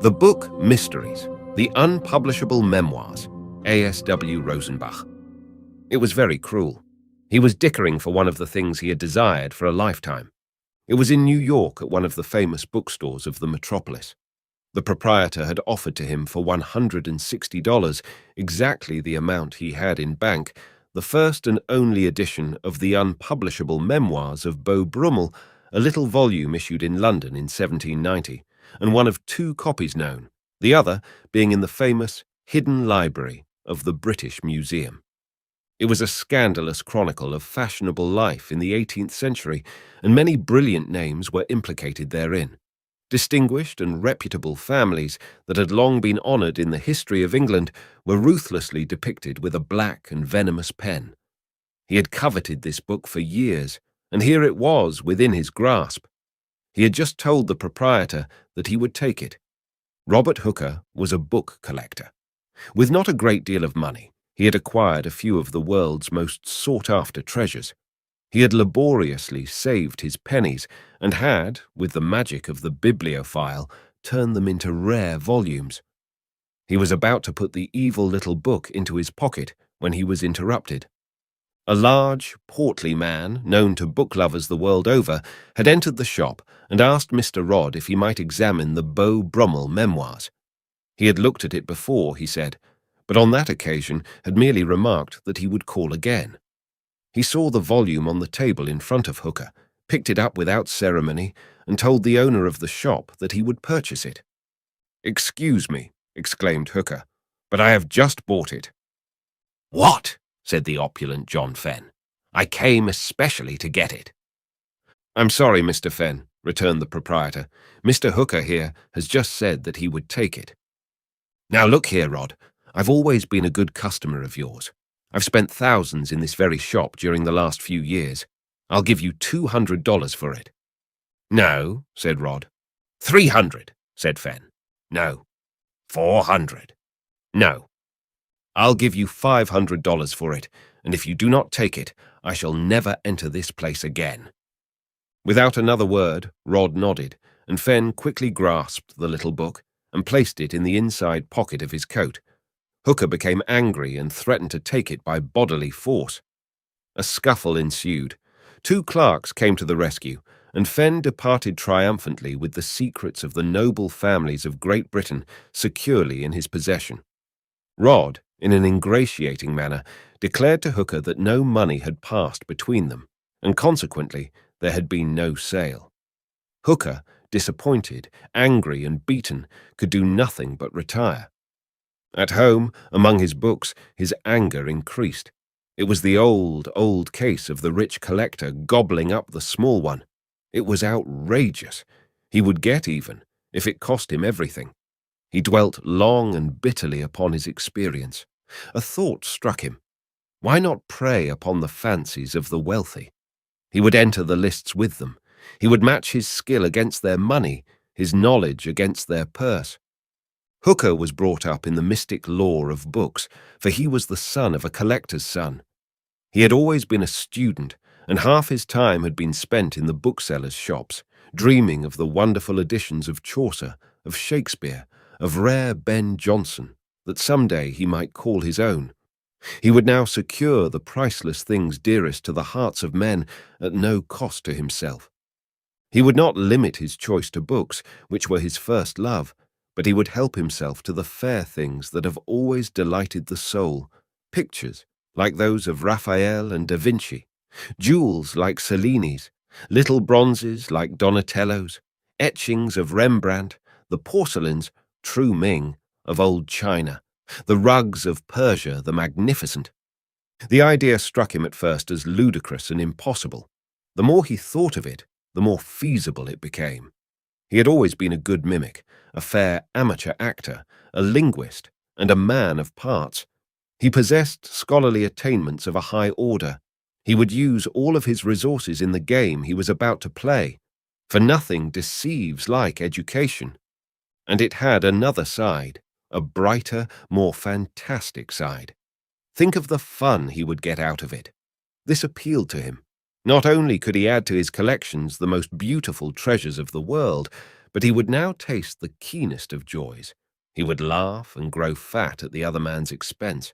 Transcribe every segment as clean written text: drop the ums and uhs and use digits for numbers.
The book Mysteries, the unpublishable memoirs, A.S.W. Rosenbach. It was very cruel. He was dickering for one of the things he had desired for a lifetime. It was in New York at one of the famous bookstores of the metropolis. The proprietor had offered to him for $160, exactly the amount he had in bank, the first and only edition of the unpublishable memoirs of Bo Brummel, a little volume issued in London in 1790, and one of 2 copies known, the other being in the famous Hidden Library of the British Museum. It was a scandalous chronicle of fashionable life in the 18th century, and many brilliant names were implicated therein. Distinguished and reputable families that had long been honoured in the history of England were ruthlessly depicted with a black and venomous pen. He had coveted this book for years, and here it was within his grasp. He had just told the proprietor that he would take it. Robert Hooker was a book collector. With not a great deal of money, he had acquired a few of the world's most sought-after treasures. He had laboriously saved his pennies and had, with the magic of the bibliophile, turned them into rare volumes. He was about to put the evil little book into his pocket when he was interrupted. A large, portly man, known to book lovers the world over, had entered the shop and asked Mr. Rodd if he might examine the Bo Brummel memoirs. He had looked at it before, he said, but on that occasion had merely remarked that he would call again. He saw the volume on the table in front of Hooker, picked it up without ceremony, and told the owner of the shop that he would purchase it. "Excuse me," exclaimed Hooker, "but I have just bought it." "What?" said the opulent John Fenn. "I came especially to get it." "I'm sorry, Mr. Fenn," returned the proprietor. "Mr. Hooker here has just said that he would take it." "Now look here, Rod. I've always been a good customer of yours. I've spent thousands in this very shop during the last few years. I'll give you $200 for it." "No," said Rod. "300, said Fenn. "No." "400. "No." "I'll give you $500 for it, and if you do not take it, I shall never enter this place again." Without another word, Rod nodded, and Fenn quickly grasped the little book and placed it in the inside pocket of his coat. Hooker became angry and threatened to take it by bodily force. A scuffle ensued. 2 clerks came to the rescue, and Fenn departed triumphantly with the secrets of the noble families of Great Britain securely in his possession. Rod, in an ingratiating manner, declared to Hooker that no money had passed between them, and consequently there had been no sale. Hooker, disappointed, angry, and beaten, could do nothing but retire. At home, among his books, his anger increased. It was the old case of the rich collector gobbling up the small one. It was outrageous. He would get even, if it cost him everything. He dwelt long and bitterly upon his experience. A thought struck him. Why not prey upon the fancies of the wealthy? He would enter the lists with them. He would match his skill against their money, his knowledge against their purse. Hooker was brought up in the mystic lore of books, for he was the son of a collector's son. He had always been a student, and half his time had been spent in the booksellers' shops, dreaming of the wonderful editions of Chaucer, of Shakespeare, of rare Ben Jonson, that some day he might call his own. He would now secure the priceless things dearest to the hearts of men at no cost to himself. He would not limit his choice to books, which were his first love, but he would help himself to the fair things that have always delighted the soul, pictures like those of Raphael and Da Vinci, jewels like Cellini's, little bronzes like Donatello's, etchings of Rembrandt, the porcelains, true Ming, of old China, the rugs of Persia the Magnificent. The idea struck him at first as ludicrous and impossible. The more he thought of it, the more feasible it became. He had always been a good mimic, a fair amateur actor, a linguist, and a man of parts. He possessed scholarly attainments of a high order. He would use all of his resources in the game he was about to play, for nothing deceives like education. And it had another side, a brighter, more fantastic side. Think of the fun he would get out of it. This appealed to him. Not only could he add to his collections the most beautiful treasures of the world, But he would now taste the keenest of joys. He would laugh and grow fat at the other man's expense.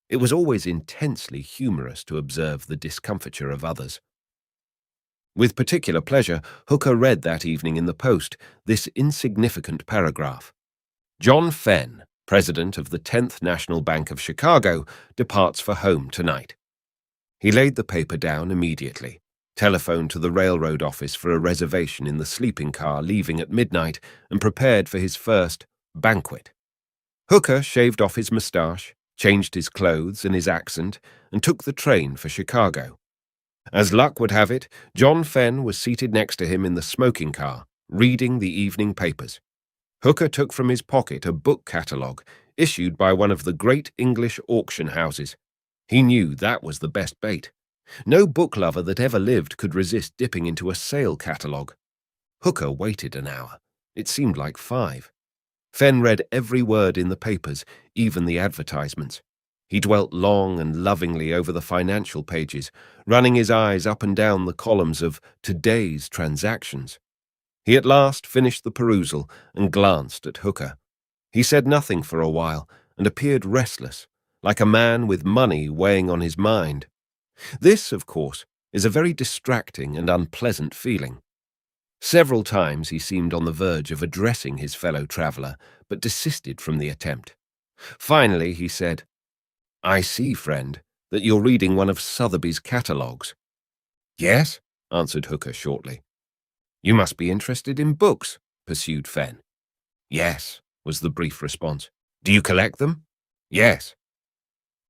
It was always intensely humorous to observe the discomfiture of others. With particular pleasure, Hooker read that evening in the Post this insignificant paragraph. John Fenn, president of the 10th National Bank of Chicago, departs for home tonight. He laid the paper down immediately, telephoned to the railroad office for a reservation in the sleeping car leaving at midnight, and prepared for his first banquet. Hooker shaved off his moustache, changed his clothes and his accent, and took the train for Chicago. As luck would have it, John Fenn was seated next to him in the smoking car, reading the evening papers. Hooker took from his pocket a book catalogue issued by one of the great English auction houses. He knew that was the best bait. No book lover that ever lived could resist dipping into a sale catalogue. Hooker waited an hour. It seemed like 5. Fenn read every word in the papers, even the advertisements. He dwelt long and lovingly over the financial pages, running his eyes up and down the columns of today's transactions. He at last finished the perusal and glanced at Hooker. He said nothing for a while and appeared restless, like a man with money weighing on his mind. This, of course, is a very distracting and unpleasant feeling. Several times he seemed on the verge of addressing his fellow traveller, but desisted from the attempt. Finally, he said, "I see, friend, that you're reading one of Sotheby's catalogues." "Yes," answered Hooker shortly. "You must be interested in books," pursued Fenn. "Yes," was the brief response. "Do you collect them?" "Yes."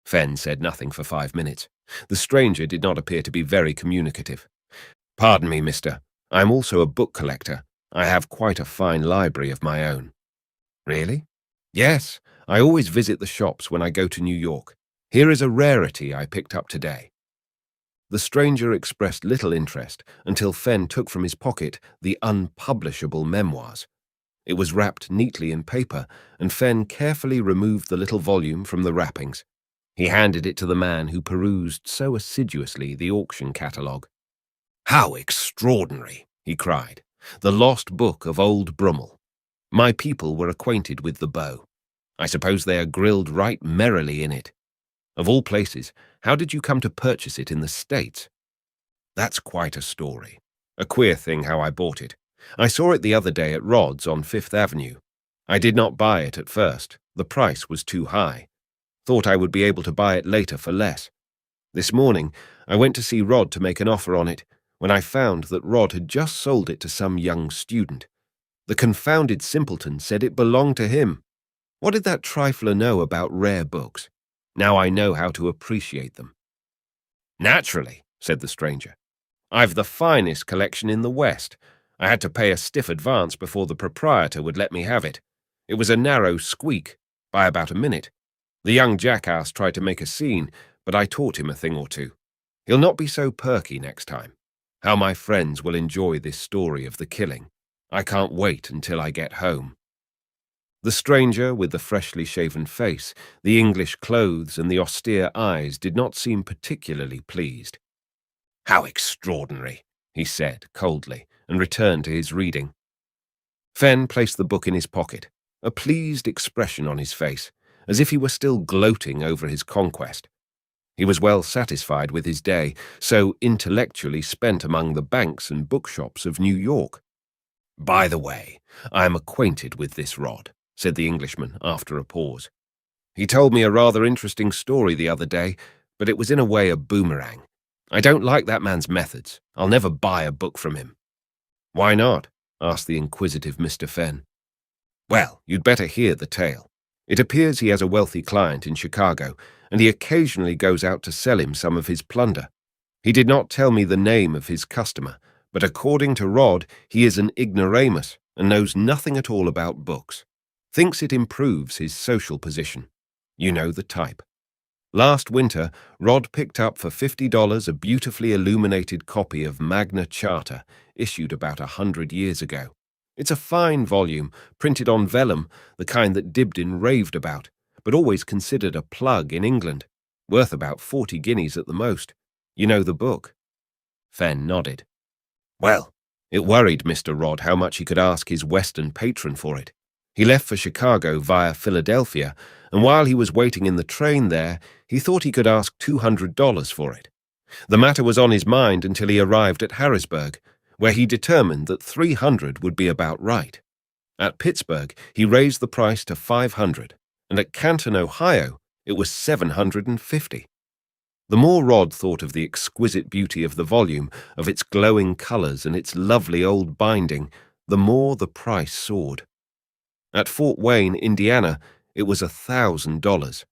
Fenn said nothing for 5 minutes. The stranger did not appear to be very communicative. "Pardon me, mister. I am also a book collector. I have quite a fine library of my own." "Really?" "Yes. I always visit the shops when I go to New York. Here is a rarity I picked up today." The stranger expressed little interest until Fenn took from his pocket the unpublishable memoirs. It was wrapped neatly in paper, and Fenn carefully removed the little volume from the wrappings. He handed it to the man who perused so assiduously the auction catalogue. "How extraordinary!" he cried. "The lost book of old Brummel. My people were acquainted with the bow. I suppose they are grilled right merrily in it. Of all places, how did you come to purchase it in the States?" "That's quite a story. A queer thing how I bought it. I saw it the other day at Rod's on 5th Avenue. I did not buy it at first. The price was too high. Thought I would be able to buy it later for less. This morning, I went to see Rod to make an offer on it, when I found that Rod had just sold it to some young student. The confounded simpleton said it belonged to him. What did that trifler know about rare books? Now I know how to appreciate them." "Naturally," said the stranger. "I've the finest collection in the West. I had to pay a stiff advance before the proprietor would let me have it. It was a narrow squeak, by about a minute. The young jackass tried to make a scene, but I taught him a thing or two. He'll not be so perky next time. How my friends will enjoy this story of the killing. I can't wait until I get home." The stranger, with the freshly shaven face, the English clothes, and the austere eyes, did not seem particularly pleased. "How extraordinary," he said coldly, and returned to his reading. Fenn placed the book in his pocket, a pleased expression on his face, as if he were still gloating over his conquest. He was well satisfied with his day, so intellectually spent among the banks and bookshops of New York. "By the way, I am acquainted with this Rod," said the Englishman after a pause. "He told me a rather interesting story the other day, but it was in a way a boomerang. I don't like that man's methods. I'll never buy a book from him." "Why not?" asked the inquisitive Mr. Fenn. "Well, you'd better hear the tale. It appears he has a wealthy client in Chicago, and he occasionally goes out to sell him some of his plunder. He did not tell me the name of his customer, but according to Rod, he is an ignoramus and knows nothing at all about books. Thinks it improves his social position. You know the type. Last winter, Rod picked up for $50 a beautifully illuminated copy of Magna Charta, issued about 100 years ago. It's a fine volume, printed on vellum, the kind that Dibdin raved about, but always considered a plug in England, worth about 40 guineas at the most. You know the book?" Fenn nodded. "Well, It worried Mr. Rod how much he could ask his Western patron for it. He left for Chicago via Philadelphia, and while he was waiting in the train there, he thought he could ask $200 for it. The matter was on his mind until he arrived at Harrisburg, where he determined that $300 would be about right. At Pittsburgh, he raised the price to $500, and at Canton, Ohio, it was $750. The more Rod thought of the exquisite beauty of the volume, of its glowing colors and its lovely old binding, the more the price soared. At Fort Wayne, Indiana, it was $1,000.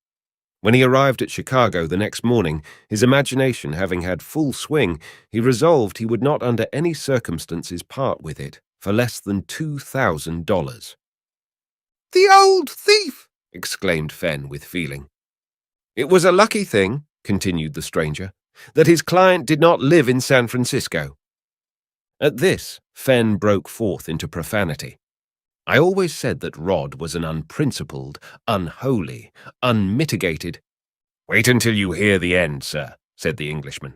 When he arrived at Chicago the next morning, his imagination having had full swing, he resolved he would not under any circumstances part with it for less than $2,000. "The old thief!" exclaimed Fenn with feeling. "It was a lucky thing," continued the stranger, "that his client did not live in San Francisco." At this, Fenn broke forth into profanity. "I always said that Rod was an unprincipled, unholy, unmitigated—" "Wait until you hear the end, sir," said the Englishman.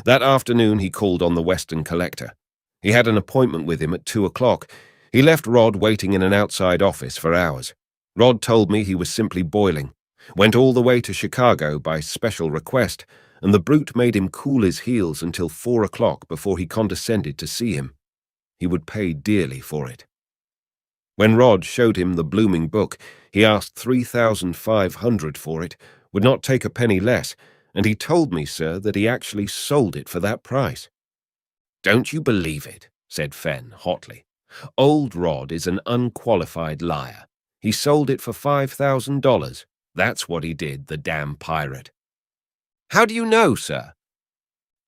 That afternoon he called on the Western collector. He had an appointment with him at 2:00. He left Rod waiting in an outside office for hours. Rod told me he was simply boiling. Went all the way to Chicago by special request, and the brute made him cool his heels until 4:00 before he condescended to see him. He would pay dearly for it. When Rod showed him the blooming book, he asked $3,500 for it, would not take a penny less, and he told me, sir, that he actually sold it for that price. "Don't you believe it," said Fenn hotly. "Old Rod is an unqualified liar. He sold it for $5,000. That's what he did, the damn pirate." "How do you know, sir?"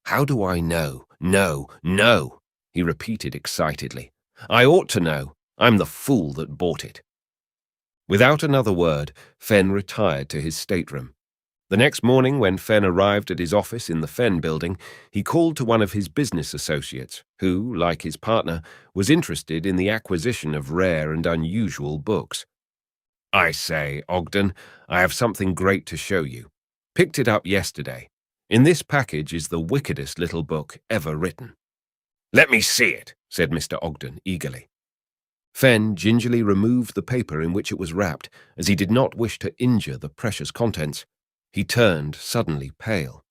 "How do I know? No, he repeated excitedly. "I ought to know. I'm the fool that bought it." Without another word, Fenn retired to his stateroom. The next morning, when Fenn arrived at his office in the Fenn building, he called to one of his business associates, who, like his partner, was interested in the acquisition of rare and unusual books. "I say, Ogden, I have something great to show you. Picked it up yesterday. In this package is the wickedest little book ever written." "Let me see it," said Mr. Ogden eagerly. Fenn gingerly removed the paper in which it was wrapped, as he did not wish to injure the precious contents. He turned suddenly pale.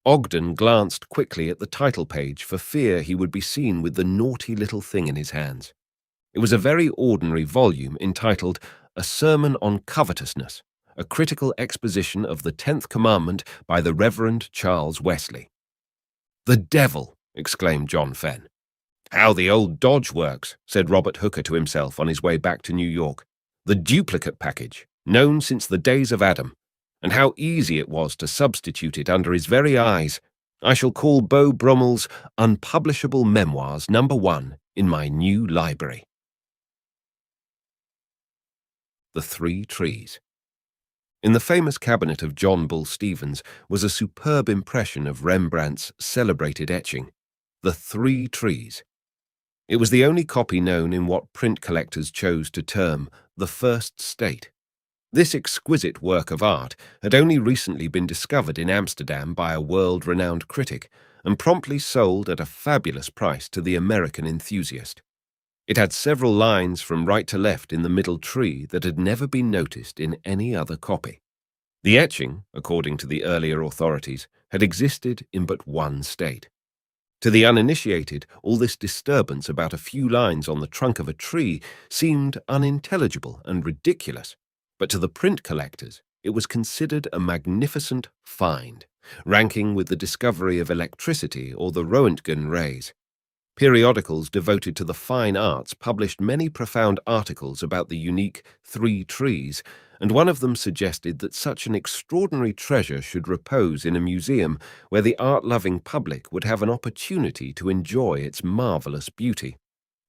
Ogden glanced quickly at the title page for fear he would be seen with the naughty little thing in his hands. It was a very ordinary volume entitled A Sermon on Covetousness, a critical exposition of the 10th Commandment by the Reverend Charles Wesley. "The devil!" exclaimed John Fenn. "How the old dodge works," said Robert Hooker to himself on his way back to New York. "The duplicate package, known since the days of Adam. And how easy it was to substitute it under his very eyes. I shall call Bo Brummel's Unpublishable Memoirs No. 1 in my new library." The Three Trees. In the famous cabinet of John Bull Stevens was a superb impression of Rembrandt's celebrated etching, The Three Trees. It was the only copy known in what print collectors chose to term the first state. This exquisite work of art had only recently been discovered in Amsterdam by a world-renowned critic and promptly sold at a fabulous price to the American enthusiast. It had several lines from right to left in the middle tree that had never been noticed in any other copy. The etching, according to the earlier authorities, had existed in but one state. To the uninitiated, all this disturbance about a few lines on the trunk of a tree seemed unintelligible and ridiculous. But to the print collectors, it was considered a magnificent find, ranking with the discovery of electricity or the Roentgen rays. Periodicals devoted to the fine arts published many profound articles about the unique three trees, and one of them suggested that such an extraordinary treasure should repose in a museum where the art-loving public would have an opportunity to enjoy its marvelous beauty.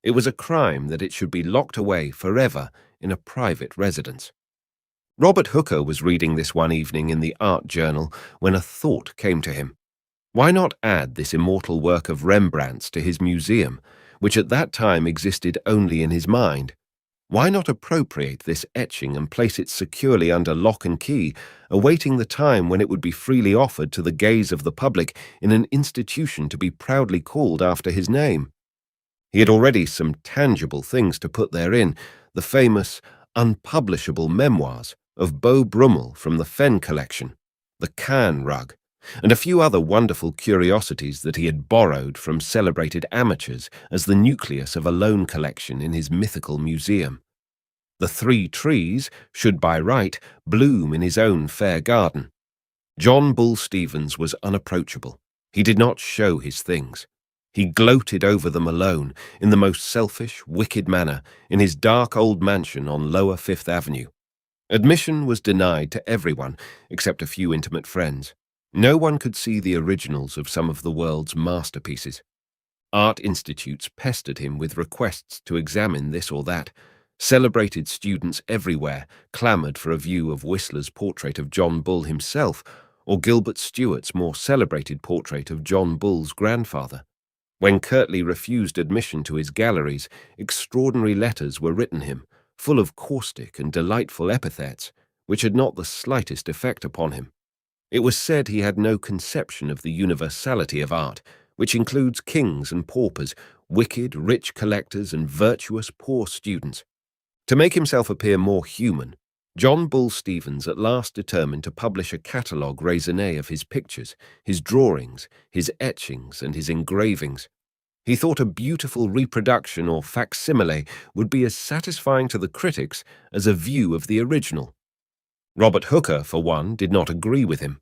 It was a crime that it should be locked away forever in a private residence. Robert Hooker was reading this one evening in the Art Journal when a thought came to him. Why not add this immortal work of Rembrandt's to his museum, which at that time existed only in his mind? Why not appropriate this etching and place it securely under lock and key, awaiting the time when it would be freely offered to the gaze of the public in an institution to be proudly called after his name? He had already some tangible things to put therein, the famous unpublishable memoirs of Bo Brummel from the Fenn collection, the Cairn rug, and a few other wonderful curiosities that he had borrowed from celebrated amateurs as the nucleus of a lone collection in his mythical museum. The 3 trees should by right bloom in his own fair garden. John Bull Stevens was unapproachable. He did not show his things. He gloated over them alone, in the most selfish, wicked manner, in his dark old mansion on Lower Fifth Avenue. Admission was denied to everyone, except a few intimate friends. No one could see the originals of some of the world's masterpieces. Art institutes pestered him with requests to examine this or that. Celebrated students everywhere clamoured for a view of Whistler's portrait of John Bull himself, or Gilbert Stuart's more celebrated portrait of John Bull's grandfather. When curtly refused admission to his galleries, extraordinary letters were written him, full of caustic and delightful epithets, which had not the slightest effect upon him. It was said he had no conception of the universality of art, which includes kings and paupers, wicked, rich collectors, and virtuous, poor students. To make himself appear more human, John Bull Stevens at last determined to publish a catalogue raisonné of his pictures, his drawings, his etchings, and his engravings. He thought a beautiful reproduction or facsimile would be as satisfying to the critics as a view of the original. Robert Hooker, for one, did not agree with him.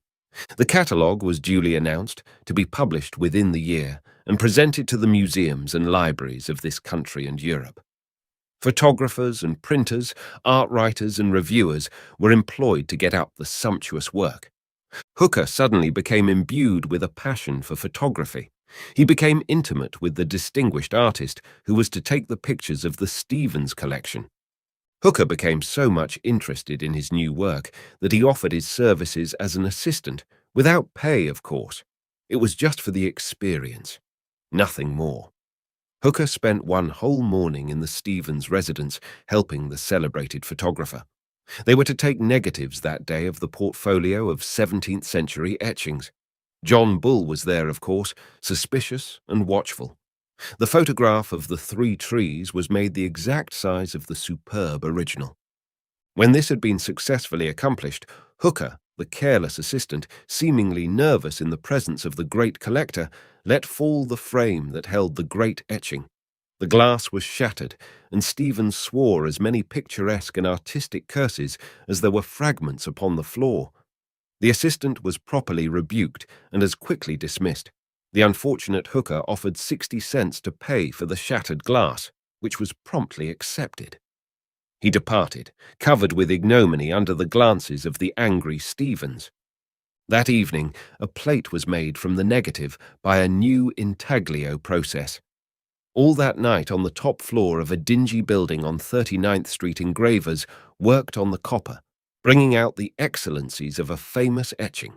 The catalogue was duly announced, to be published within the year, and presented to the museums and libraries of this country and Europe. Photographers and printers, art writers and reviewers were employed to get up the sumptuous work. Hooker suddenly became imbued with a passion for photography. He became intimate with the distinguished artist who was to take the pictures of the Stevens collection. Hooker became so much interested in his new work that he offered his services as an assistant, without pay, of course. It was just for the experience, nothing more. Hooker spent one whole morning in the Stevens residence helping the celebrated photographer. They were to take negatives that day of the portfolio of 17th century etchings. John Bull was there, of course, suspicious and watchful. The photograph of the 3 trees was made the exact size of the superb original. When this had been successfully accomplished, Hooker, the careless assistant, seemingly nervous in the presence of the great collector, let fall the frame that held the great etching. The glass was shattered, and Stevens swore as many picturesque and artistic curses as there were fragments upon the floor. The assistant was properly rebuked and as quickly dismissed. The unfortunate Hooker offered 60 cents to pay for the shattered glass, which was promptly accepted. He departed, covered with ignominy under the glances of the angry Stevens. That evening, a plate was made from the negative by a new intaglio process. All that night on the top floor of a dingy building on 39th Street engravers worked on the copper, bringing out the excellencies of a famous etching.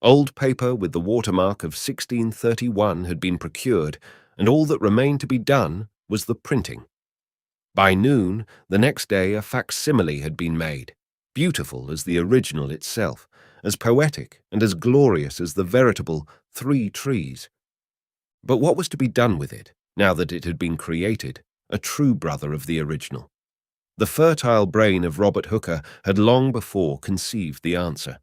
Old paper with the watermark of 1631 had been procured, and all that remained to be done was the printing. By noon, the next day, a facsimile had been made, beautiful as the original itself, as poetic and as glorious as the veritable 3 trees. But what was to be done with it, now that it had been created, a true brother of the original? The fertile brain of Robert Hooker had long before conceived the answer.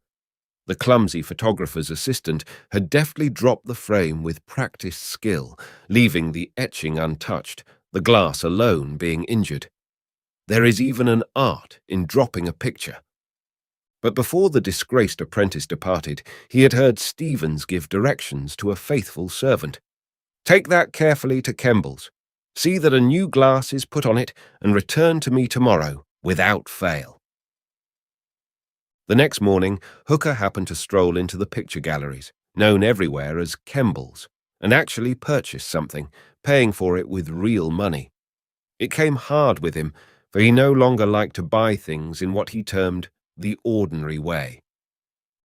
The clumsy photographer's assistant had deftly dropped the frame with practiced skill, leaving the etching untouched, the glass alone being injured. There is even an art in dropping a picture. But before the disgraced apprentice departed, he had heard Stevens give directions to a faithful servant. "Take that carefully to Kemble's. See that a new glass is put on it, and return to me tomorrow, without fail." The next morning, Hooker happened to stroll into the picture galleries, known everywhere as Kemble's, and actually purchased something, paying for it with real money. It came hard with him, for he no longer liked to buy things in what he termed the ordinary way.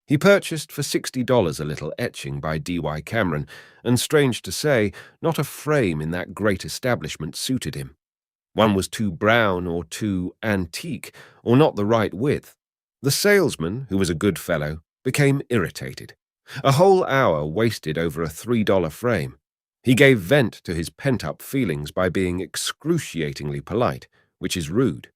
He purchased for $60 a little etching by D.Y. Cameron, and strange to say, not a frame in that great establishment suited him. One was too brown or too antique, or not the right width. The salesman, who was a good fellow, became irritated. A whole hour wasted over a $3 frame. He gave vent to his pent-up feelings by being excruciatingly polite, which is rude.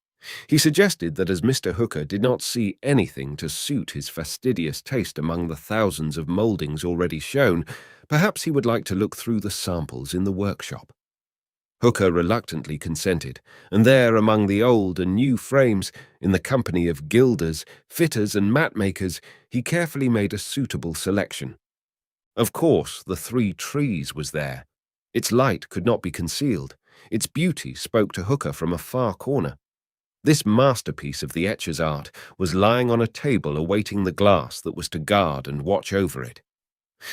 He suggested that as Mr. Hooker did not see anything to suit his fastidious taste among the thousands of mouldings already shown, perhaps he would like to look through the samples in the workshop. Hooker reluctantly consented, and there among the old and new frames, in the company of gilders, fitters and mat-makers, he carefully made a suitable selection. Of course, the Three Trees was there. Its light could not be concealed. Its beauty spoke to Hooker from a far corner. This masterpiece of the etcher's art was lying on a table awaiting the glass that was to guard and watch over it.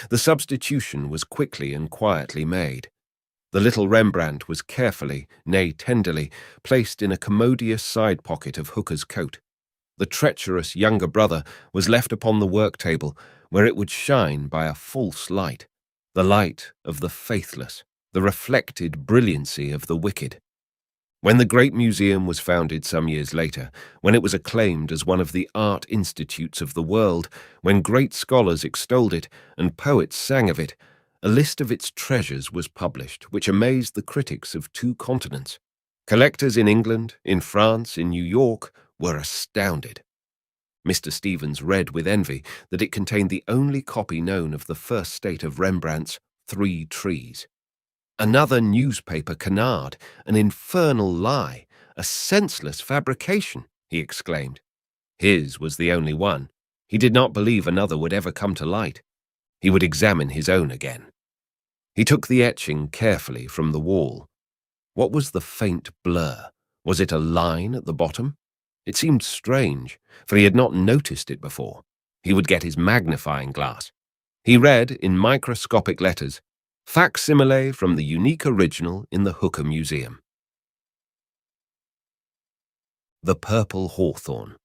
The substitution was quickly and quietly made. The little Rembrandt was carefully, nay tenderly, placed in a commodious side pocket of Hooker's coat. The treacherous younger brother was left upon the work table, where it would shine by a false light, the light of the faithless, the reflected brilliancy of the wicked. When the great museum was founded some years later, when it was acclaimed as one of the art institutes of the world, when great scholars extolled it and poets sang of it, a list of its treasures was published which amazed the critics of 2 continents. Collectors in England, in France, in New York were astounded. Mr. Stevens read with envy that it contained the only copy known of the first state of Rembrandt's Three Trees. Another newspaper canard, an infernal lie, a senseless fabrication, he exclaimed. His was the only one. He did not believe another would ever come to light. He would examine his own again. He took the etching carefully from the wall. What was the faint blur? Was it a line at the bottom? It seemed strange, for he had not noticed it before. He would get his magnifying glass. He read, in microscopic letters, "Facsimile from the unique original in the Hooker Museum." The Purple Hawthorn.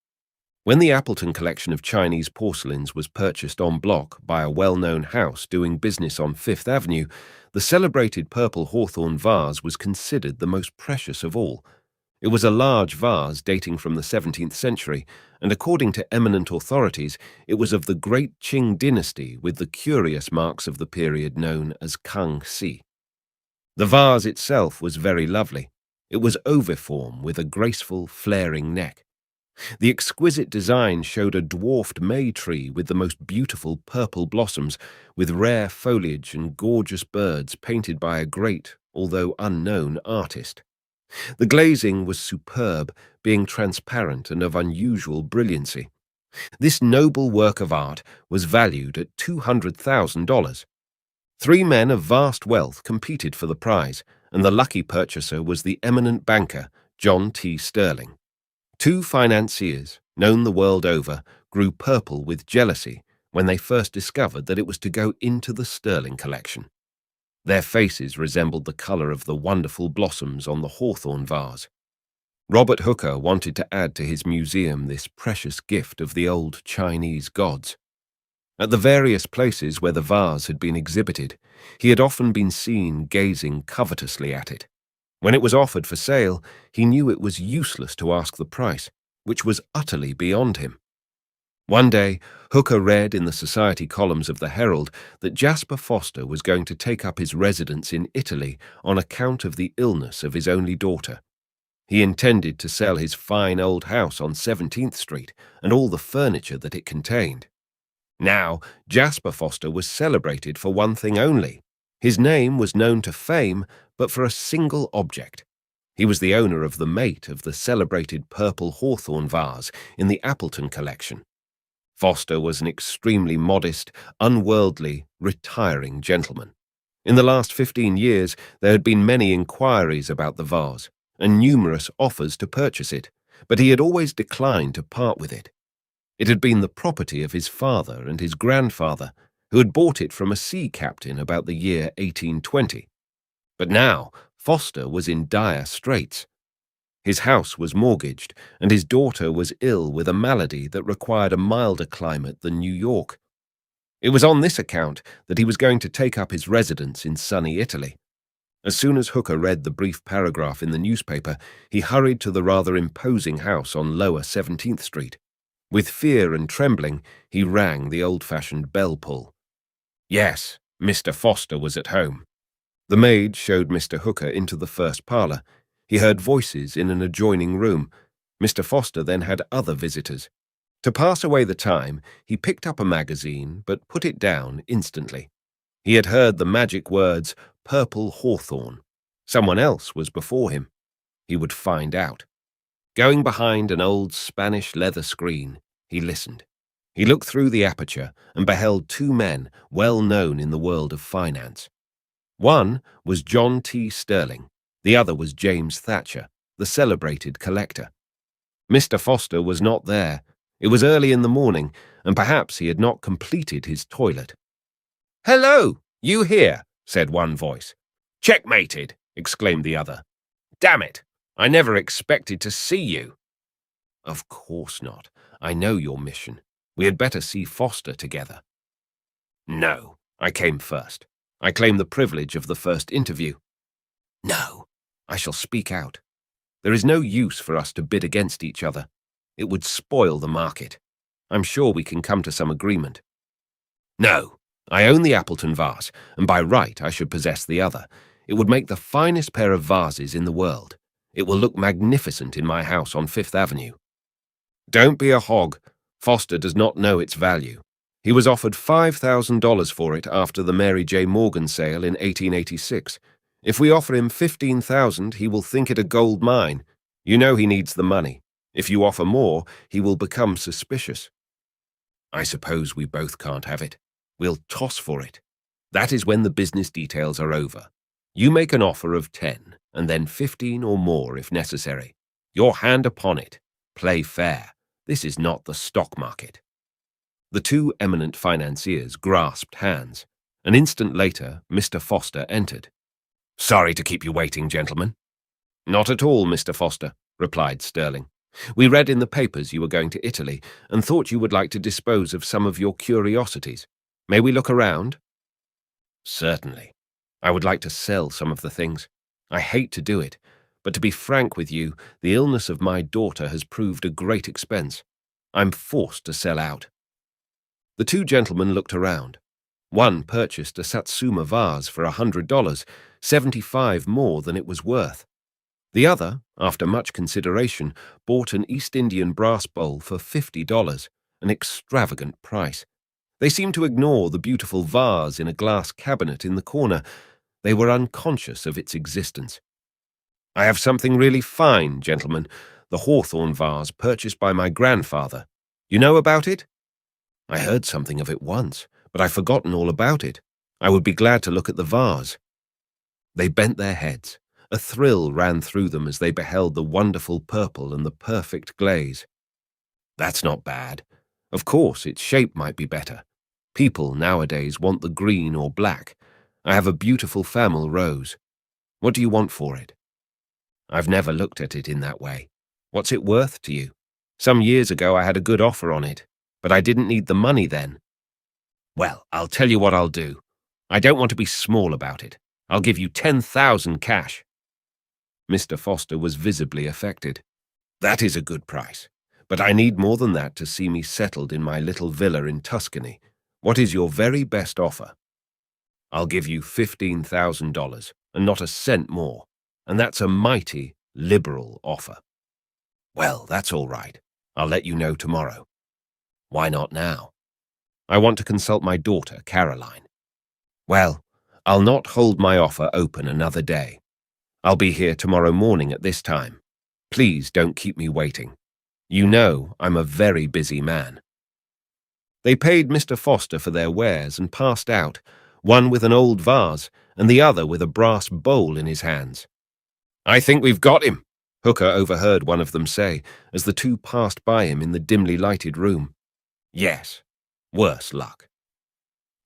When the Appleton collection of Chinese porcelains was purchased en bloc by a well-known house doing business on Fifth Avenue, the celebrated purple hawthorn vase was considered the most precious of all. It was a large vase dating from the 17th century, and according to eminent authorities, it was of the great Qing dynasty with the curious marks of the period known as Kangxi. The vase itself was very lovely. It was oviform with a graceful, flaring neck. The exquisite design showed a dwarfed May tree with the most beautiful purple blossoms, with rare foliage and gorgeous birds painted by a great, although unknown, artist. The glazing was superb, being transparent and of unusual brilliancy. This noble work of art was valued at $200,000. 3 men of vast wealth competed for the prize, and the lucky purchaser was the eminent banker, John T. Sterling. 2 financiers, known the world over, grew purple with jealousy when they first discovered that it was to go into the Sterling collection. Their faces resembled the color of the wonderful blossoms on the hawthorn vase. Robert Hooker wanted to add to his museum this precious gift of the old Chinese gods. At the various places where the vase had been exhibited, he had often been seen gazing covetously at it. When it was offered for sale, he knew it was useless to ask the price, which was utterly beyond him. One day, Hooker read in the society columns of the Herald that Jasper Foster was going to take up his residence in Italy on account of the illness of his only daughter. He intended to sell his fine old house on 17th Street and all the furniture that it contained. Now, Jasper Foster was celebrated for one thing only. His name was known to fame, but for a single object. He was the owner of the mate of the celebrated purple hawthorn vase in the Appleton collection. Foster was an extremely modest, unworldly, retiring gentleman. In the last 15 years, there had been many inquiries about the vase, and numerous offers to purchase it, but he had always declined to part with it. It had been the property of his father and his grandfather, who had bought it from a sea captain about the year 1820. But now Foster was in dire straits. His house was mortgaged, and his daughter was ill with a malady that required a milder climate than New York. It was on this account that he was going to take up his residence in sunny Italy. As soon as Hooker read the brief paragraph in the newspaper, he hurried to the rather imposing house on Lower 17th Street. With fear and trembling, he rang the old-fashioned bell pull. Yes, Mr. Foster was at home. The maid showed Mr. Hooker into the first parlour. He heard voices in an adjoining room. Mr. Foster then had other visitors. To pass away the time, he picked up a magazine, but put it down instantly. He had heard the magic words, "purple hawthorn." Someone else was before him. He would find out. Going behind an old Spanish leather screen, he listened. He looked through the aperture and beheld two men well known in the world of finance. One was John T. Sterling. The other was James Thatcher, the celebrated collector. Mr. Foster was not there. It was early in the morning, and perhaps he had not completed his toilet. "Hello, you here?" said one voice. "Checkmated," exclaimed the other. "Damn it, I never expected to see you." "Of course not. I know your mission. We had better see Foster together." "No, I came first. I claim the privilege of the first interview." "No, I shall speak out. There is no use for us to bid against each other. It would spoil the market. I'm sure we can come to some agreement." "No, I own the Appleton vase, and by right I should possess the other. It would make the finest pair of vases in the world. It will look magnificent in my house on Fifth Avenue." "Don't be a hog. Foster does not know its value. He was offered $5,000 for it after the Mary J. Morgan sale in 1886. If we offer him $15,000, he will think it a gold mine. You know he needs the money. If you offer more, he will become suspicious." "I suppose we both can't have it. We'll toss for it. That is when the business details are over. You make an offer of 10, and then 15 or more if necessary. Your hand upon it. Play fair. This is not the stock market." The two eminent financiers grasped hands. An instant later, Mr. Foster entered. "Sorry to keep you waiting, gentlemen." "Not at all, Mr. Foster," replied Sterling. "We read in the papers you were going to Italy and thought you would like to dispose of some of your curiosities. May we look around?" "Certainly. I would like to sell some of the things. I hate to do it, but to be frank with you, the illness of my daughter has proved a great expense. I'm forced to sell out." The two gentlemen looked around. One purchased a Satsuma vase for $100, 75 more than it was worth. The other, after much consideration, bought an East Indian brass bowl for $50, an extravagant price. They seemed to ignore the beautiful vase in a glass cabinet in the corner. They were unconscious of its existence. "I have something really fine, gentlemen, the hawthorn vase purchased by my grandfather. You know about it?" "I heard something of it once, but I've forgotten all about it. I would be glad to look at the vase." They bent their heads. A thrill ran through them as they beheld the wonderful purple and the perfect glaze. "That's not bad. Of course, its shape might be better. People nowadays want the green or black. I have a beautiful family rose. What do you want for it?" "I've never looked at it in that way. What's it worth to you? Some years ago I had a good offer on it, but I didn't need the money then." "Well, I'll tell you what I'll do. I don't want to be small about it. I'll give you 10,000 cash." Mr. Foster was visibly affected. "That is a good price, but I need more than that to see me settled in my little villa in Tuscany. What is your very best offer?" "I'll give you $15,000, and not a cent more, and that's a mighty liberal offer." "Well, that's all right. I'll let you know tomorrow." "Why not now?" "I want to consult my daughter, Caroline." "Well, I'll not hold my offer open another day. I'll be here tomorrow morning at this time. Please don't keep me waiting. You know I'm a very busy man." They paid Mr. Foster for their wares and passed out, one with an old vase and the other with a brass bowl in his hands. "I think we've got him," Hooker overheard one of them say as the two passed by him in the dimly lighted room. "Yes, worse luck."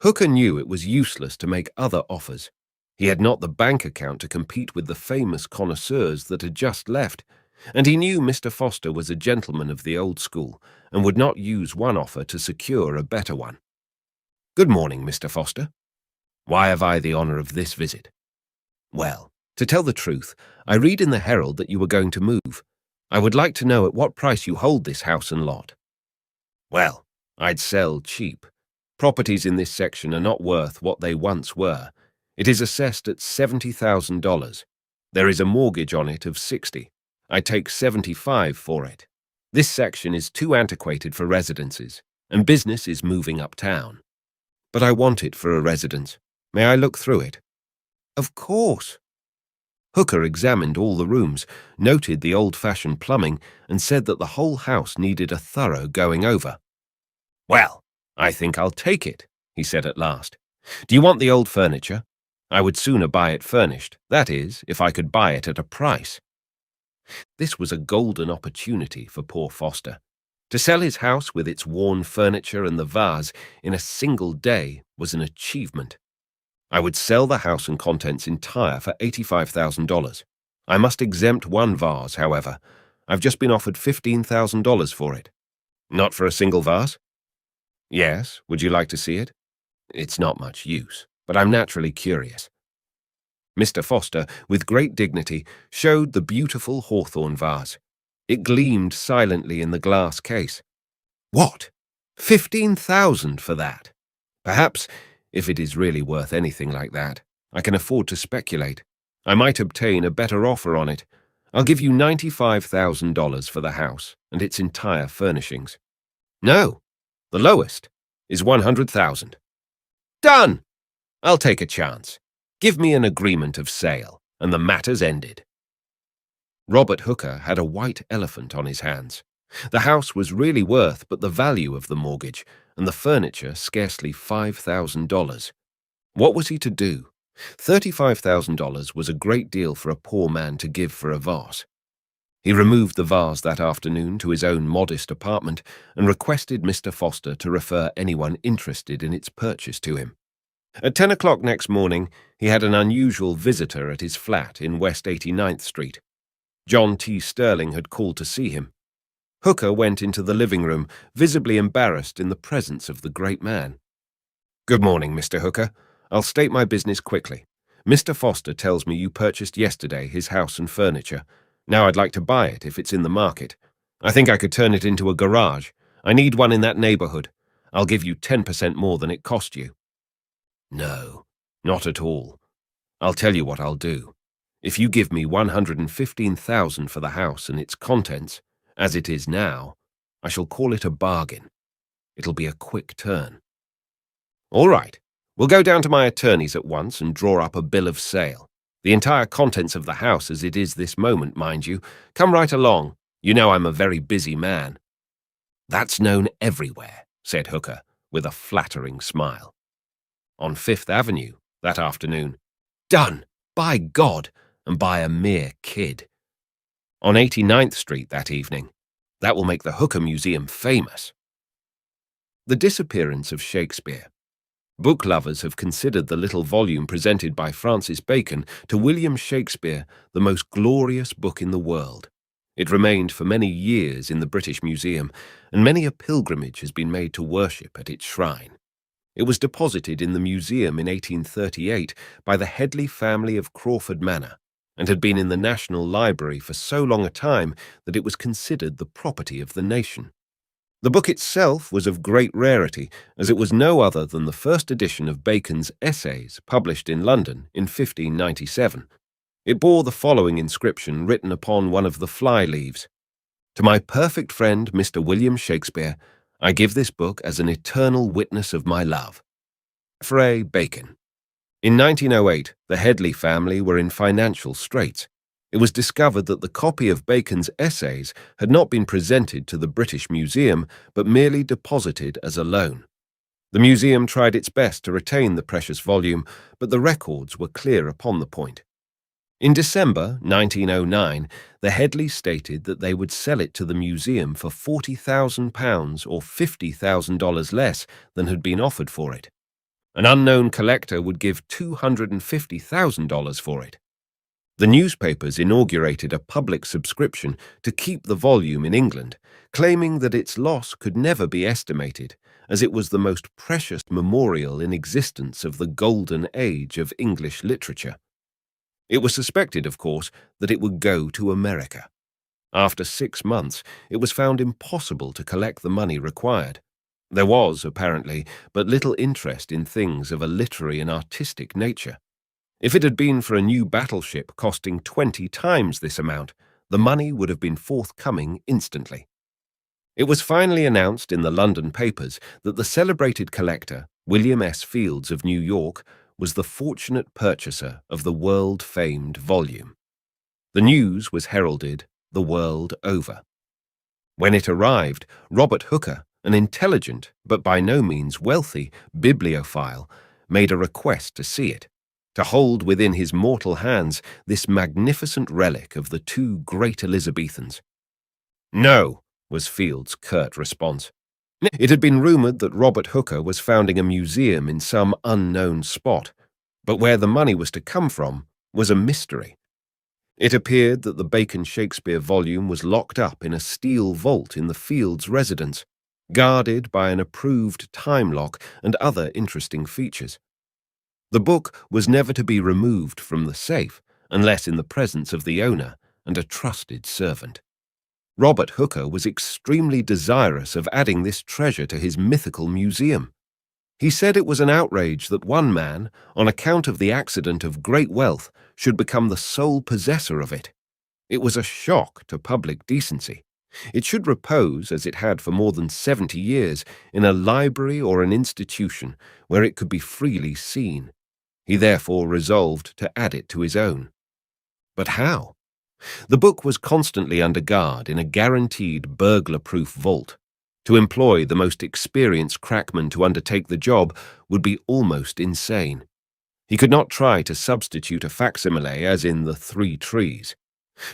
Hooker knew it was useless to make other offers. He had not the bank account to compete with the famous connoisseurs that had just left, and he knew Mr. Foster was a gentleman of the old school and would not use one offer to secure a better one. "Good morning, Mr. Foster. Why have I the honor of this visit?" "Well, to tell the truth, I read in the Herald that you were going to move. I would like to know at what price you hold this house and lot." "Well, I'd sell cheap. Properties in this section are not worth what they once were. It is assessed at $70,000. There is a mortgage on it of 60. I take 75 for it. This section is too antiquated for residences, and business is moving uptown. But I want it for a residence. May I look through it? Of course. Hooker examined all the rooms, noted the old-fashioned plumbing, and said that the whole house needed a thorough going over. Well, I think I'll take it, he said at last. Do you want the old furniture? I would sooner buy it furnished, that is, if I could buy it at a price. This was a golden opportunity for poor Foster. To sell his house with its worn furniture and the vase in a single day was an achievement. I would sell the house and contents entire for $85,000. I must exempt one vase, however. I've just been offered $15,000 for it. Not for a single vase? Yes, would you like to see it? It's not much use, but I'm naturally curious. Mr. Foster, with great dignity, showed the beautiful hawthorn vase. It gleamed silently in the glass case. What? $15,000 for that? Perhaps, if it is really worth anything like that, I can afford to speculate. I might obtain a better offer on it. I'll give you $95,000 for the house and its entire furnishings. No, the lowest is $100,000. Done! I'll take a chance. Give me an agreement of sale, and the matter's ended. Robert Hooker had a white elephant on his hands. The house was really worth but the value of the mortgage, and the furniture scarcely $5,000. What was he to do? $35,000 was a great deal for a poor man to give for a vase. He removed the vase that afternoon to his own modest apartment and requested Mr. Foster to refer anyone interested in its purchase to him. At 10 o'clock next morning, he had an unusual visitor at his flat in West 89th Street. John T. Sterling had called to see him. Hooker went into the living room, visibly embarrassed in the presence of the great man. Good morning, Mr. Hooker. I'll state my business quickly. Mr. Foster tells me you purchased yesterday his house and furniture. Now I'd like to buy it if it's in the market. I think I could turn it into a garage. I need one in that neighborhood. I'll give you 10% more than it cost you. No, not at all. I'll tell you what I'll do. If you give me $115,000 for the house and its contents, as it is now, I shall call it a bargain. It'll be a quick turn. All right. We'll go down to my attorney's at once and draw up a bill of sale. The entire contents of the house as it is this moment, mind you. Come right along. You know I'm a very busy man. That's known everywhere, said Hooker, with a flattering smile. On Fifth Avenue, that afternoon. Done, by God, and by a mere kid. On 89th Street that evening. That will make the Hooker Museum famous. The disappearance of Shakespeare. Book lovers have considered the little volume presented by Francis Bacon to William Shakespeare the most glorious book in the world. It remained for many years in the British Museum, and many a pilgrimage has been made to worship at its shrine. It was deposited in the museum in 1838 by the Headley family of Crawford Manor, and had been in the National Library for so long a time that it was considered the property of the nation. The book itself was of great rarity, as it was no other than the first edition of Bacon's Essays, published in London in 1597. It bore the following inscription written upon one of the fly-leaves. To my perfect friend, Mr. William Shakespeare, I give this book as an eternal witness of my love. Fray Bacon. In 1908, the Headley family were in financial straits. It was discovered that the copy of Bacon's Essays had not been presented to the British Museum, but merely deposited as a loan. The museum tried its best to retain the precious volume, but the records were clear upon the point. In December 1909, the Headleys stated that they would sell it to the museum for £40,000 or $50,000 less than had been offered for it. An unknown collector would give $250,000 for it. The newspapers inaugurated a public subscription to keep the volume in England, claiming that its loss could never be estimated, as it was the most precious memorial in existence of the golden age of English literature. It was suspected, of course, that it would go to America. After 6 months, it was found impossible to collect the money required. There was, apparently, but little interest in things of a literary and artistic nature. If it had been for a new battleship costing 20 times this amount, the money would have been forthcoming instantly. It was finally announced in the London papers that the celebrated collector, William S. Fields of New York, was the fortunate purchaser of the world-famed volume. The news was heralded the world over. When it arrived, Robert Hooker, an intelligent but by no means wealthy bibliophile, made a request to see it, to hold within his mortal hands this magnificent relic of the two great Elizabethans. "No," was Field's curt response. It had been rumoured that Robert Hooker was founding a museum in some unknown spot, but where the money was to come from was a mystery. It appeared that the Bacon-Shakespeare volume was locked up in a steel vault in the Fields' residence, guarded by an approved time lock and other interesting features. The book was never to be removed from the safe unless in the presence of the owner and a trusted servant. Robert Hooker was extremely desirous of adding this treasure to his mythical museum. He said it was an outrage that one man, on account of the accident of great wealth, should become the sole possessor of it. It was a shock to public decency. It should repose, as it had for more than 70 years, in a library or an institution where it could be freely seen. He therefore resolved to add it to his own. But how? The book was constantly under guard in a guaranteed burglar-proof vault. To employ the most experienced crackman to undertake the job would be almost insane. He could not try to substitute a facsimile as in The Three Trees.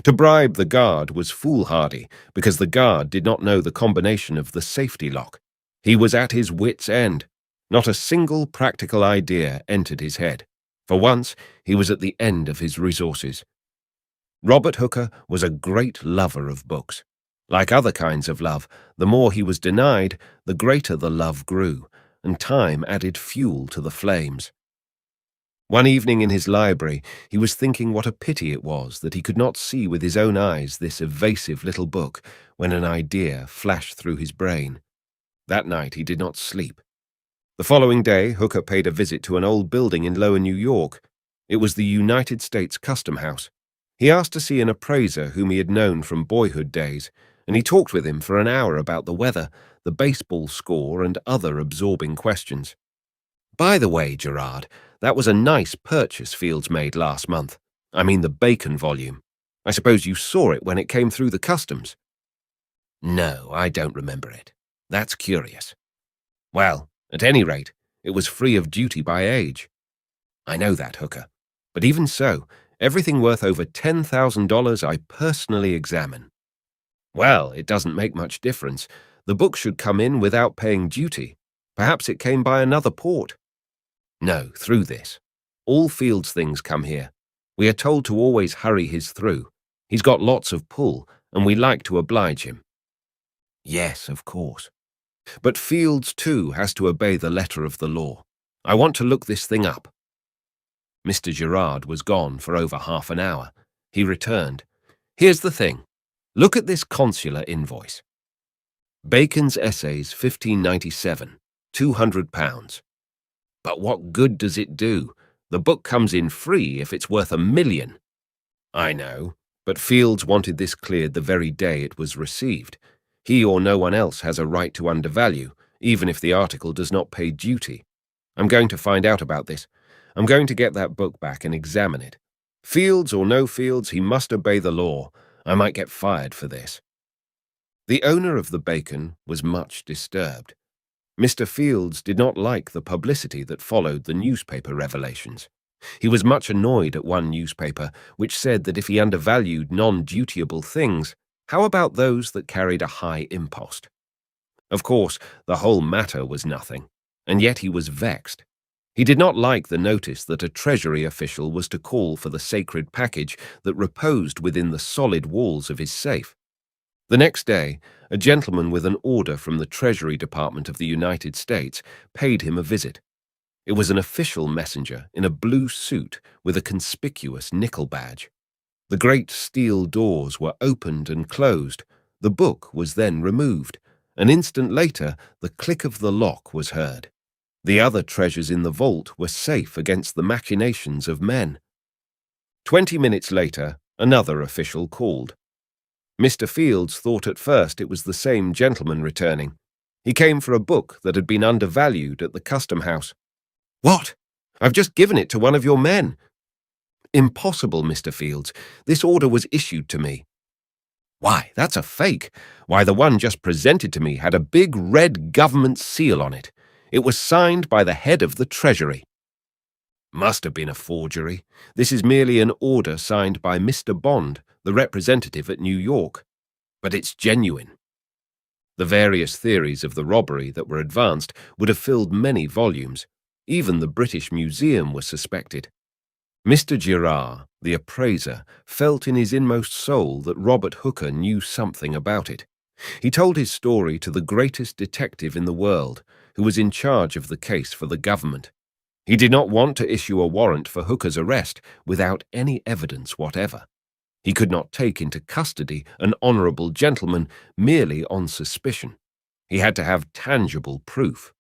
To bribe the guard was foolhardy, because the guard did not know the combination of the safety lock. He was at his wits' end. Not a single practical idea entered his head. For once, he was at the end of his resources. Robert Hooker was a great lover of books. Like other kinds of love, the more he was denied, the greater the love grew, and time added fuel to the flames. One evening in his library, he was thinking what a pity it was that he could not see with his own eyes this evasive little book when an idea flashed through his brain. That night he did not sleep. The following day, Hooker paid a visit to an old building in Lower New York. It was the United States Custom House. He asked to see an appraiser whom he had known from boyhood days, and he talked with him for an hour about the weather, the baseball score, and other absorbing questions. "By the way, Gerard, that was a nice purchase Fields made last month. I mean the Bacon volume. I suppose you saw it when it came through the customs." "No, I don't remember it. That's curious." "Well, at any rate, it was free of duty by age." "I know that, Hooker. But even so, everything worth over $10,000 I personally examine." "Well, it doesn't make much difference. The book should come in without paying duty. Perhaps it came by another port." "No, through this. All Fields things come here. We are told to always hurry his through. He's got lots of pull, and we like to oblige him." "Yes, of course. But Fields, too, has to obey the letter of the law. I want to look this thing up." Mr. Gerard was gone for over half an hour. He returned. "Here's the thing. Look at this consular invoice. Bacon's Essays, 1597, £200. But what good does it do? The book comes in free if it's worth $1 million. "I know, but Fields wanted this cleared the very day it was received. He or no one else has a right to undervalue, even if the article does not pay duty. I'm going to find out about this. I'm going to get that book back and examine it. Fields or no Fields, he must obey the law. I might get fired for this." The owner of the Bacon was much disturbed. Mr. Fields did not like the publicity that followed the newspaper revelations. He was much annoyed at one newspaper, which said that if he undervalued non-dutiable things, how about those that carried a high impost? Of course, the whole matter was nothing, and yet he was vexed. He did not like the notice that a Treasury official was to call for the sacred package that reposed within the solid walls of his safe. The next day, a gentleman with an order from the Treasury Department of the United States paid him a visit. It was an official messenger in a blue suit with a conspicuous nickel badge. The great steel doors were opened and closed. The book was then removed. An instant later, the click of the lock was heard. The other treasures in the vault were safe against the machinations of men. 20 minutes later, another official called. Mr. Fields thought at first it was the same gentleman returning. He came for a book that had been undervalued at the custom house. "What? I've just given it to one of your men." "Impossible, Mr. Fields. This order was issued to me." "Why, that's a fake. Why, the one just presented to me had a big red government seal on it. It was signed by the head of the Treasury." "Must have been a forgery. This is merely an order signed by Mr. Bond, the representative at New York. But it's genuine." The various theories of the robbery that were advanced would have filled many volumes. Even the British Museum was suspected. Mr. Girard, the appraiser, felt in his inmost soul that Robert Hooker knew something about it. He told his story to the greatest detective in the world, who was in charge of the case for the government. He did not want to issue a warrant for Hooker's arrest without any evidence whatever. He could not take into custody an honourable gentleman merely on suspicion. He had to have tangible proof.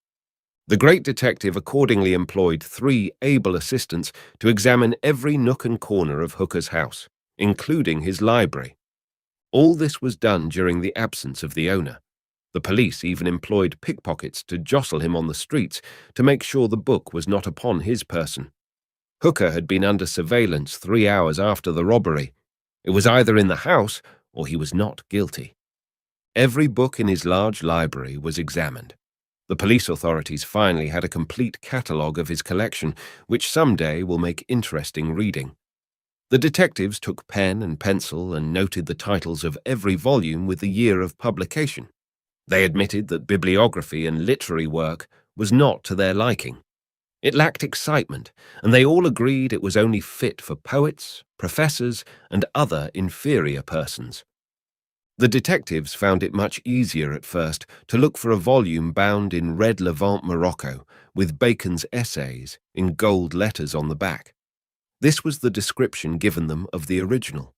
The great detective accordingly employed 3 able assistants to examine every nook and corner of Hooker's house, including his library. All this was done during the absence of the owner. The police even employed pickpockets to jostle him on the streets to make sure the book was not upon his person. Hooker had been under surveillance 3 hours after the robbery. It was either in the house or he was not guilty. Every book in his large library was examined. The police authorities finally had a complete catalogue of his collection, which someday will make interesting reading. The detectives took pen and pencil and noted the titles of every volume with the year of publication. They admitted that bibliography and literary work was not to their liking. It lacked excitement, and they all agreed it was only fit for poets, professors, and other inferior persons. The detectives found it much easier at first to look for a volume bound in red Levant morocco with Bacon's essays in gold letters on the back. This was the description given them of the original.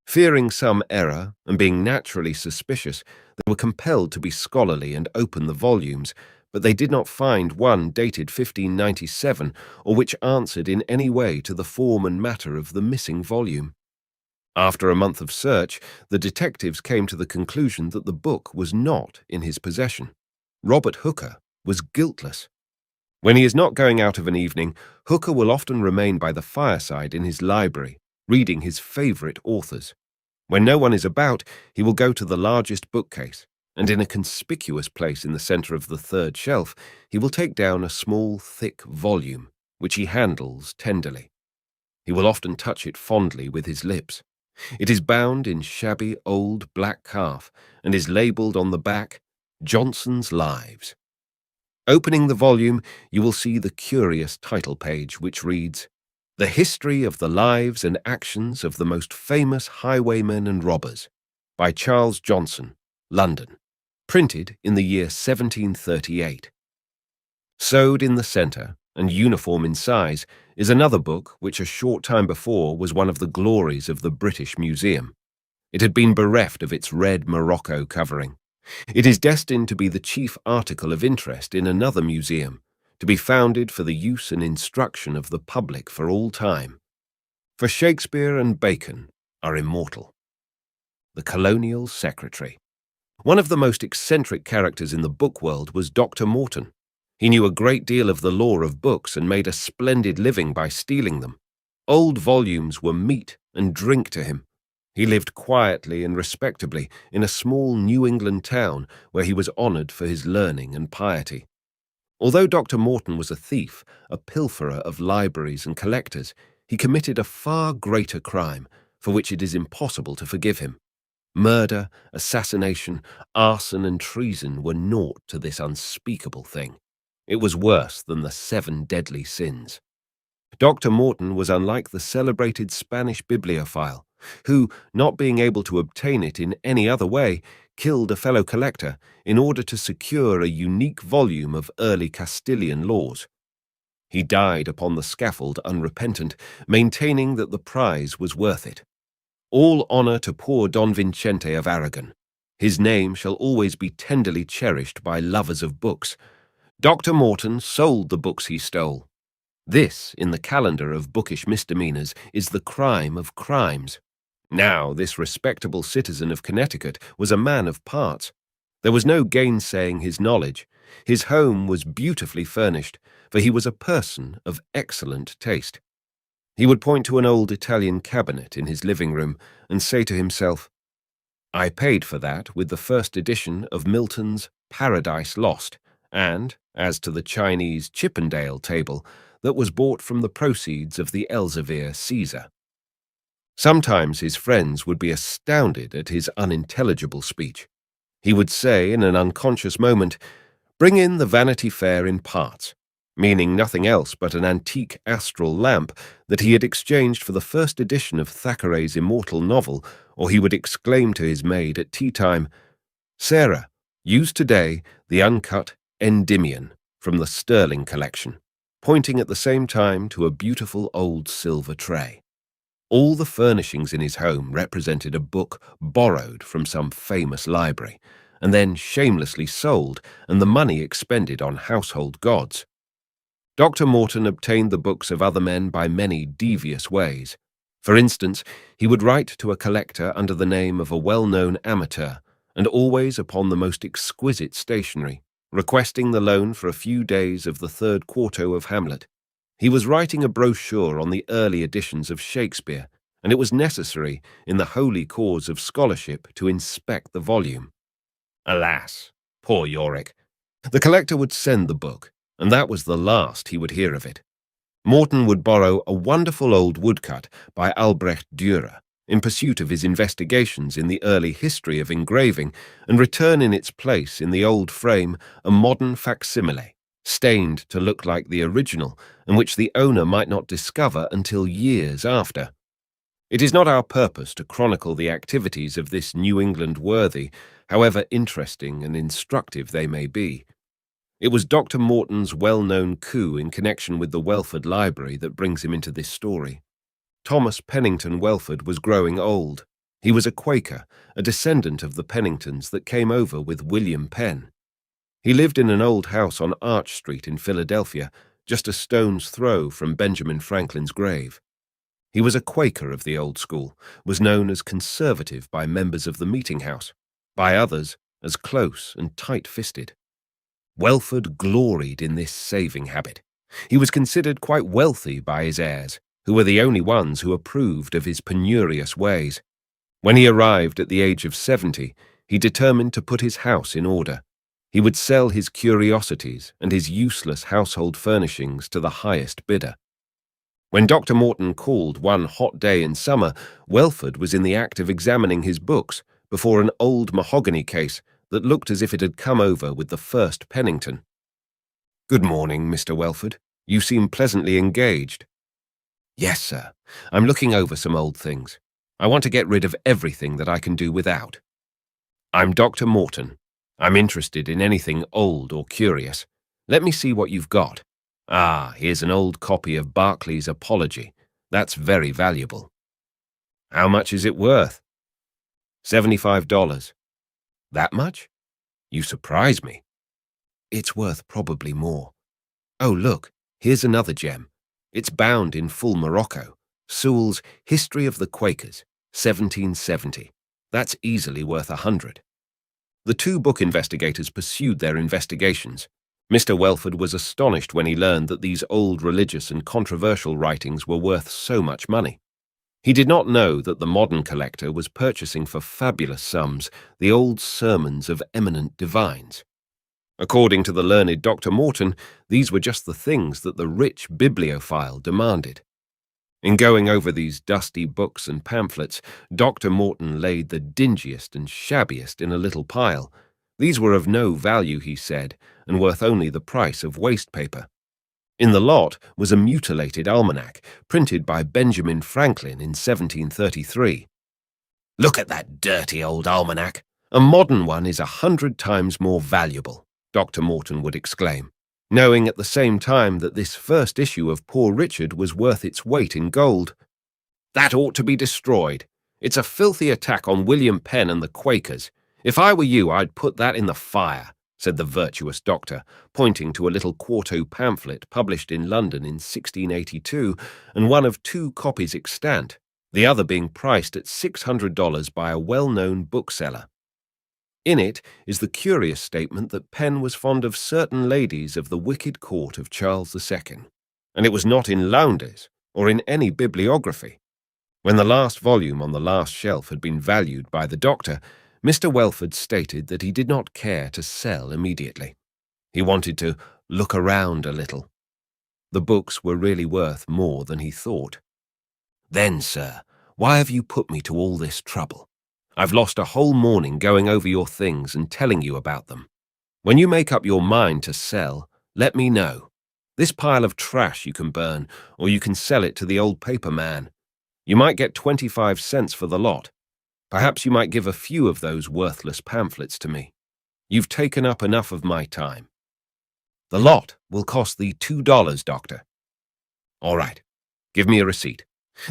Fearing some error and being naturally suspicious, they were compelled to be scholarly and open the volumes, but they did not find one dated 1597 or which answered in any way to the form and matter of the missing volume. After a month of search, the detectives came to the conclusion that the book was not in his possession. Robert Hooker was guiltless. When he is not going out of an evening, Hooker will often remain by the fireside in his library, reading his favourite authors. When no one is about, he will go to the largest bookcase, and in a conspicuous place in the centre of the 3rd shelf, he will take down a small, thick volume, which he handles tenderly. He will often touch it fondly with his lips. It is bound in shabby old black calf, and is labelled on the back, "Johnson's Lives." Opening the volume, you will see the curious title page, which reads, "The History of the Lives and Actions of the Most Famous Highwaymen and Robbers, by Charles Johnson, London, printed in the year 1738. Sewed in the centre, and uniform in size, is another book which a short time before was one of the glories of the British Museum. It had been bereft of its red morocco covering. It is destined to be the chief article of interest in another museum, to be founded for the use and instruction of the public for all time. For Shakespeare and Bacon are immortal. The Colonial Secretary. One of the most eccentric characters in the book world was Dr. Morton. He knew a great deal of the lore of books and made a splendid living by stealing them. Old volumes were meat and drink to him. He lived quietly and respectably in a small New England town where he was honoured for his learning and piety. Although Dr. Morton was a thief, a pilferer of libraries and collectors, he committed a far greater crime, for which it is impossible to forgive him. Murder, assassination, arson and treason were naught to this unspeakable thing. It was worse than the 7 deadly sins. Dr. Morton was unlike the celebrated Spanish bibliophile, who, not being able to obtain it in any other way, killed a fellow collector in order to secure a unique volume of early Castilian laws. He died upon the scaffold unrepentant, maintaining that the prize was worth it. All honour to poor Don Vincente of Aragon. His name shall always be tenderly cherished by lovers of books. Dr. Morton sold the books he stole. This, in the calendar of bookish misdemeanors, is the crime of crimes. Now, this respectable citizen of Connecticut was a man of parts. There was no gainsaying his knowledge. His home was beautifully furnished, for he was a person of excellent taste. He would point to an old Italian cabinet in his living room and say to himself, "I paid for that with the first edition of Milton's Paradise Lost, and, as to the Chinese Chippendale table, that was bought from the proceeds of the Elzevir Caesar." Sometimes his friends would be astounded at his unintelligible speech. He would say in an unconscious moment, "Bring in the Vanity Fair in parts," meaning nothing else but an antique astral lamp that he had exchanged for the first edition of Thackeray's immortal novel, or he would exclaim to his maid at tea-time, "Sarah, use today the uncut Endymion from the Sterling collection," pointing at the same time to a beautiful old silver tray. All the furnishings in his home represented a book borrowed from some famous library, and then shamelessly sold, and the money expended on household gods. Dr. Morton obtained the books of other men by many devious ways. For instance, he would write to a collector under the name of a well-known amateur, and always upon the most exquisite stationery, requesting the loan for a few days of the third quarto of Hamlet. He was writing a brochure on the early editions of Shakespeare, and it was necessary, in the holy cause of scholarship, to inspect the volume. Alas, poor Yorick! The collector would send the book, and that was the last he would hear of it. Morton would borrow a wonderful old woodcut by Albrecht Dürer in pursuit of his investigations in the early history of engraving, and return in its place in the old frame a modern facsimile, stained to look like the original, and which the owner might not discover until years after. It is not our purpose to chronicle the activities of this New England worthy, however interesting and instructive they may be. It was Dr. Morton's well-known coup in connection with the Welford Library that brings him into this story. Thomas Pennington Welford was growing old. He was a Quaker, a descendant of the Penningtons that came over with William Penn. He lived in an old house on Arch Street in Philadelphia, just a stone's throw from Benjamin Franklin's grave. He was a Quaker of the old school, was known as conservative by members of the meeting house, by others as close and tight-fisted. Welford gloried in this saving habit. He was considered quite wealthy by his heirs, who were the only ones who approved of his penurious ways. When he arrived at the age of 70, he determined to put his house in order. He would sell his curiosities and his useless household furnishings to the highest bidder. When Dr. Morton called one hot day in summer, Welford was in the act of examining his books before an old mahogany case that looked as if it had come over with the first Pennington. "Good morning, Mr. Welford. You seem pleasantly engaged." "Yes, sir. I'm looking over some old things. I want to get rid of everything that I can do without." "I'm Dr. Morton. I'm interested in anything old or curious. Let me see what you've got. Ah, here's an old copy of Barclay's Apology. That's very valuable." "How much is it worth?" $75. "That much? You surprise me." "It's worth probably more. Oh, look, here's another gem. It's bound in full morocco. Sewell's History of the Quakers, 1770. That's easily worth $100. The two book investigators pursued their investigations. Mr. Welford was astonished when he learned that these old religious and controversial writings were worth so much money. He did not know that the modern collector was purchasing for fabulous sums the old sermons of eminent divines. According to the learned Dr. Morton, these were just the things that the rich bibliophile demanded. In going over these dusty books and pamphlets, Dr. Morton laid the dingiest and shabbiest in a little pile. These were of no value, he said, and worth only the price of waste paper. In the lot was a mutilated almanac, printed by Benjamin Franklin in 1733. "Look at that dirty old almanac. A modern one is 100 times more valuable," Dr. Morton would exclaim, knowing at the same time that this first issue of Poor Richard was worth its weight in gold. "That ought to be destroyed. It's a filthy attack on William Penn and the Quakers. If I were you, I'd put that in the fire," said the virtuous doctor, pointing to a little quarto pamphlet published in London in 1682 and one of 2 copies extant, the other being priced at $600 by a well-known bookseller. In it is the curious statement that Penn was fond of certain ladies of the wicked court of Charles II, and it was not in Lowndes or in any bibliography. When the last volume on the last shelf had been valued by the doctor, Mr. Welford stated that he did not care to sell immediately. He wanted to look around a little. The books were really worth more than he thought. "Then, sir, why have you put me to all this trouble? I've lost a whole morning going over your things and telling you about them. When you make up your mind to sell, let me know. This pile of trash you can burn, or you can sell it to the old paper man. You might get 25 cents for the lot. Perhaps you might give a few of those worthless pamphlets to me. You've taken up enough of my time. The lot will cost thee $2, doctor." "All right. Give me a receipt.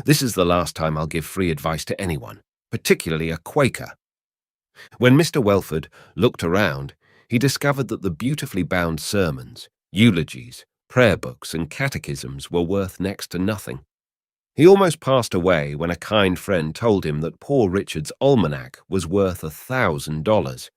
This is the last time I'll give free advice to anyone, particularly a Quaker." When Mr. Welford looked around, he discovered that the beautifully bound sermons, eulogies, prayer books, and catechisms were worth next to nothing. He almost passed away when a kind friend told him that Poor Richard's almanac was worth $1,000.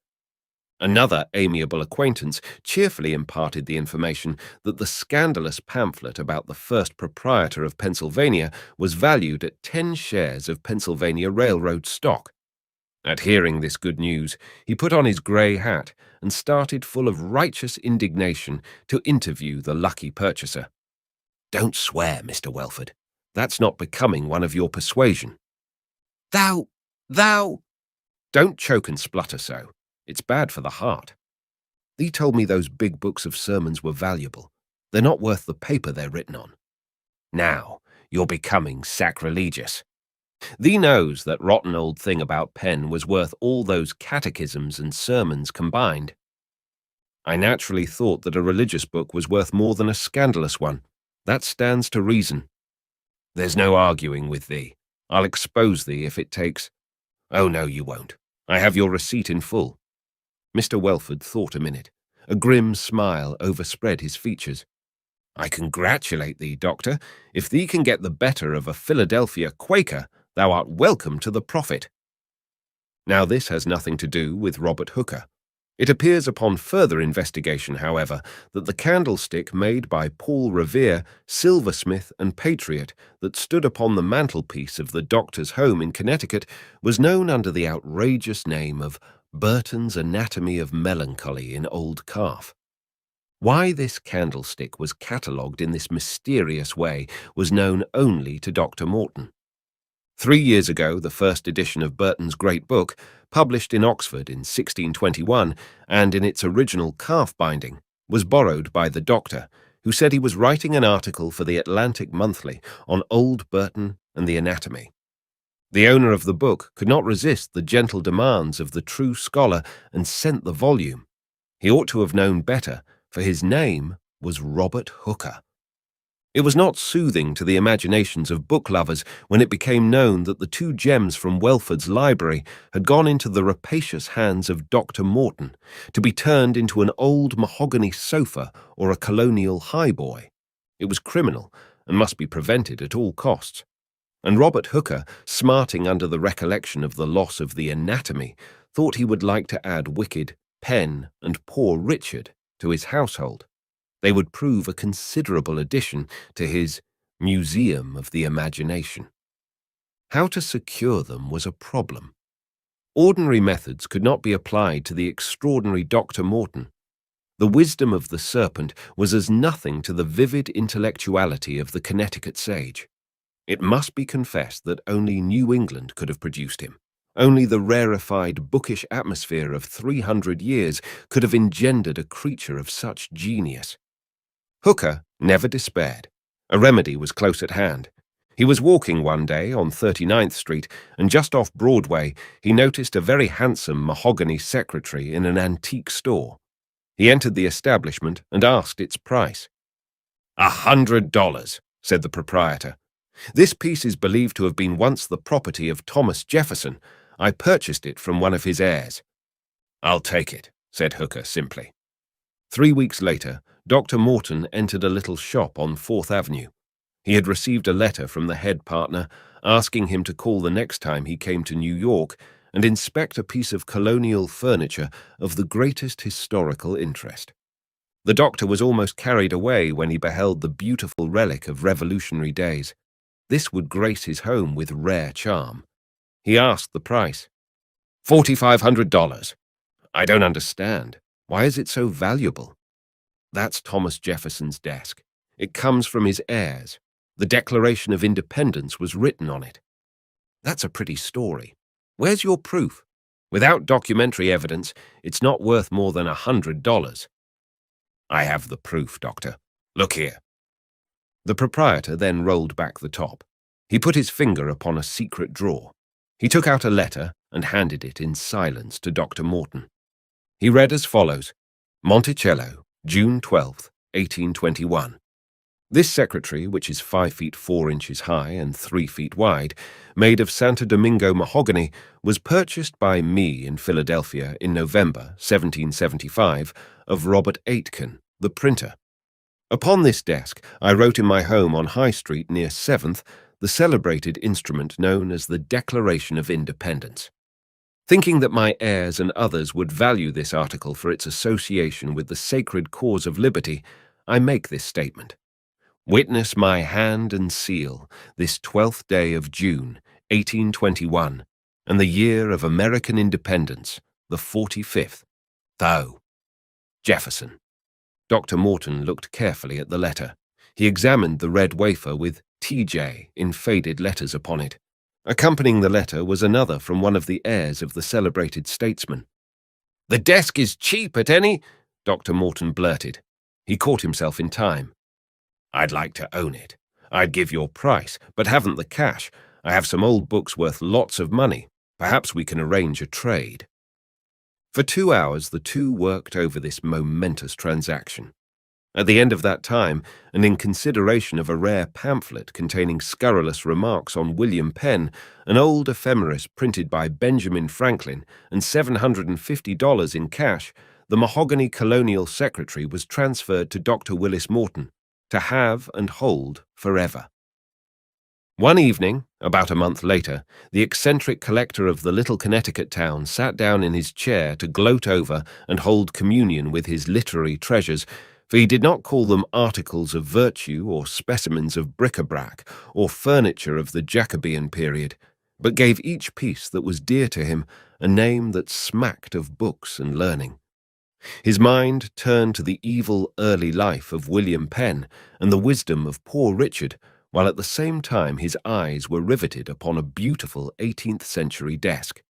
Another amiable acquaintance cheerfully imparted the information that the scandalous pamphlet about the first proprietor of Pennsylvania was valued at 10 shares of Pennsylvania Railroad stock. At hearing this good news, he put on his grey hat and started full of righteous indignation to interview the lucky purchaser. "Don't swear, Mr. Welford. That's not becoming one of your persuasion." Thou! Don't choke and splutter so. It's bad for the heart. Thee told me those big books of sermons were valuable. They're not worth the paper they're written on. Now, you're becoming sacrilegious. Thee knows that rotten old thing about Penn was worth all those catechisms and sermons combined. I naturally thought that a religious book was worth more than a scandalous one. That stands to reason. There's no arguing with thee. I'll expose thee if it takes— Oh, no, you won't. I have your receipt in full. Mr. Welford thought a minute. A grim smile overspread his features. I congratulate thee, doctor. If thee can get the better of a Philadelphia Quaker, thou art welcome to the profit. Now this has nothing to do with Robert Hooker. It appears upon further investigation, however, that the candlestick made by Paul Revere, silversmith and patriot, that stood upon the mantelpiece of the doctor's home in Connecticut was known under the outrageous name of Burton's Anatomy of Melancholy in Old Calf. Why this candlestick was catalogued in this mysterious way was known only to Dr. Morton. 3 years ago, the first edition of Burton's great book, published in Oxford in 1621 and in its original calf binding, was borrowed by the doctor, who said he was writing an article for the Atlantic Monthly on Old Burton and the anatomy. The owner of the book could not resist the gentle demands of the true scholar and sent the volume. He ought to have known better, for his name was Robert Hooker. It was not soothing to the imaginations of book lovers when it became known that the 2 gems from Welford's library had gone into the rapacious hands of Dr. Morton, to be turned into an old mahogany sofa or a colonial highboy. It was criminal and must be prevented at all costs. And Robert Hooker, smarting under the recollection of the loss of the anatomy, thought he would like to add wicked Penn and Poor Richard to his household. They would prove a considerable addition to his Museum of the Imagination. How to secure them was a problem. Ordinary methods could not be applied to the extraordinary Dr. Morton. The wisdom of the serpent was as nothing to the vivid intellectuality of the Connecticut sage. It must be confessed that only New England could have produced him. Only the rarefied, bookish atmosphere of 300 years could have engendered a creature of such genius. Hooker never despaired. A remedy was close at hand. He was walking one day on 39th Street, and just off Broadway he noticed a very handsome mahogany secretary in an antique store. He entered the establishment and asked its price. $100, said the proprietor. This piece is believed to have been once the property of Thomas Jefferson. I purchased it from one of his heirs. I'll take it, said Hooker simply. 3 weeks later, Dr. Morton entered a little shop on 4th Avenue. He had received a letter from the head partner asking him to call the next time he came to New York and inspect a piece of colonial furniture of the greatest historical interest. The doctor was almost carried away when he beheld the beautiful relic of Revolutionary days. This would grace his home with rare charm. He asked the price. $4,500. I don't understand. Why is it so valuable? That's Thomas Jefferson's desk. It comes from his heirs. The Declaration of Independence was written on it. That's a pretty story. Where's your proof? Without documentary evidence, it's not worth more than $100. I have the proof, Doctor. Look here. The proprietor then rolled back the top. He put his finger upon a secret drawer. He took out a letter and handed it in silence to Dr. Morton. He read as follows: Monticello, June 12th, 1821. This secretary, which is 5 feet 4 inches high and 3 feet wide, made of Santo Domingo mahogany, was purchased by me in Philadelphia in November 1775 of Robert Aitken, the printer. Upon this desk I wrote in my home on High Street near 7th the celebrated instrument known as the Declaration of Independence. Thinking that my heirs and others would value this article for its association with the sacred cause of liberty, I make this statement. Witness my hand and seal this 12th day of June, 1821, and the year of American independence, the 45th. Thou. Jefferson. Dr. Morton looked carefully at the letter. He examined the red wafer with T.J. in faded letters upon it. Accompanying the letter was another from one of the heirs of the celebrated statesman. The desk is cheap at any, Dr. Morton blurted. He caught himself in time. I'd like to own it. I'd give your price, but haven't the cash. I have some old books worth lots of money. Perhaps we can arrange a trade. For 2 hours, the two worked over this momentous transaction. At the end of that time, and in consideration of a rare pamphlet containing scurrilous remarks on William Penn, an old ephemeris printed by Benjamin Franklin, and $750 in cash, the mahogany colonial secretary was transferred to Dr. Willis Morton, to have and hold forever. One evening, about a month later, the eccentric collector of the little Connecticut town sat down in his chair to gloat over and hold communion with his literary treasures, for he did not call them articles of virtue or specimens of bric-a-brac or furniture of the Jacobean period, but gave each piece that was dear to him a name that smacked of books and learning. His mind turned to the evil early life of William Penn and the wisdom of Poor Richard, while at the same time his eyes were riveted upon a beautiful 18th century desk.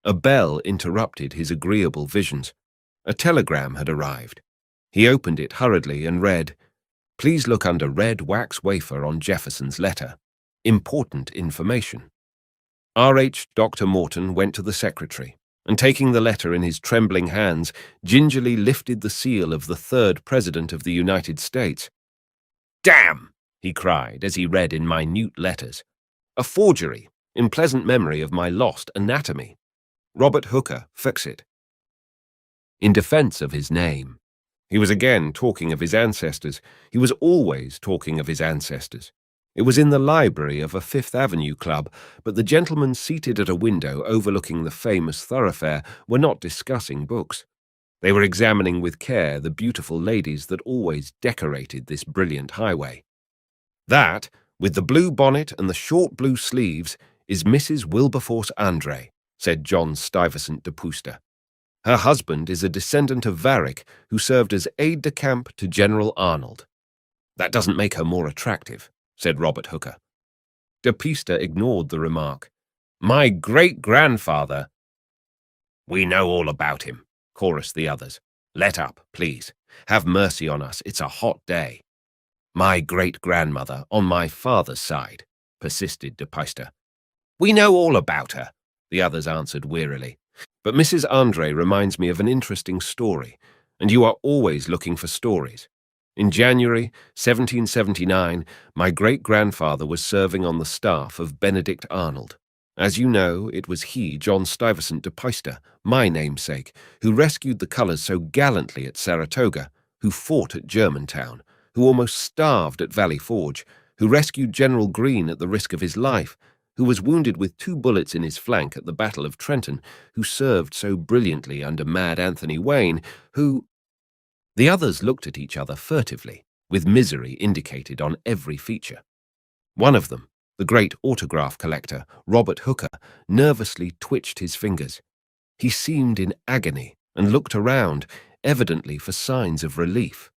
A bell interrupted his agreeable visions. A telegram had arrived. He opened it hurriedly and read, "Please look under red wax wafer on Jefferson's letter. Important information." R.H. Dr. Morton went to the secretary, and taking the letter in his trembling hands, gingerly lifted the seal of the 3rd President of the United States. "Damn!" he cried as he read in minute letters. "A forgery, in pleasant memory of my lost anatomy. Robert Hooker, fix it." In defense of his name. He was again talking of his ancestors. He was always talking of his ancestors. It was in the library of a Fifth Avenue club, but the gentlemen seated at a window overlooking the famous thoroughfare were not discussing books. They were examining with care the beautiful ladies that always decorated this brilliant highway. "That, with the blue bonnet and the short blue sleeves, is Mrs. Wilberforce Andre," said John Stuyvesant de Puster. "Her husband is a descendant of Varick, who served as aide-de-camp to General Arnold." "That doesn't make her more attractive," said Robert Hooker. De Puster ignored the remark. "My great-grandfather—" "We know all about him," chorused the others. "Let up, please. Have mercy on us, it's a hot day." "My great-grandmother on my father's side," persisted de Puster. "We know all about her," the others answered wearily. "But Mrs. Andre reminds me of an interesting story, and you are always looking for stories. In January 1779, my great-grandfather was serving on the staff of Benedict Arnold, As you know, it was he, John Stuyvesant de Peyster, my namesake, who rescued the colours so gallantly at Saratoga, who fought at Germantown, who almost starved at Valley Forge, who rescued General Greene at the risk of his life, who was wounded with 2 bullets in his flank at the Battle of Trenton, who served so brilliantly under Mad Anthony Wayne, who— The others looked at each other furtively, with misery indicated on every feature. One of them, the great autograph collector, Robert Hooker, nervously twitched his fingers. He seemed in agony and looked around, evidently for signs of relief.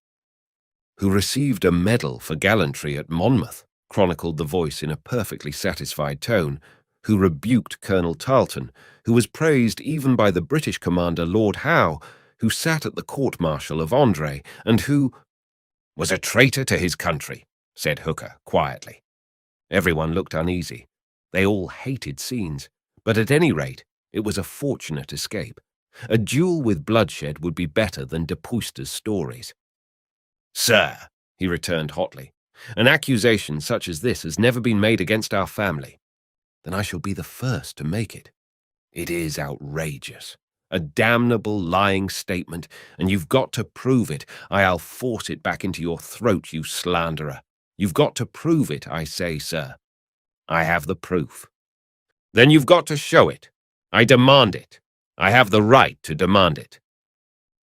"Who received a medal for gallantry at Monmouth," chronicled the voice in a perfectly satisfied tone, "who rebuked Colonel Tarleton, who was praised even by the British commander Lord Howe, who sat at the court-martial of André, and who—" "Was a traitor to his country," said Hooker quietly. Everyone looked uneasy. They all hated scenes, but at any rate, it was a fortunate escape. A duel with bloodshed would be better than de Peyster's stories. "Sir," he returned hotly, "an accusation such as this has never been made against our family." "Then I shall be the first to make it." "It is outrageous. A damnable lying statement, and you've got to prove it. I'll force it back into your throat, you slanderer. You've got to prove it, I say, sir." "I have the proof." "Then you've got to show it. I demand it. I have the right to demand it."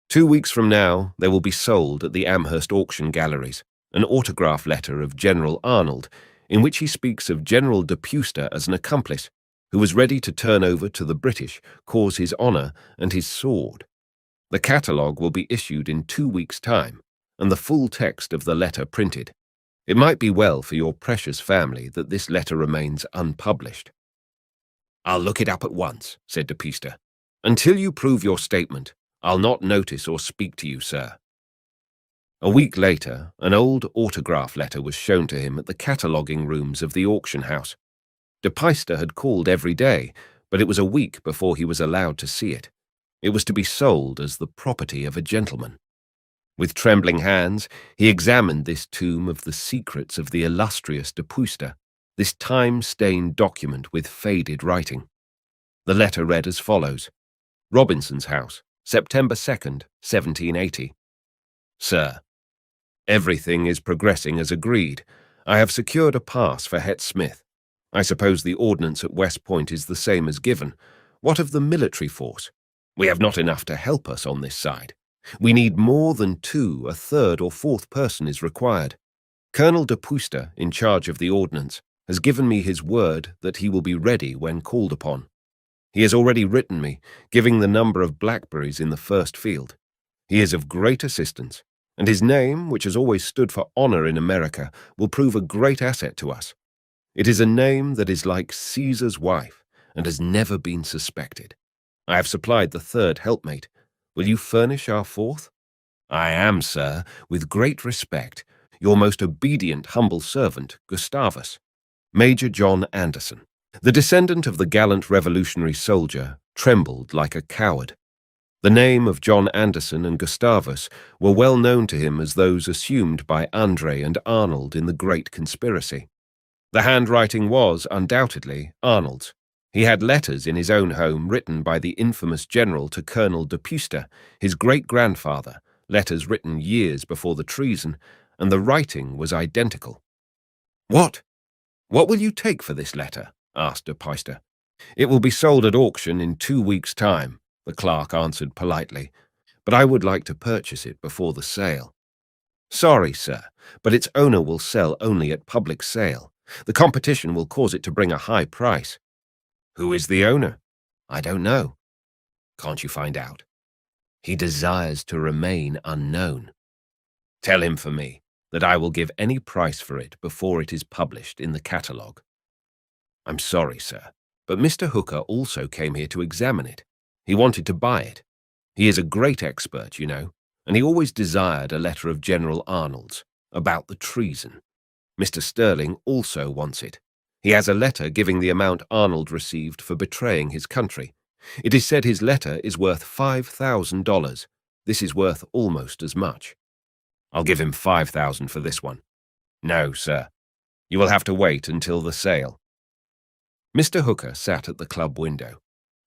2 weeks from now, there will be sold at the Amherst auction galleries an autograph letter of General Arnold, in which he speaks of General de Peyster as an accomplice, who was ready to turn over to the British cause his honour and his sword. The catalogue will be issued in 2 weeks' time, and the full text of the letter printed. It might be well for your precious family that this letter remains unpublished. "I'll look it up at once," said de Peyster. "Until you prove your statement, I'll not notice or speak to you, sir." A week later, an old autograph letter was shown to him at the cataloguing rooms of the auction house. De Peyster had called every day, but it was a week before he was allowed to see it. It was to be sold as the property of a gentleman. With trembling hands, he examined this tomb of the secrets of the illustrious de Peyster, this time-stained document with faded writing. The letter read as follows: "Robinson's House, September 2nd, 1780. Sir, everything is progressing as agreed. I have secured a pass for Het Smith. I suppose the ordnance at West Point is the same as given. What of the military force? We have not enough to help us on this side. We need more than 2, a third or fourth person is required. Colonel de Peyster, in charge of the ordnance, has given me his word that he will be ready when called upon. He has already written me, giving the number of blackberries in the first field. He is of great assistance, and his name, which has always stood for honor in America, will prove a great asset to us. It is a name that is like Caesar's wife, and has never been suspected. I have supplied the third helpmate. Will you furnish our fourth? I am, sir, with great respect, your most obedient humble servant, Gustavus. Major John Anderson." The descendant of the gallant revolutionary soldier trembled like a coward. The name of John Anderson and Gustavus were well known to him as those assumed by André and Arnold in the Great Conspiracy. The handwriting was, undoubtedly, Arnold's. He had letters in his own home written by the infamous general to Colonel de Peyster, his great-grandfather, letters written years before the treason, and the writing was identical. "What? What will you take for this letter?" asked de Peyster. "It will be sold at auction in 2 weeks' time," the clerk answered politely, "but I would like to purchase it before the sale." "Sorry, sir, but its owner will sell only at public sale. The competition will cause it to bring a high price." "Who is the owner?" "I don't know." "Can't you find out?" "He desires to remain unknown." "Tell him for me that I will give any price for it before it is published in the catalogue." "I'm sorry, sir, but Mr. Hooker also came here to examine it. He wanted to buy it. He is a great expert, you know, and he always desired a letter of General Arnold's about the treason. Mr. Sterling also wants it. He has a letter giving the amount Arnold received for betraying his country. It is said his letter is worth $5,000. This is worth almost as much." "I'll give him 5,000 for this one." "No, sir. You will have to wait until the sale." Mr. Hooker sat at the club window.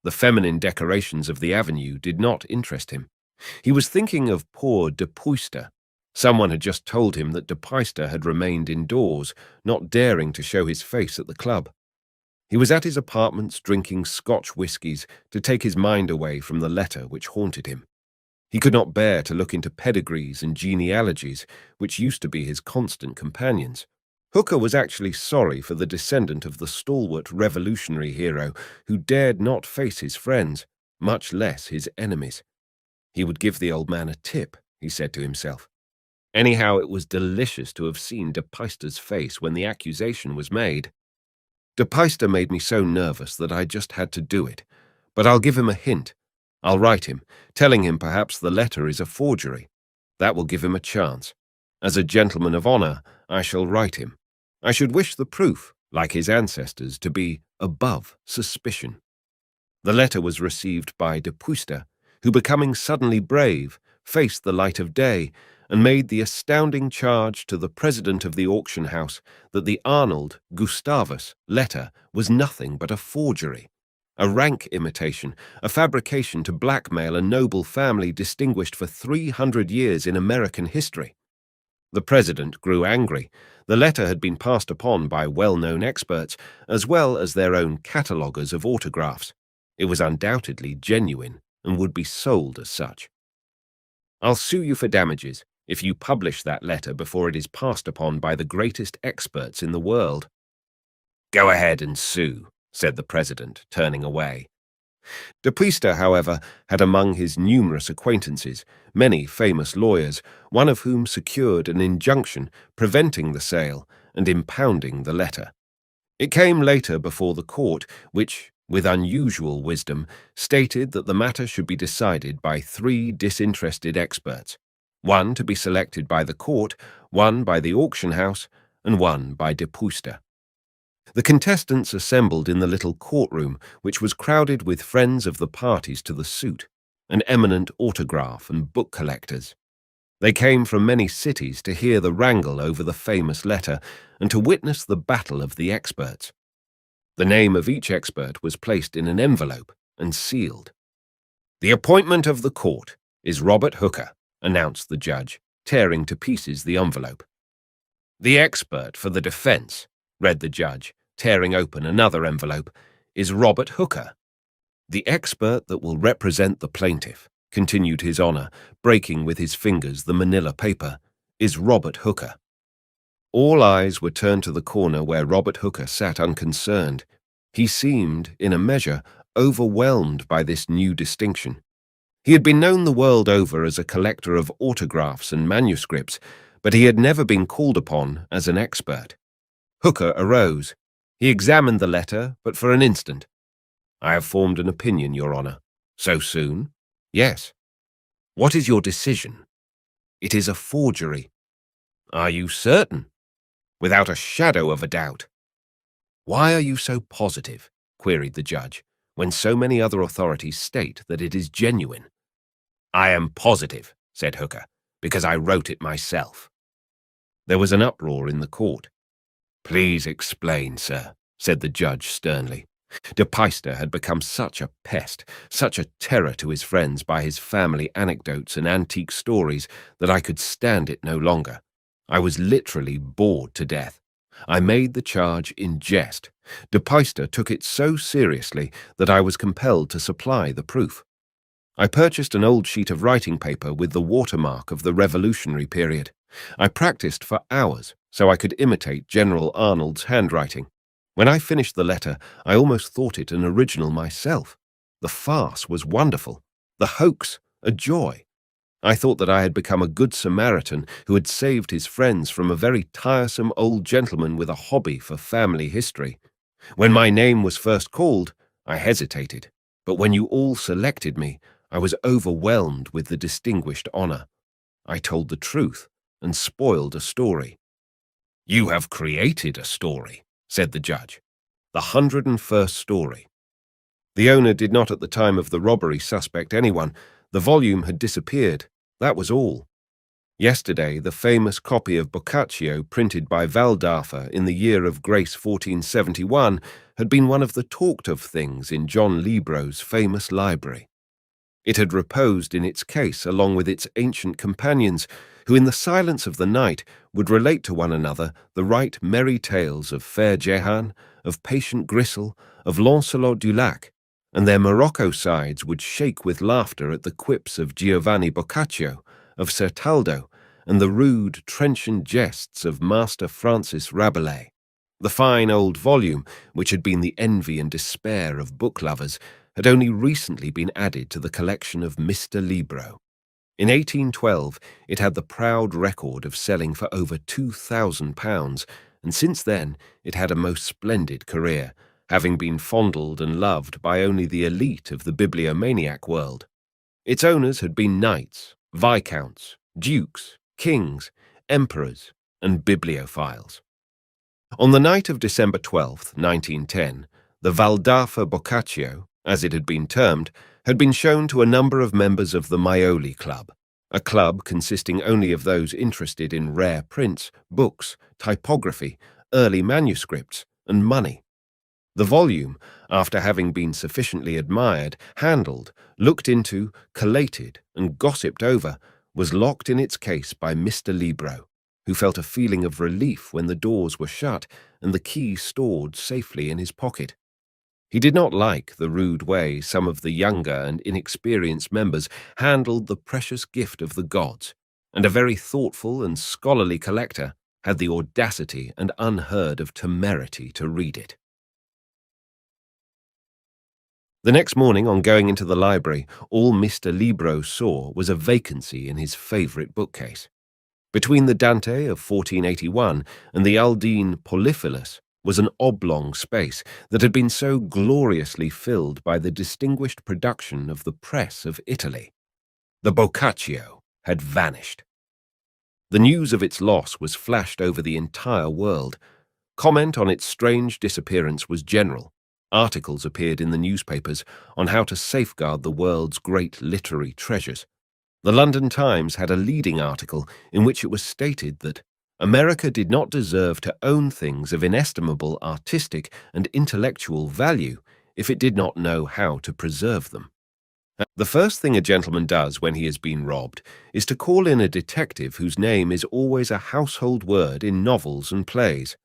The feminine decorations of the avenue did not interest him. He was thinking of poor de Puyster. Someone had just told him that de Puyster had remained indoors, not daring to show his face at the club. He was at his apartments drinking Scotch whiskies to take his mind away from the letter which haunted him. He could not bear to look into pedigrees and genealogies, which used to be his constant companions. Hooker was actually sorry for the descendant of the stalwart revolutionary hero who dared not face his friends, much less his enemies. He would give the old man a tip, he said to himself. Anyhow, it was delicious to have seen de Puyster's face when the accusation was made. De Puyster made me so nervous that I just had to do it. But I'll give him a hint. I'll write him, telling him perhaps the letter is a forgery. That will give him a chance. As a gentleman of honor, I shall write him. I should wish the proof, like his ancestors, to be above suspicion. The letter was received by de Puyster, who, becoming suddenly brave, faced the light of day and made the astounding charge to the president of the auction house that the Arnold Gustavus letter was nothing but a forgery, a rank imitation, a fabrication to blackmail a noble family distinguished for 300 years in American history. The president grew angry. The letter had been passed upon by well-known experts, as well as their own cataloguers of autographs. It was undoubtedly genuine and would be sold as such. I'll sue you for damages if you publish that letter before it is passed upon by the greatest experts in the world. Go ahead and sue, said the president, turning away. De Puyster, however, had among his numerous acquaintances many famous lawyers, one of whom secured an injunction preventing the sale and impounding the letter. It came later before the court, which, with unusual wisdom, stated that the matter should be decided by 3 disinterested experts, one to be selected by the court, one by the auction house, and one by de Puyster. The contestants assembled in the little courtroom, which was crowded with friends of the parties to the suit, and eminent autograph and book collectors. They came from many cities to hear the wrangle over the famous letter and to witness the battle of the experts. The name of each expert was placed in an envelope and sealed. The appointment of the court is Robert Hooker, announced the judge, tearing to pieces the envelope. The expert for the defense, read the judge, tearing open another envelope, is Robert Hooker. The expert that will represent the plaintiff, continued His Honor, breaking with his fingers the manila paper, is Robert Hooker. All eyes were turned to the corner where Robert Hooker sat unconcerned. He seemed, in a measure, overwhelmed by this new distinction. He had been known the world over as a collector of autographs and manuscripts, but he had never been called upon as an expert. Hooker arose. He examined the letter, but for an instant. I have formed an opinion, Your Honor. So soon? Yes. What is your decision? It is a forgery. Are you certain? Without a shadow of a doubt. Why are you so positive, queried the judge, when so many other authorities state that it is genuine? I am positive, said Hooker, because I wrote it myself. There was an uproar in the court. Please explain, sir, said the judge sternly. De Puyster had become such a pest, such a terror to his friends by his family anecdotes and antique stories that I could stand it no longer. I was literally bored to death. I made the charge in jest. De Puyster took it so seriously that I was compelled to supply the proof. I purchased an old sheet of writing paper with the watermark of the Revolutionary period. I practiced for hours so I could imitate General Arnold's handwriting. When I finished the letter, I almost thought it an original myself. The farce was wonderful, the hoax a joy. I thought that I had become a good Samaritan who had saved his friends from a very tiresome old gentleman with a hobby for family history. When my name was first called, I hesitated, but when you all selected me, I was overwhelmed with the distinguished honor. I told the truth and spoiled a story. You have created a story, said the judge. The 101st story. The owner did not at the time of the robbery suspect anyone. The volume had disappeared. That was all. Yesterday, the famous copy of Boccaccio printed by Waldorfer in the year of grace 1471 had been one of the talked-of things in John Libro's famous library. It had reposed in its case along with its ancient companions, who in the silence of the night would relate to one another the right merry tales of fair Jehan, of patient Grisel, of Lancelot du Lac, and their Morocco sides would shake with laughter at the quips of Giovanni Boccaccio, of Sir Taldo, and the rude, trenchant jests of Master Francis Rabelais. The fine old volume, which had been the envy and despair of book lovers, had only recently been added to the collection of Mr. Libro. In 1812, it had the proud record of selling for over £2,000, and since then it had a most splendid career, having been fondled and loved by only the elite of the bibliomaniac world. Its owners had been knights, viscounts, dukes, kings, emperors, and bibliophiles. On the night of December 12th, 1910, the Waldorfer Boccaccio, as it had been termed, had been shown to a number of members of the Maioli Club, a club consisting only of those interested in rare prints, books, typography, early manuscripts, and money. The volume, after having been sufficiently admired, handled, looked into, collated, and gossiped over, was locked in its case by Mr. Libro, who felt a feeling of relief when the doors were shut and the key stored safely in his pocket. He did not like the rude way some of the younger and inexperienced members handled the precious gift of the gods, and a very thoughtful and scholarly collector had the audacity and unheard of temerity to read it. The next morning, on going into the library, all Mr. Libro saw was a vacancy in his favourite bookcase. Between the Dante of 1481 and the Aldine Polyphilus was an oblong space that had been so gloriously filled by the distinguished production of the press of Italy. The Boccaccio had vanished. The news of its loss was flashed over the entire world. Comment on its strange disappearance was general. Articles appeared in the newspapers on how to safeguard the world's great literary treasures. The London Times had a leading article in which it was stated that America did not deserve to own things of inestimable artistic and intellectual value if it did not know how to preserve them. The first thing a gentleman does when he has been robbed is to call in a detective whose name is always a household word in novels and plays.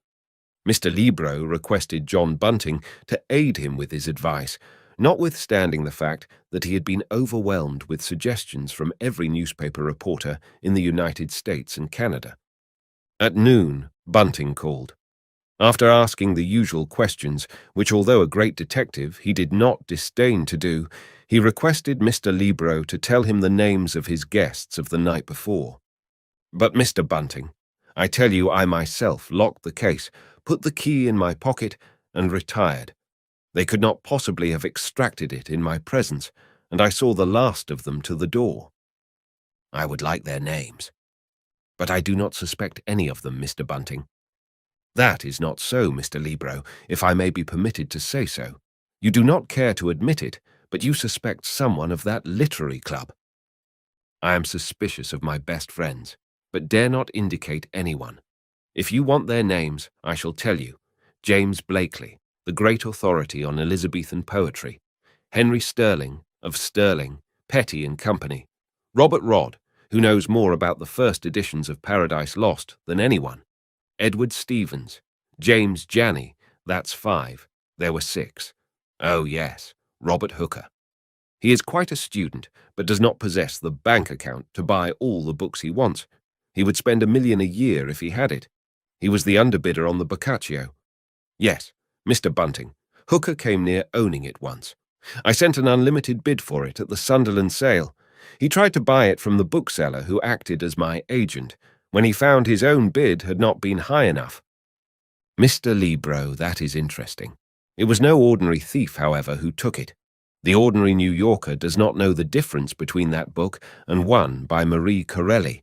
Mr. Libro requested John Bunting to aid him with his advice, notwithstanding the fact that he had been overwhelmed with suggestions from every newspaper reporter in the United States and Canada. At noon, Bunting called. After asking the usual questions, which although a great detective he did not disdain to do, he requested Mr. Libro to tell him the names of his guests of the night before. But, Mr. Bunting, I tell you I myself locked the case, put the key in my pocket, and retired. They could not possibly have extracted it in my presence, and I saw the last of them to the door. I would like their names. But I do not suspect any of them, Mr. Bunting. That is not so, Mr. Libro, if I may be permitted to say so. You do not care to admit it, but you suspect someone of that literary club. I am suspicious of my best friends, but dare not indicate anyone. If you want their names, I shall tell you. James Blakely, the great authority on Elizabethan poetry. Henry Sterling, of Sterling, Petty and Company. Robert Rodd, who knows more about the first editions of Paradise Lost than anyone. Edward Stevens. James Janney, that's 5. There were 6. Oh yes, Robert Hooker. He is quite a student, but does not possess the bank account to buy all the books he wants. He would spend $1 million a year if he had it. He was the underbidder on the Boccaccio. Yes, Mr. Bunting, Hooker came near owning it once. I sent an unlimited bid for it at the Sunderland sale. He tried to buy it from the bookseller who acted as my agent, when he found his own bid had not been high enough. Mr. Libro, that is interesting. It was no ordinary thief, however, who took it. The ordinary New Yorker does not know the difference between that book and one by Marie Corelli.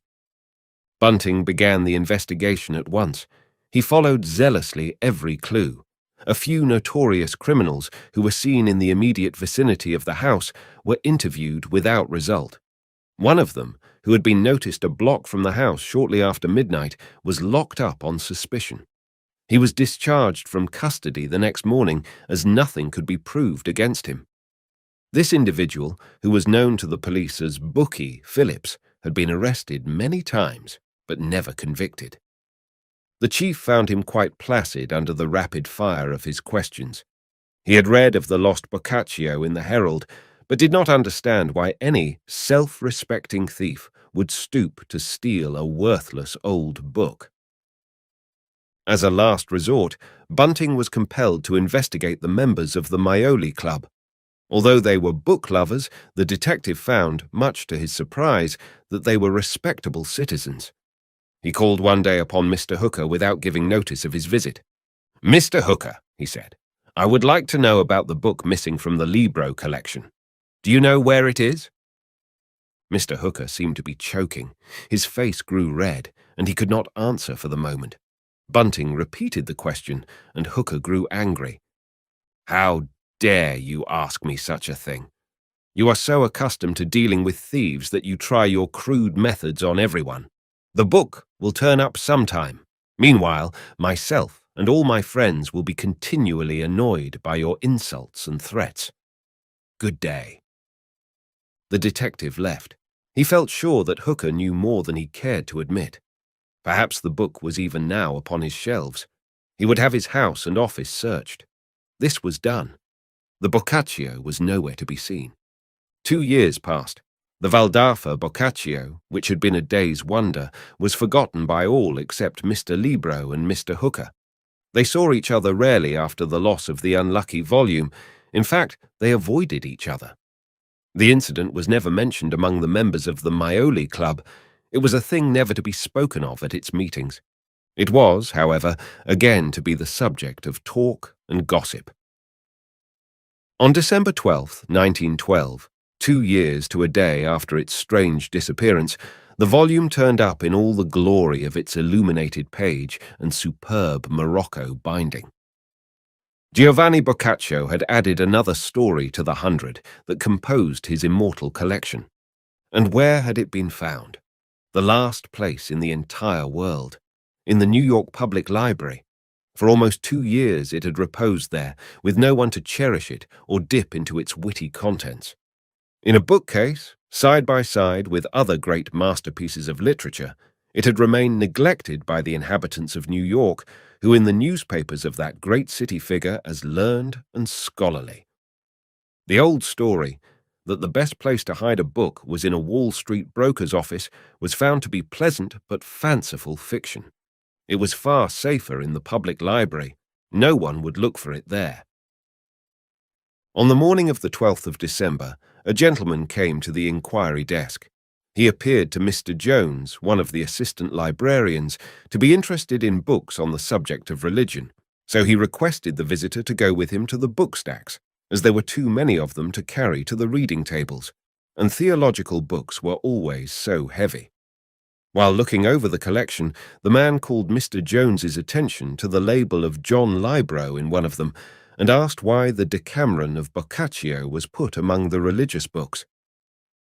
Bunting began the investigation at once. He followed zealously every clue. A few notorious criminals who were seen in the immediate vicinity of the house were interviewed without result. One of them, who had been noticed a block from the house shortly after midnight, was locked up on suspicion. He was discharged from custody the next morning as nothing could be proved against him. This individual, who was known to the police as Bookie Phillips, had been arrested many times, but never convicted. The chief found him quite placid under the rapid fire of his questions. He had read of the lost boccaccio in the Herald, but did not understand why any self-respecting thief would stoop to steal a worthless old book. As a last resort, Bunting was compelled to investigate the members of the Maioli Club. Although they were book lovers, the detective found, much to his surprise, that they were respectable citizens. He called one day upon Mr. Hooker without giving notice of his visit. "Mr. Hooker," he said, "I would like to know about the book missing from the Libro collection. Do you know where it is?" Mr. Hooker seemed to be choking. His face grew red, and he could not answer for the moment. Bunting repeated the question, and Hooker grew angry. "How dare you ask me such a thing? You are so accustomed to dealing with thieves that you try your crude methods on everyone. The book will turn up sometime. Meanwhile, myself and all my friends will be continually annoyed by your insults and threats. Good day." The detective left. He felt sure that Hooker knew more than he cared to admit. Perhaps the book was even now upon his shelves. He would have his house and office searched. This was done. The boccaccio was nowhere to be seen. 2 years passed. The Valdafa boccaccio, which had been a day's wonder, was forgotten by all except Mr. Libro and Mr. Hooker. They saw each other rarely after the loss of the unlucky volume. In fact, they avoided each other. The incident was never mentioned among the members of the Maioli Club. It was a thing never to be spoken of at its meetings. It was, however, again to be the subject of talk and gossip. On December 12, 1912, 2 years to a day after its strange disappearance, the volume turned up in all the glory of its illuminated page and superb Morocco binding. Giovanni Boccaccio had added another story to the 100 that composed his immortal collection. And where had it been found? The last place in the entire world, in the New York Public Library. For almost 2 years it had reposed there, with no one to cherish it or dip into its witty contents. In a bookcase, side by side with other great masterpieces of literature, it had remained neglected by the inhabitants of New York, who in the newspapers of that great city figure as learned and scholarly. The old story, that the best place to hide a book was in a Wall Street broker's office, was found to be pleasant but fanciful fiction. It was far safer in the public library. No one would look for it there. On the morning of the 12th of December, a gentleman came to the inquiry desk. He appeared to Mr. Jones, one of the assistant librarians, to be interested in books on the subject of religion, so he requested the visitor to go with him to the bookstacks, as there were too many of them to carry to the reading tables, and theological books were always so heavy. While looking over the collection, the man called Mr. Jones's attention to the label of John Libro in one of them, and asked why the Decameron of Boccaccio was put among the religious books.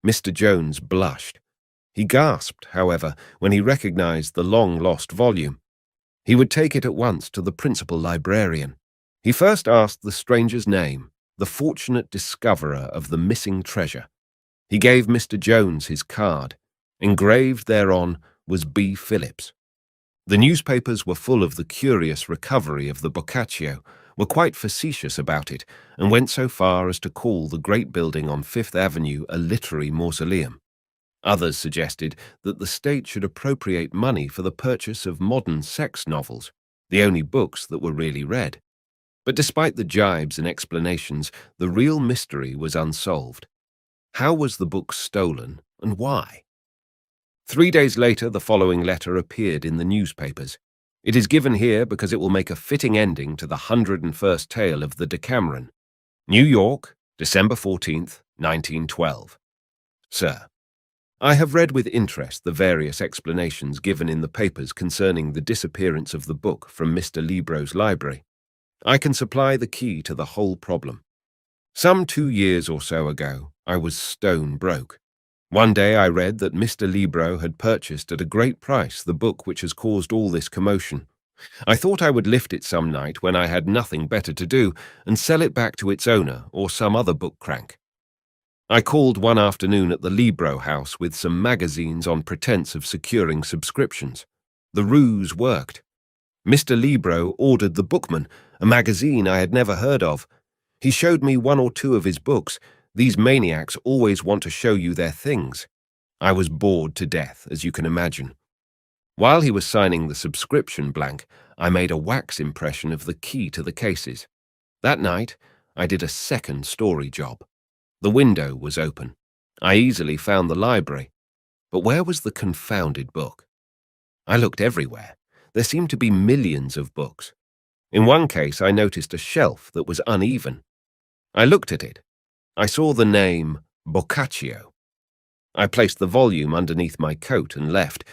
Mr. Jones blushed. He gasped, however, when he recognized the long-lost volume. He would take it at once to the principal librarian. He first asked the stranger's name, the fortunate discoverer of the missing treasure. He gave Mr. Jones his card. Engraved thereon was B. Phillips. The newspapers were full of the curious recovery of the boccaccio, were quite facetious about it, and went so far as to call the great building on Fifth Avenue a literary mausoleum. Others suggested that the state should appropriate money for the purchase of modern sex novels, the only books that were really read. But despite the jibes and explanations, the real mystery was unsolved. How was the book stolen, and why? 3 days later, the following letter appeared in the newspapers. It is given here because it will make a fitting ending to the 101st tale of the Decameron. New York, December 14th, 1912. Sir, I have read with interest the various explanations given in the papers concerning the disappearance of the book from Mr. Libro's library. I can supply the key to the whole problem. Some 2 years or so ago, I was stone broke. One day I read that Mr. Libro had purchased at a great price the book which has caused all this commotion. I thought I would lift it some night when I had nothing better to do and sell it back to its owner or some other book crank. I called one afternoon at the Libro house with some magazines on pretense of securing subscriptions. The ruse worked. Mr. Libro ordered The Bookman, a magazine I had never heard of. He showed me one or two of his books. These maniacs always want to show you their things. I was bored to death, as you can imagine. While he was signing the subscription blank, I made a wax impression of the key to the cases. That night, I did a second story job. The window was open. I easily found the library. But where was the confounded book? I looked everywhere. There seemed to be millions of books. In one case, I noticed a shelf that was uneven. I looked at it. I saw the name Boccaccio. I placed the volume underneath my coat and left.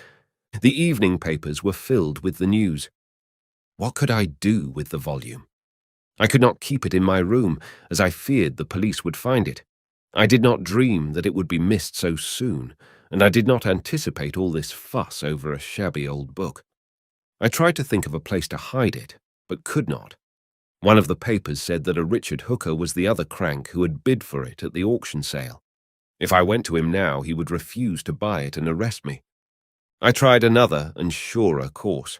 The evening papers were filled with the news. What could I do with the volume? I could not keep it in my room, as I feared the police would find it. I did not dream that it would be missed so soon, and I did not anticipate all this fuss over a shabby old book. I tried to think of a place to hide it, but could not. One of the papers said that a Richard Hooker was the other crank who had bid for it at the auction sale. If I went to him now, he would refuse to buy it and arrest me. I tried another and surer course.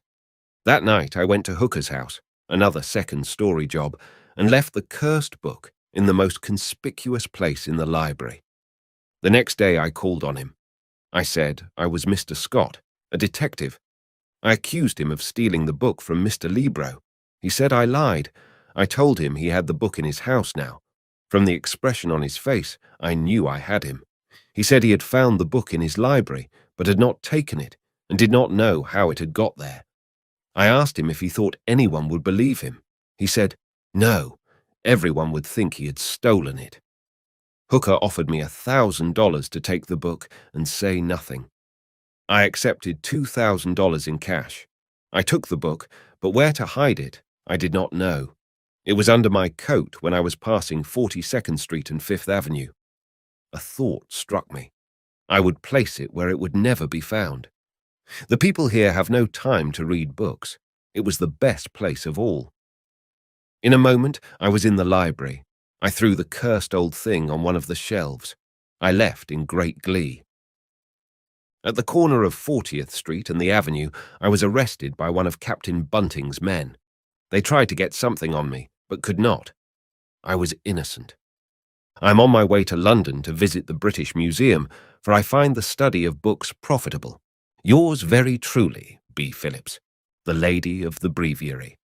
That night I went to Hooker's house, another second-story job, and left the cursed book in the most conspicuous place in the library. The next day I called on him. I said I was Mr. Scott, a detective. I accused him of stealing the book from Mr. Libro. He said I lied. I told him he had the book in his house now. From the expression on his face, I knew I had him. He said he had found the book in his library, but had not taken it, and did not know how it had got there. I asked him if he thought anyone would believe him. He said, no, everyone would think he had stolen it. Hooker offered me $1,000 to take the book and say nothing. I accepted $2,000 in cash. I took the book, but where to hide it, I did not know. It was under my coat when I was passing 42nd Street and 5th Avenue. A thought struck me. I would place it where it would never be found. The people here have no time to read books. It was the best place of all. In a moment, I was in the library. I threw the cursed old thing on one of the shelves. I left in great glee. At the corner of 40th Street and the Avenue, I was arrested by one of Captain Bunting's men. They tried to get something on me, but could not. I was innocent. I am on my way to London to visit the British Museum, for I find the study of books profitable. Yours very truly, B. Phillips, the Lady of the Breviary.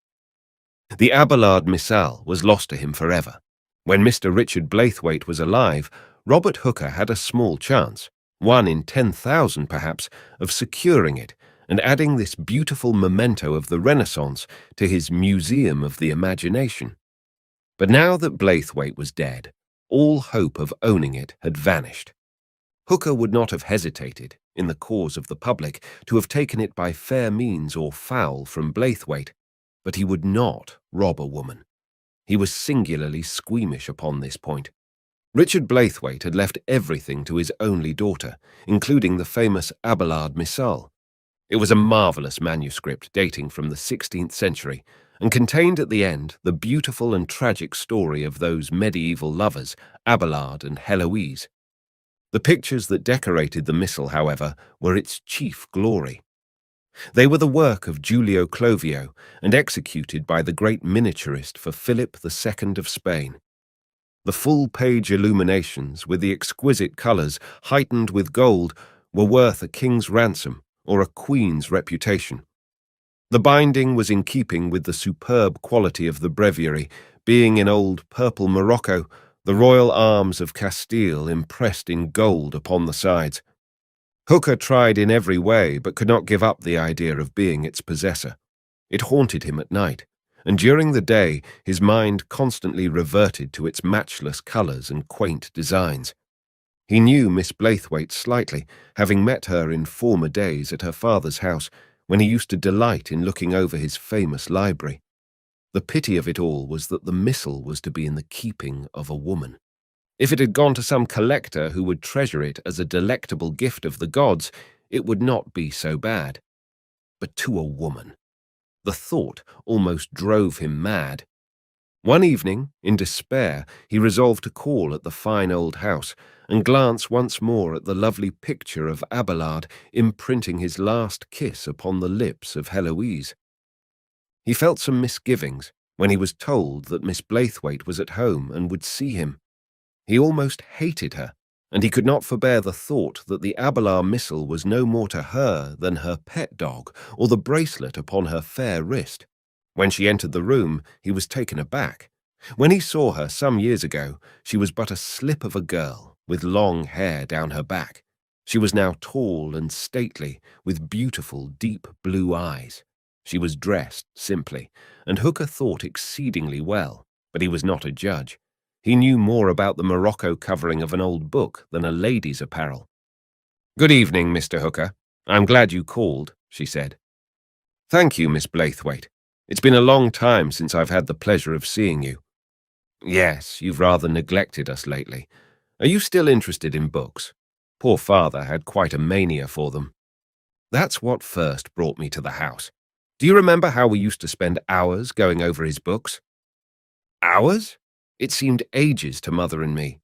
The Abelard Missal was lost to him forever. When Mr. Richard Blaithwaite was alive, Robert Hooker had a small chance, 1 in 10,000 perhaps, of securing it and adding this beautiful memento of the Renaissance to his Museum of the Imagination. But now that Blaithwaite was dead, all hope of owning it had vanished. Hooker would not have hesitated, in the cause of the public, to have taken it by fair means or foul from Blaithwaite, but he would not rob a woman. He was singularly squeamish upon this point. Richard Blaithwaite had left everything to his only daughter, including the famous Abelard Missal. It was a marvellous manuscript dating from the 16th century, and contained at the end the beautiful and tragic story of those medieval lovers, Abelard and Heloise. The pictures that decorated the missal, however, were its chief glory. They were the work of Giulio Clovio and executed by the great miniaturist for Philip II of Spain. The full-page illuminations, with the exquisite colours heightened with gold, were worth a king's ransom or a queen's reputation. The binding was in keeping with the superb quality of the breviary, being in old purple morocco, the royal arms of Castile impressed in gold upon the sides. Hooker tried in every way, but could not give up the idea of being its possessor. It haunted him at night, and during the day his mind constantly reverted to its matchless colours and quaint designs. He knew Miss Blaithwaite slightly, having met her in former days at her father's house, when he used to delight in looking over his famous library. The pity of it all was that the missal was to be in the keeping of a woman. If it had gone to some collector who would treasure it as a delectable gift of the gods, it would not be so bad. But to a woman, the thought almost drove him mad. One evening, in despair, he resolved to call at the fine old house and glance once more at the lovely picture of Abelard imprinting his last kiss upon the lips of Heloise. He felt some misgivings when he was told that Miss Blaithwaite was at home and would see him. He almost hated her, and he could not forbear the thought that the Abelard missal was no more to her than her pet dog or the bracelet upon her fair wrist. When she entered the room, he was taken aback. When he saw her some years ago, she was but a slip of a girl, with long hair down her back. She was now tall and stately, with beautiful, deep blue eyes. She was dressed simply, and Hooker thought exceedingly well, but he was not a judge. He knew more about the morocco covering of an old book than a lady's apparel. "Good evening, Mr. Hooker. I'm glad you called," she said. "Thank you, Miss Blaithwaite. It's been a long time since I've had the pleasure of seeing you." "Yes, you've rather neglected us lately. Are you still interested in books? Poor father had quite a mania for them." "That's what first brought me to the house. Do you remember how we used to spend hours going over his books?" "Hours?" It seemed ages to Mother and me.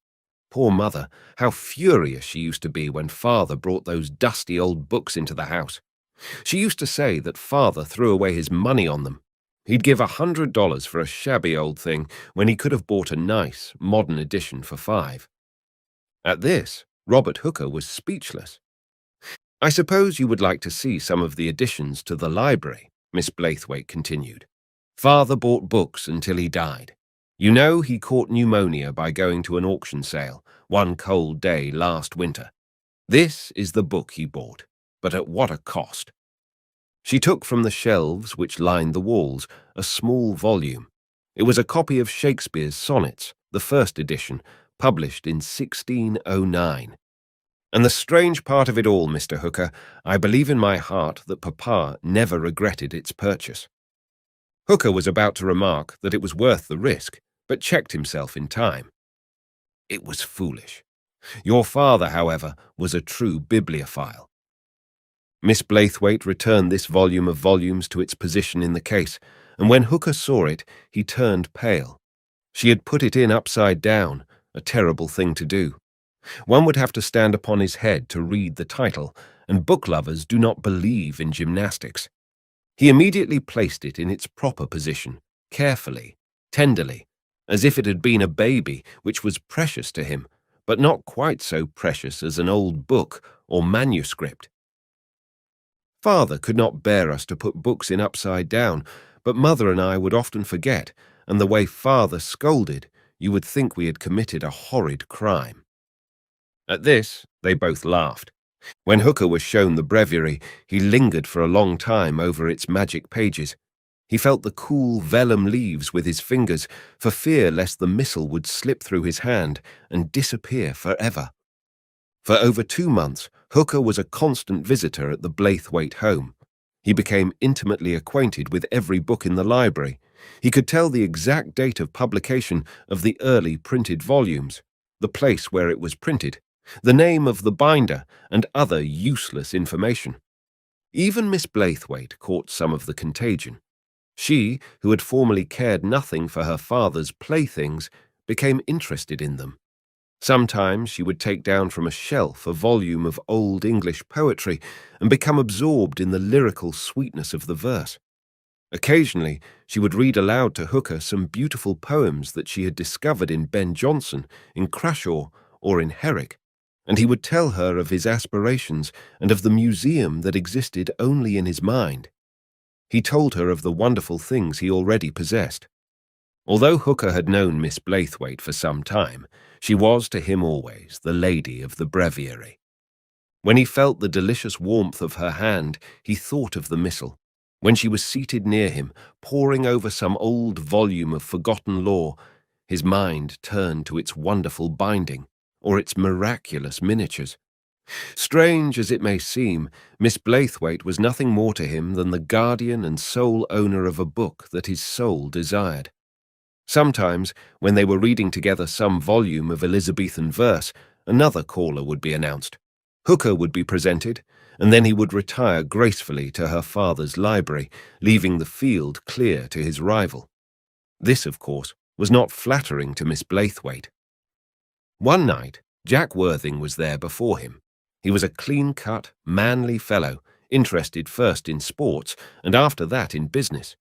Poor Mother, how furious she used to be when Father brought those dusty old books into the house. She used to say that Father threw away his money on them. He'd give $100 for a shabby old thing when he could have bought a nice, modern edition for $5. At this, Robert Hooker was speechless. "I suppose you would like to see some of the additions to the library," Miss Blaithwaite continued. "Father bought books until he died. You know he caught pneumonia by going to an auction sale one cold day last winter. This is the book he bought, but at what a cost!" She took from the shelves which lined the walls a small volume. It was a copy of Shakespeare's Sonnets, the first edition, published in 1609. "And the strange part of it all, Mr. Hooker, I believe in my heart that Papa never regretted its purchase." Hooker was about to remark that it was worth the risk, but checked himself in time. It was foolish. Your father, however, was a true bibliophile. Miss Blaithwaite returned this volume of volumes to its position in the case, and when Hooker saw it, he turned pale. She had put it in upside down, a terrible thing to do. One would have to stand upon his head to read the title, and book lovers do not believe in gymnastics. He immediately placed it in its proper position, carefully, tenderly, as if it had been a baby which was precious to him, but not quite so precious as an old book or manuscript. Father could not bear us to put books in upside down, but Mother and I would often forget, and the way Father scolded, you would think we had committed a horrid crime. At this, they both laughed. When Hooker was shown the breviary, he lingered for a long time over its magic pages. He felt the cool vellum leaves with his fingers, for fear lest the missal would slip through his hand and disappear forever. For over 2 months, Hooker was a constant visitor at the Blaithwaite home. He became intimately acquainted with every book in the library. He could tell the exact date of publication of the early printed volumes, the place where it was printed, the name of the binder, and other useless information. Even Miss Blaithwaite caught some of the contagion. She, who had formerly cared nothing for her father's playthings, became interested in them. Sometimes she would take down from a shelf a volume of old English poetry and become absorbed in the lyrical sweetness of the verse. Occasionally, she would read aloud to Hooker some beautiful poems that she had discovered in Ben Jonson, in Crashaw, or in Herrick, and he would tell her of his aspirations and of the museum that existed only in his mind. He told her of the wonderful things he already possessed. Although Hooker had known Miss Blaithwaite for some time, she was to him always the lady of the breviary. When he felt the delicious warmth of her hand, he thought of the missal. When she was seated near him, poring over some old volume of forgotten lore, his mind turned to its wonderful binding, or its miraculous miniatures. Strange as it may seem, Miss Blaithwaite was nothing more to him than the guardian and sole owner of a book that his soul desired. Sometimes, when they were reading together some volume of Elizabethan verse, another caller would be announced. Hooker would be presented, and then he would retire gracefully to her father's library, leaving the field clear to his rival. This, of course, was not flattering to Miss Blaithwaite. One night, Jack Worthing was there before him. He was a clean-cut, manly fellow, interested first in sports and after that in business.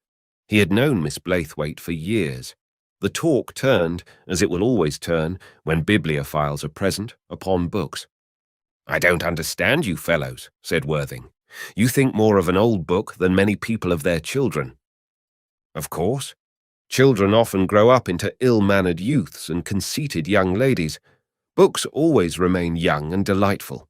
He had known Miss Blaithwaite for years. The talk turned, as it will always turn when bibliophiles are present, upon books. "I don't understand you fellows," said Worthing. "You think more of an old book than many people of their children." "Of course. Children often grow up into ill-mannered youths and conceited young ladies. Books always remain young and delightful."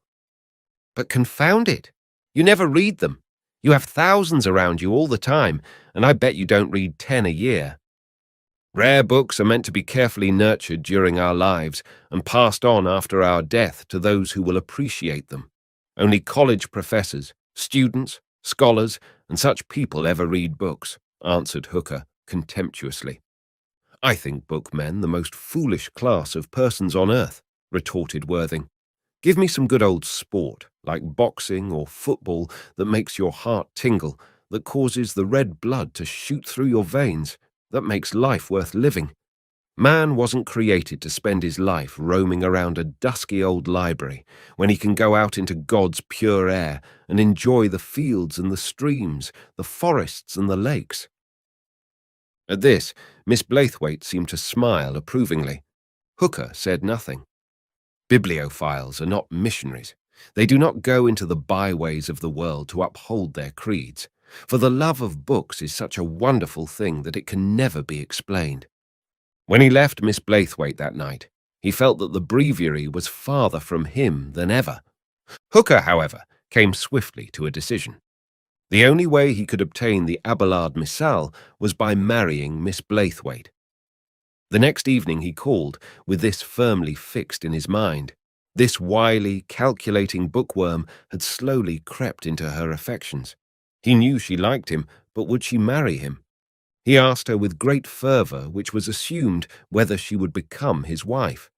"But confound it! You never read them. You have thousands around you all the time, and I bet you don't read 10 a year." "Rare books are meant to be carefully nurtured during our lives and passed on after our death to those who will appreciate them. Only college professors, students, scholars, and such people ever read books," answered Hooker contemptuously. "I think bookmen the most foolish class of persons on earth," retorted Worthing. "Give me some good old sport, like boxing or football, that makes your heart tingle, that causes the red blood to shoot through your veins, that makes life worth living. Man wasn't created to spend his life roaming around a dusky old library when he can go out into God's pure air and enjoy the fields and the streams, the forests and the lakes." At this, Miss Blaithwaite seemed to smile approvingly. Hooker said nothing. Bibliophiles are not missionaries. They do not go into the byways of the world to uphold their creeds, for the love of books is such a wonderful thing that it can never be explained. When he left Miss Blaithwaite that night, he felt that the breviary was farther from him than ever. Hooker, however, came swiftly to a decision. The only way he could obtain the Abelard Missal was by marrying Miss Blaithwaite. The next evening he called, with this firmly fixed in his mind. This wily, calculating bookworm had slowly crept into her affections. He knew she liked him, but would she marry him? He asked her with great fervour, which was assumed, whether she would become his wife.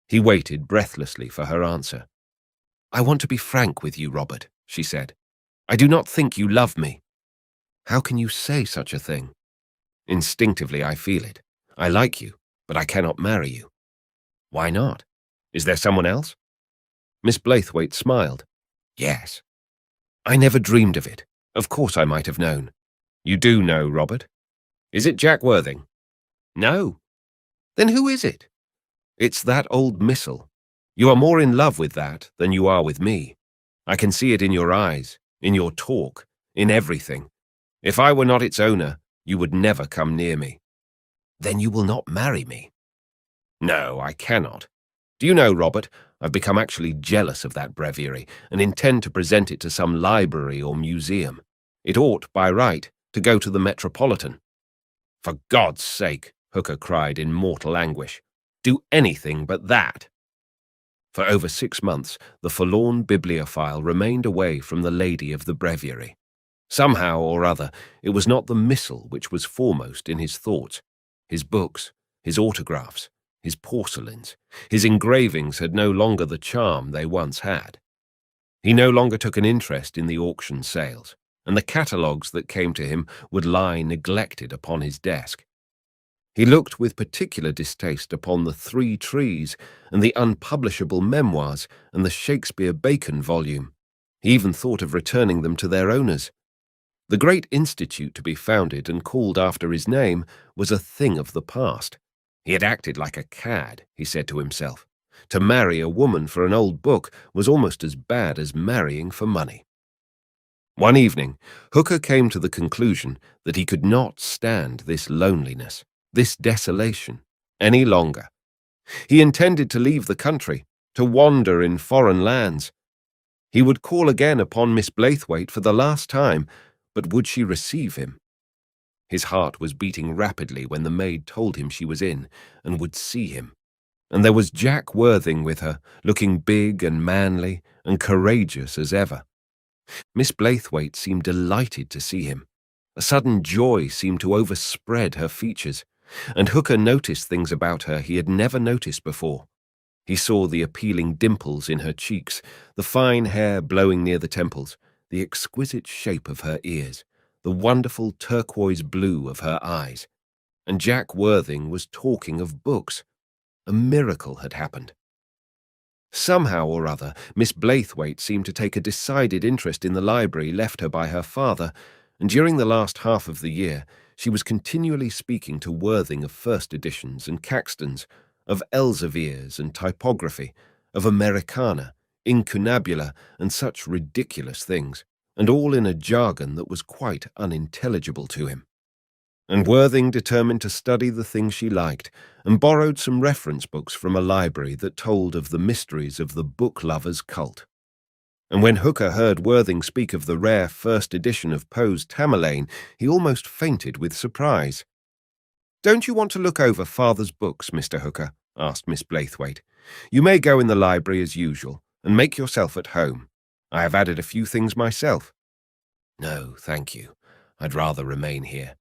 He waited breathlessly for her answer. "I want to be frank with you, Robert," she said. "I do not think you love me." "How can you say such a thing?" "Instinctively I feel it. I like you, but I cannot marry you." "Why not? Is there someone else?" Miss Blaithwaite smiled. "Yes." "I never dreamed of it. Of course I might have known." "You do know, Robert? Is it Jack Worthing?" "No." "Then who is it?" "It's that old missal. You are more in love with that than you are with me. I can see it in your eyes, in your talk, in everything. If I were not its owner, you would never come near me." "Then you will not marry me?" "No, I cannot. Do you know, Robert, I've become actually jealous of that breviary and intend to present it to some library or museum. It ought, by right, to go to the Metropolitan." "For God's sake," Hooker cried in mortal anguish, "do anything but that." For over 6 months, the forlorn bibliophile remained away from the lady of the breviary. Somehow or other, it was not the missal which was foremost in his thoughts. His books, his autographs, his porcelains, his engravings had no longer the charm they once had. He no longer took an interest in the auction sales, and the catalogues that came to him would lie neglected upon his desk. He looked with particular distaste upon the 3 Trees and the unpublishable memoirs and the Shakespeare-Bacon volume. He even thought of returning them to their owners. The great institute to be founded and called after his name was a thing of the past. He had acted like a cad, he said to himself. To marry a woman for an old book was almost as bad as marrying for money. One evening, Hooker came to the conclusion that he could not stand this loneliness, this desolation, any longer. He intended to leave the country, to wander in foreign lands. He would call again upon Miss Blaithwaite for the last time, but would she receive him? His heart was beating rapidly when the maid told him she was in and would see him. And there was Jack Worthing with her, looking big and manly and courageous as ever. Miss Blaithwaite seemed delighted to see him. A sudden joy seemed to overspread her features. and Hooker noticed things about her he had never noticed before. He saw the appealing dimples in her cheeks, the fine hair blowing near the temples, the exquisite shape of her ears, the wonderful turquoise blue of her eyes. And Jack Worthing was talking of books. A miracle had happened. Somehow or other, Miss Blaithwaite seemed to take a decided interest in the library left her by her father, and during the last half of the year, she was continually speaking to Worthing of first editions and Caxtons, of Elsevier's and typography, of Americana, incunabula, and such ridiculous things, and all in a jargon that was quite unintelligible to him. And Worthing determined to study the things she liked, and borrowed some reference books from a library that told of the mysteries of the book lover's cult. And when Hooker heard Worthing speak of the rare first edition of Poe's Tamerlane, he almost fainted with surprise. "Don't you want to look over Father's books, Mr. Hooker?" asked Miss Blaithwaite. "You may go in the library as usual, and make yourself at home. I have added a few things myself." "No, thank you. I'd rather remain here.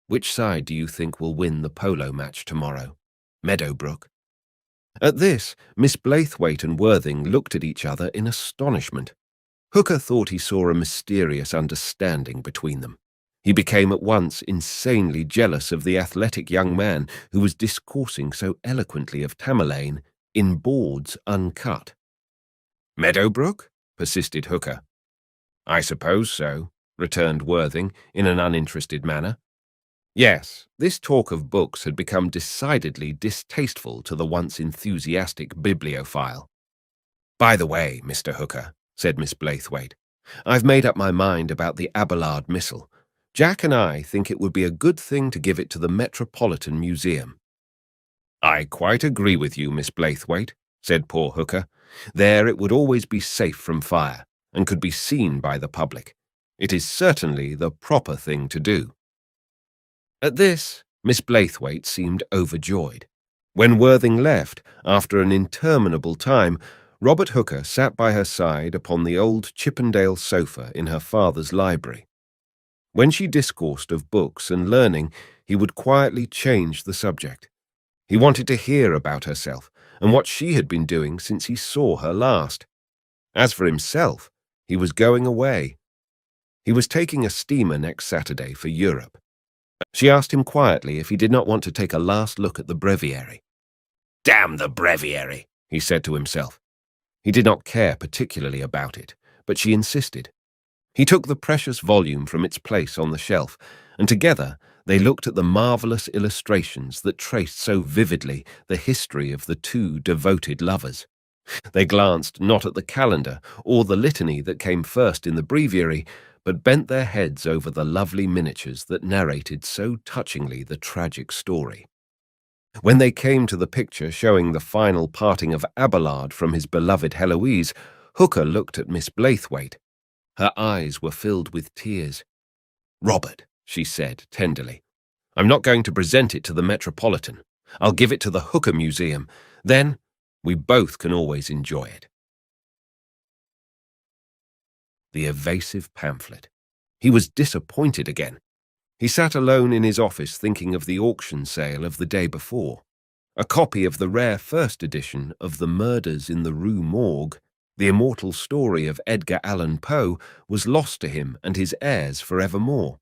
Which side do you think will win the polo match tomorrow? Meadowbrook?" At this, Miss Blaithwaite and Worthing looked at each other in astonishment. Hooker thought he saw a mysterious understanding between them. He became at once insanely jealous of the athletic young man who was discoursing so eloquently of Tamerlane in boards uncut. "Meadowbrook?" persisted Hooker. "I suppose so," returned Worthing in an uninterested manner. Yes, this talk of books had become decidedly distasteful to the once enthusiastic bibliophile. "By the way, Mr. Hooker," said Miss Blaithwaite, "I've made up my mind about the Abelard Missal. Jack and I think it would be a good thing to give it to the Metropolitan Museum." "I quite agree with you, Miss Blaithwaite," said poor Hooker. "There it would always be safe from fire, and could be seen by the public. It is certainly the proper thing to do." At this, Miss Blaithwaite seemed overjoyed. When Worthing left, after an interminable time, Robert Hooker sat by her side upon the old Chippendale sofa in her father's library. When she discoursed of books and learning, he would quietly change the subject. He wanted to hear about herself and what she had been doing since he saw her last. As for himself, he was going away. He was taking a steamer next Saturday for Europe. She asked him quietly if he did not want to take a last look at the breviary. "Damn the breviary," he said to himself. He did not care particularly about it, but she insisted. He took the precious volume from its place on the shelf, and together they looked at the marvelous illustrations that traced so vividly the history of the two devoted lovers. They glanced not at the calendar or the litany that came first in the breviary, but bent their heads over the lovely miniatures that narrated so touchingly the tragic story. When they came to the picture showing the final parting of Abelard from his beloved Heloise, Hooker looked at Miss Blaithwaite. Her eyes were filled with tears. "Robert," she said tenderly, "I'm not going to present it to the Metropolitan. I'll give it to the Hooker Museum. Then we both can always enjoy it." The evasive pamphlet. He was disappointed again. He sat alone in his office thinking of the auction sale of the day before. A copy of the rare first edition of The Murders in the Rue Morgue, the immortal story of Edgar Allan Poe, was lost to him and his heirs forevermore.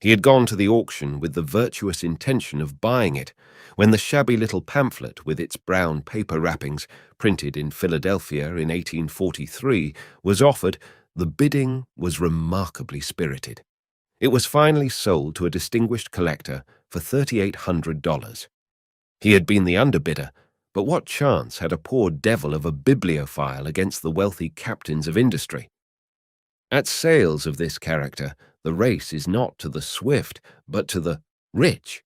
He had gone to the auction with the virtuous intention of buying it, when the shabby little pamphlet with its brown paper wrappings, printed in Philadelphia in 1843, was offered. The bidding was remarkably spirited. It was finally sold to a distinguished collector for $3,800. He had been the underbidder, but what chance had a poor devil of a bibliophile against the wealthy captains of industry? At sales of this character, the race is not to the swift, but to the rich.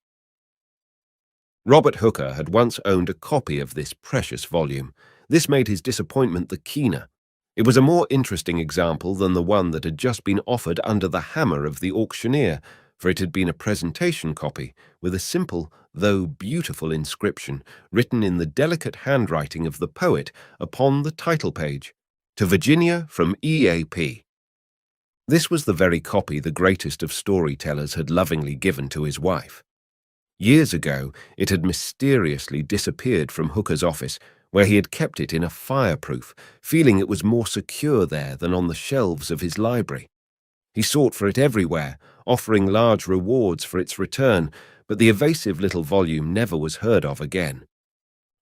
Robert Hooker had once owned a copy of this precious volume. This made his disappointment the keener. It was a more interesting example than the one that had just been offered under the hammer of the auctioneer, for it had been a presentation copy with a simple, though beautiful inscription written in the delicate handwriting of the poet upon the title page, "To Virginia from E.A.P." This was the very copy the greatest of storytellers had lovingly given to his wife. Years ago, it had mysteriously disappeared from Hooker's office, where he had kept it in a fireproof, feeling it was more secure there than on the shelves of his library. He sought for it everywhere, offering large rewards for its return, but the evasive little volume never was heard of again.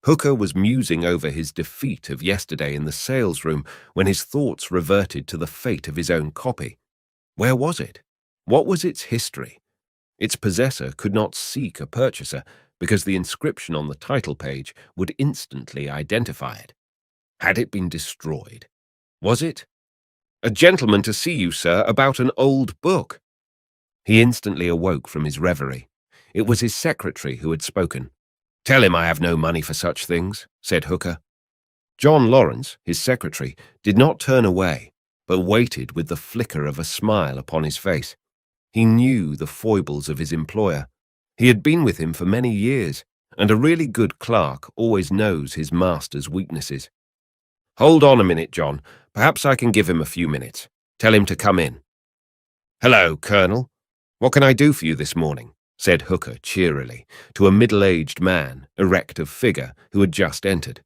Hooker was musing over his defeat of yesterday in the salesroom when his thoughts reverted to the fate of his own copy. Where was it? What was its history? Its possessor could not seek a purchaser because the inscription on the title page would instantly identify it. Had it been destroyed? Was it? "A gentleman to see you, sir, about an old book." He instantly awoke from his reverie. It was his secretary who had spoken. "Tell him I have no money for such things," said Hooker. John Lawrence, his secretary, did not turn away, but waited with the flicker of a smile upon his face. He knew the foibles of his employer. He had been with him for many years, and a really good clerk always knows his master's weaknesses. "Hold on a minute, John. Perhaps I can give him a few minutes. Tell him to come in." "Hello, Colonel. What can I do for you this morning?" said Hooker cheerily to a middle-aged man, erect of figure, who had just entered.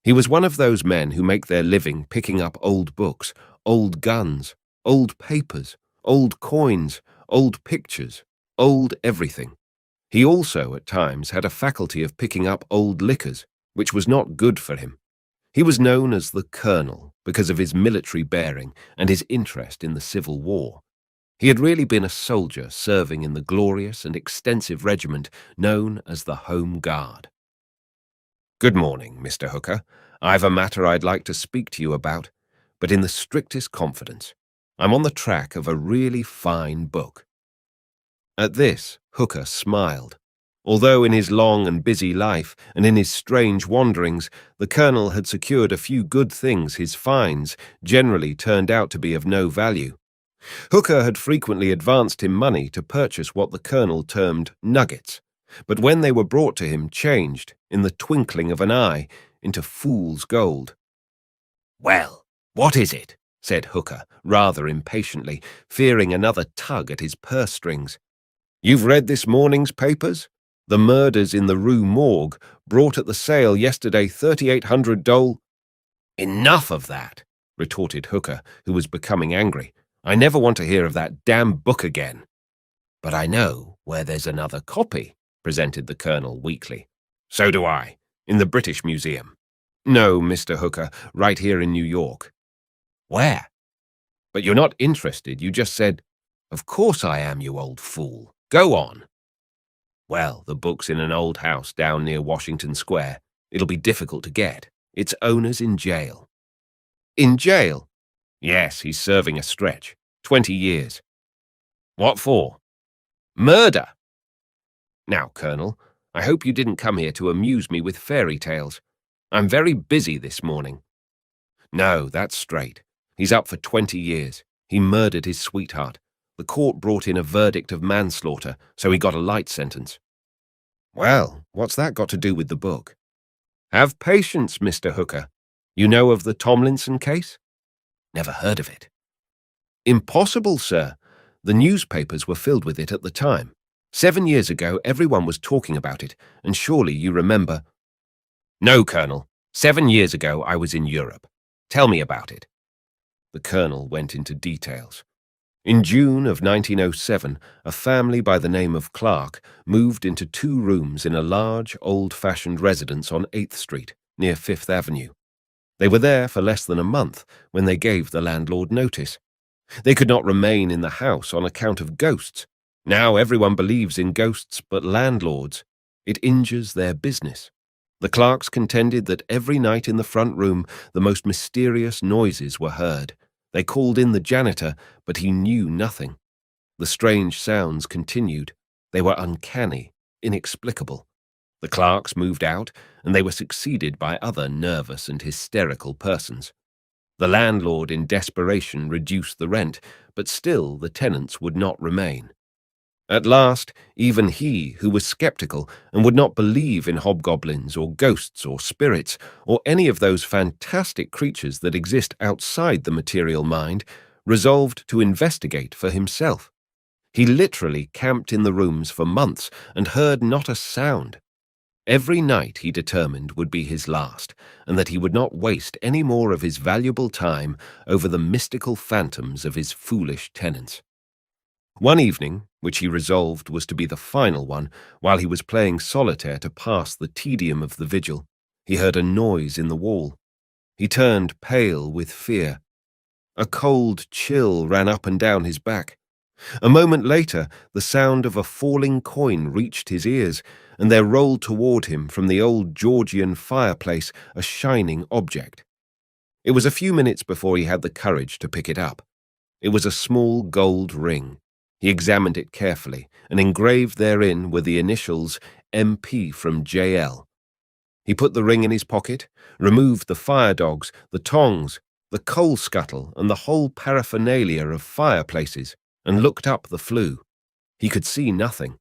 He was one of those men who make their living picking up old books, old guns, old papers, old coins, old pictures, old everything. He also, at times, had a faculty of picking up old liquors, which was not good for him. He was known as the Colonel because of his military bearing and his interest in the Civil War. He had really been a soldier serving in the glorious and extensive regiment known as the Home Guard. "Good morning, Mr. Hooker. I've a matter I'd like to speak to you about, but in the strictest confidence. I'm on the track of a really fine book." At this, Hooker smiled. Although in his long and busy life and in his strange wanderings, the Colonel had secured a few good things, his finds generally turned out to be of no value. Hooker had frequently advanced him money to purchase what the Colonel termed nuggets, but when they were brought to him changed, in the twinkling of an eye, into fool's gold. "Well, what is it?" said Hooker, rather impatiently, fearing another tug at his purse strings. "You've read this morning's papers? The murders in the Rue Morgue brought at the sale yesterday $3,800 "Enough of that," retorted Hooker, who was becoming angry. "I never want to hear of that damn book again." "But I know where there's another copy," presented the Colonel weakly. "So do I, in the British Museum." "No, Mr. Hooker, right here in New York." "Where?" "But you're not interested. You just said—" "Of course I am, you old fool. Go on." "Well, the book's in an old house down near Washington Square. It'll be difficult to get. Its owner's in jail." "In jail?" "Yes, he's serving a stretch. 20 years. "What for?" "Murder." "Now, Colonel, I hope you didn't come here to amuse me with fairy tales. I'm very busy this morning." "No, that's straight. He's up for 20 years. He murdered his sweetheart. The court brought in a verdict of manslaughter, so he got a light sentence." "Well, what's that got to do with the book?" "Have patience, Mr. Hooker. You know of the Tomlinson case?" "Never heard of it." "Impossible, sir. The newspapers were filled with it at the time. 7 years ago, everyone was talking about it, and surely you remember—" "No, Colonel. 7 years ago, I was in Europe. Tell me about it." The Colonel went into details. In June of 1907, a family by the name of Clark moved into 2 rooms in a large, old-fashioned residence on 8th Street, near 5th Avenue. They were there for less than a month when they gave the landlord notice. They could not remain in the house on account of ghosts. Now everyone believes in ghosts but landlords. It injures their business. The Clarks contended that every night in the front room the most mysterious noises were heard. They called in the janitor, but he knew nothing. The strange sounds continued. They were uncanny, inexplicable. The Clarks moved out, and they were succeeded by other nervous and hysterical persons. The landlord, in desperation, reduced the rent, but still the tenants would not remain. At last, even he, who was skeptical and would not believe in hobgoblins or ghosts or spirits or any of those fantastic creatures that exist outside the material mind, resolved to investigate for himself. He literally camped in the rooms for months and heard not a sound. Every night, he determined, would be his last, and that he would not waste any more of his valuable time over the mystical phantoms of his foolish tenants. One evening, which he resolved was to be the final one, while he was playing solitaire to pass the tedium of the vigil, he heard a noise in the wall. He turned pale with fear. A cold chill ran up and down his back. A moment later, the sound of a falling coin reached his ears, and there rolled toward him from the old Georgian fireplace a shining object. It was a few minutes before he had the courage to pick it up. It was a small gold ring. He examined it carefully, and engraved therein were the initials MP from JL. He put the ring in his pocket, removed the fire dogs, the tongs, the coal scuttle, and the whole paraphernalia of fireplaces, and looked up the flue. He could see nothing.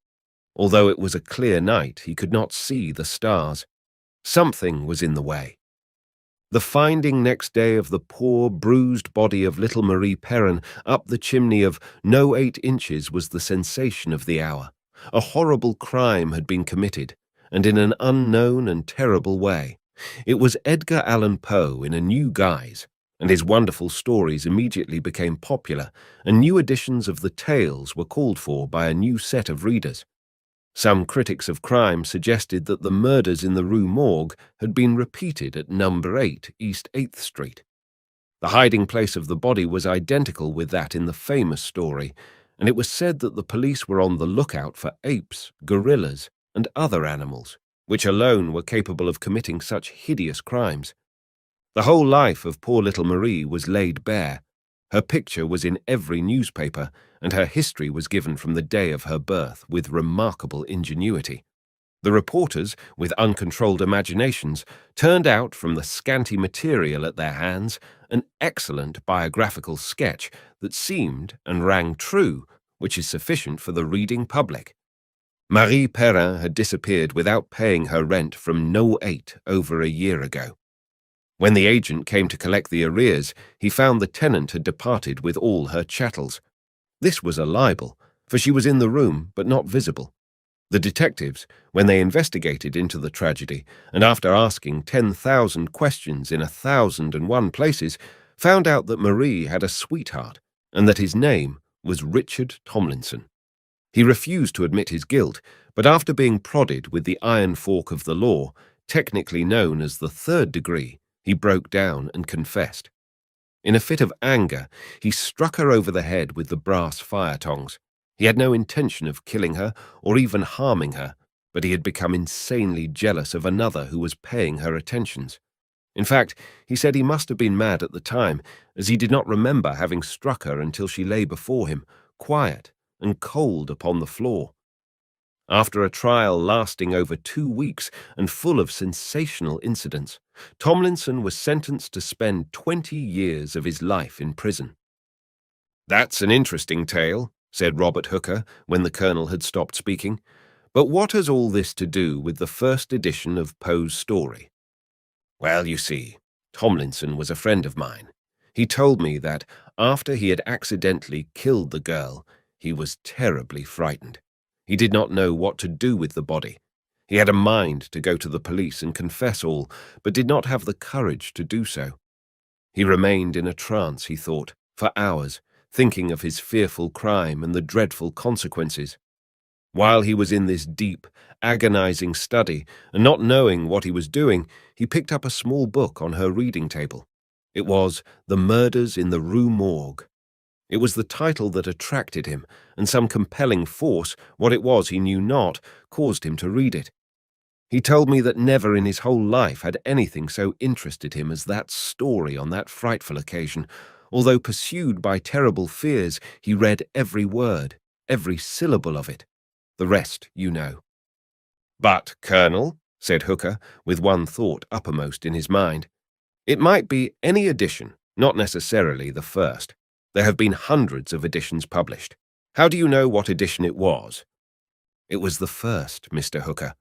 Although it was a clear night, he could not see the stars. Something was in the way. The finding next day of the poor, bruised body of little Marie Perrin up the chimney of no 8 inches was the sensation of the hour. A horrible crime had been committed, and in an unknown and terrible way. It was Edgar Allan Poe in a new guise, and his wonderful stories immediately became popular, and new editions of the tales were called for by a new set of readers. Some critics of crime suggested that the murders in the Rue Morgue had been repeated at number 8 East 8th Street. The hiding place of the body was identical with that in the famous story, and it was said that the police were on the lookout for apes, gorillas, and other animals, which alone were capable of committing such hideous crimes. The whole life of poor little Marie was laid bare. Her picture was in every newspaper, and her history was given from the day of her birth with remarkable ingenuity. The reporters, with uncontrolled imaginations, turned out from the scanty material at their hands an excellent biographical sketch that seemed and rang true, which is sufficient for the reading public. Marie Perrin had disappeared without paying her rent from No. 8 over a year ago. When the agent came to collect the arrears, he found the tenant had departed with all her chattels. This was a libel, for she was in the room but not visible. The detectives, when they investigated into the tragedy, and after asking 10,000 questions in 1,001 places, found out that Marie had a sweetheart, and that his name was Richard Tomlinson. He refused to admit his guilt, but after being prodded with the iron fork of the law, technically known as the 3rd degree, he broke down and confessed. In a fit of anger, he struck her over the head with the brass fire tongs. He had no intention of killing her or even harming her, but he had become insanely jealous of another who was paying her attentions. In fact, he said he must have been mad at the time, as he did not remember having struck her until she lay before him, quiet and cold upon the floor. After a trial lasting over 2 weeks and full of sensational incidents, Tomlinson was sentenced to spend 20 years of his life in prison. "That's an interesting tale," said Robert Hooker when the colonel had stopped speaking. "But what has all this to do with the first edition of Poe's story?" "Well, you see, Tomlinson was a friend of mine. He told me that after he had accidentally killed the girl, he was terribly frightened. He did not know what to do with the body. He had a mind to go to the police and confess all, but did not have the courage to do so. He remained in a trance, he thought, for hours, thinking of his fearful crime and the dreadful consequences. While he was in this deep, agonizing study, and not knowing what he was doing, he picked up a small book on her reading table. It was The Murders in the Rue Morgue. It was the title that attracted him, and some compelling force, what it was he knew not, caused him to read it. He told me that never in his whole life had anything so interested him as that story on that frightful occasion. Although pursued by terrible fears, he read every word, every syllable of it. The rest you know. "But, Colonel," said Hooker, with one thought uppermost in his mind, "it might be any edition, not necessarily the first. There have been hundreds of editions published. How do you know what edition it was?" "It was the first, Mr. Hooker.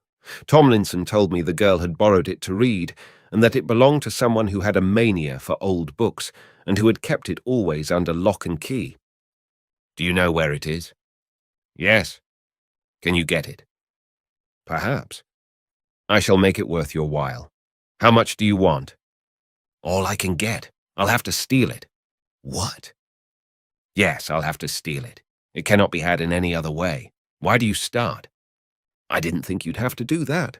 Tomlinson told me the girl had borrowed it to read, and that it belonged to someone who had a mania for old books, and who had kept it always under lock and key." "Do you know where it is?" Yes. Can you get it? Perhaps. I shall make it worth your while. How much do you want? All I can get. I'll have to steal it. What? Yes, I'll have to steal it. It cannot be had in any other way. Why do you start? I didn't think you'd have to do that.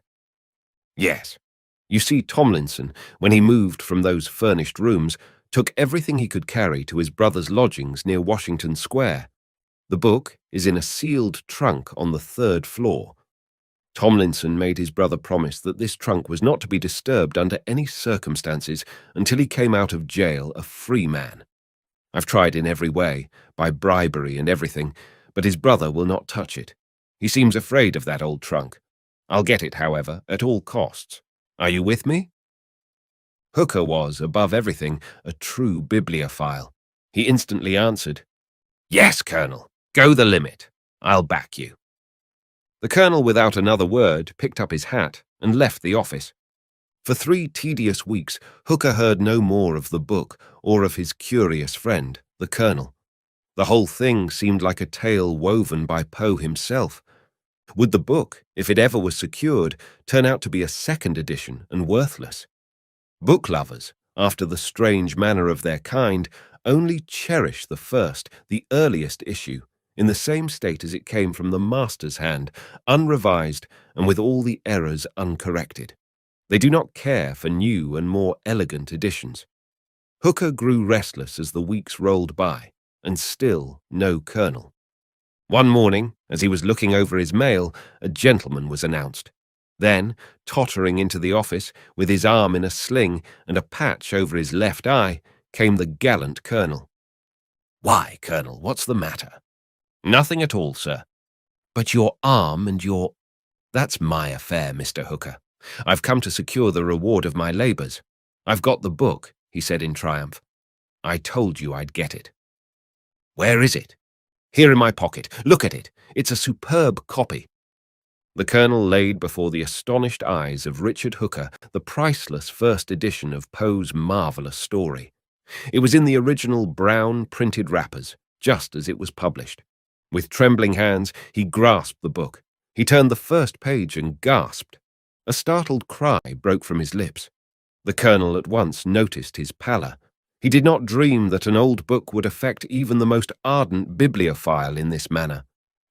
Yes. You see, Tomlinson, when he moved from those furnished rooms, took everything he could carry to his brother's lodgings near Washington Square. The book is in a sealed trunk on the 3rd floor. Tomlinson made his brother promise that this trunk was not to be disturbed under any circumstances until he came out of jail a free man. I've tried in every way, by bribery and everything, but his brother will not touch it. He seems afraid of that old trunk. I'll get it, however, at all costs. Are you with me? Hooker was, above everything, a true bibliophile. He instantly answered, Yes, Colonel, go the limit. I'll back you. The Colonel, without another word, picked up his hat and left the office. For 3 tedious weeks, Hooker heard no more of the book or of his curious friend, the Colonel. The whole thing seemed like a tale woven by Poe himself. Would the book, if it ever was secured, turn out to be a 2nd edition and worthless? Book lovers, after the strange manner of their kind, only cherish the first, the earliest issue, in the same state as it came from the master's hand, unrevised and with all the errors uncorrected. They do not care for new and more elegant editions. Hooker grew restless as the weeks rolled by, and still no Colonel. One morning, as he was looking over his mail, a gentleman was announced. Then, tottering into the office, with his arm in a sling and a patch over his left eye, came the gallant Colonel. Why, Colonel, what's the matter? Nothing at all, sir. But your arm and your... That's my affair, Mr. Hooker. I've come to secure the reward of my labours. I've got the book, he said in triumph. I told you I'd get it. Where is it? Here in my pocket. Look at it. It's a superb copy. The Colonel laid before the astonished eyes of Richard Hooker the priceless 1st edition of Poe's marvellous story. It was in the original brown printed wrappers, just as it was published. With trembling hands, he grasped the book. He turned the first page and gasped. A startled cry broke from his lips. The Colonel at once noticed his pallor. He did not dream that an old book would affect even the most ardent bibliophile in this manner.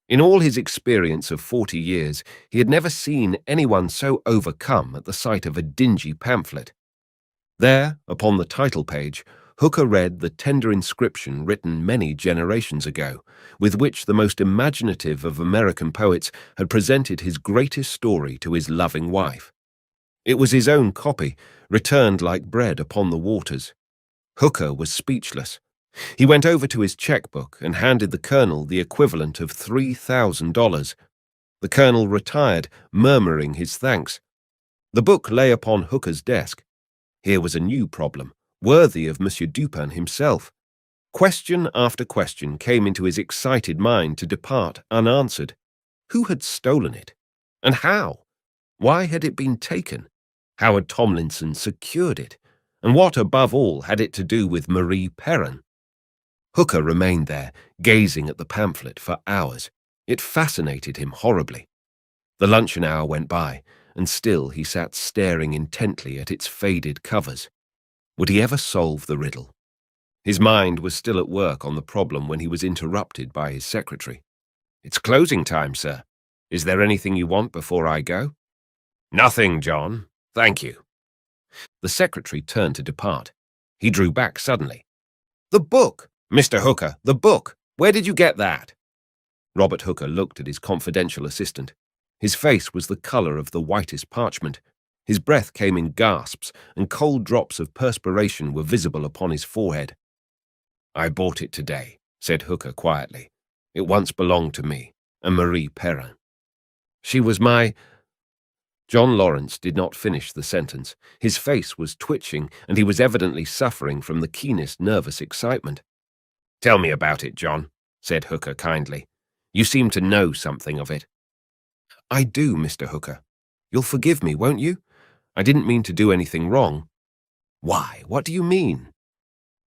In all his experience of 40 years, he had never seen anyone so overcome at the sight of a dingy pamphlet. There, upon the title page, Hooker read the tender inscription written many generations ago, with which the most imaginative of American poets had presented his greatest story to his loving wife. It was his own copy, returned like bread upon the waters. Hooker was speechless. He went over to his checkbook and handed the Colonel the equivalent of $3,000. The Colonel retired, murmuring his thanks. The book lay upon Hooker's desk. Here was a new problem, worthy of Monsieur Dupin himself. Question after question came into his excited mind to depart unanswered. Who had stolen it? And how? Why had it been taken? How had Tomlinson secured it? And what, above all, had it to do with Marie Perrin? Hooker remained there, gazing at the pamphlet for hours. It fascinated him horribly. The luncheon hour went by, and still he sat staring intently at its faded covers. Would he ever solve the riddle? His mind was still at work on the problem when he was interrupted by his secretary. "It's closing time, sir. Is there anything you want before I go?" "Nothing, John. Thank you." The secretary turned to depart. He drew back suddenly. "The book! Mr. Hooker, the book! Where did you get that?" Robert Hooker looked at his confidential assistant. His face was the colour of the whitest parchment. His breath came in gasps, and cold drops of perspiration were visible upon his forehead. "I bought it today," said Hooker quietly. "It once belonged to me, and Marie Perrin. She was my—" John Lawrence did not finish the sentence. His face was twitching, and he was evidently suffering from the keenest nervous excitement. "Tell me about it, John," said Hooker kindly. "You seem to know something of it." "I do, Mr. Hooker. You'll forgive me, won't you? I didn't mean to do anything wrong." "Why, what do you mean?"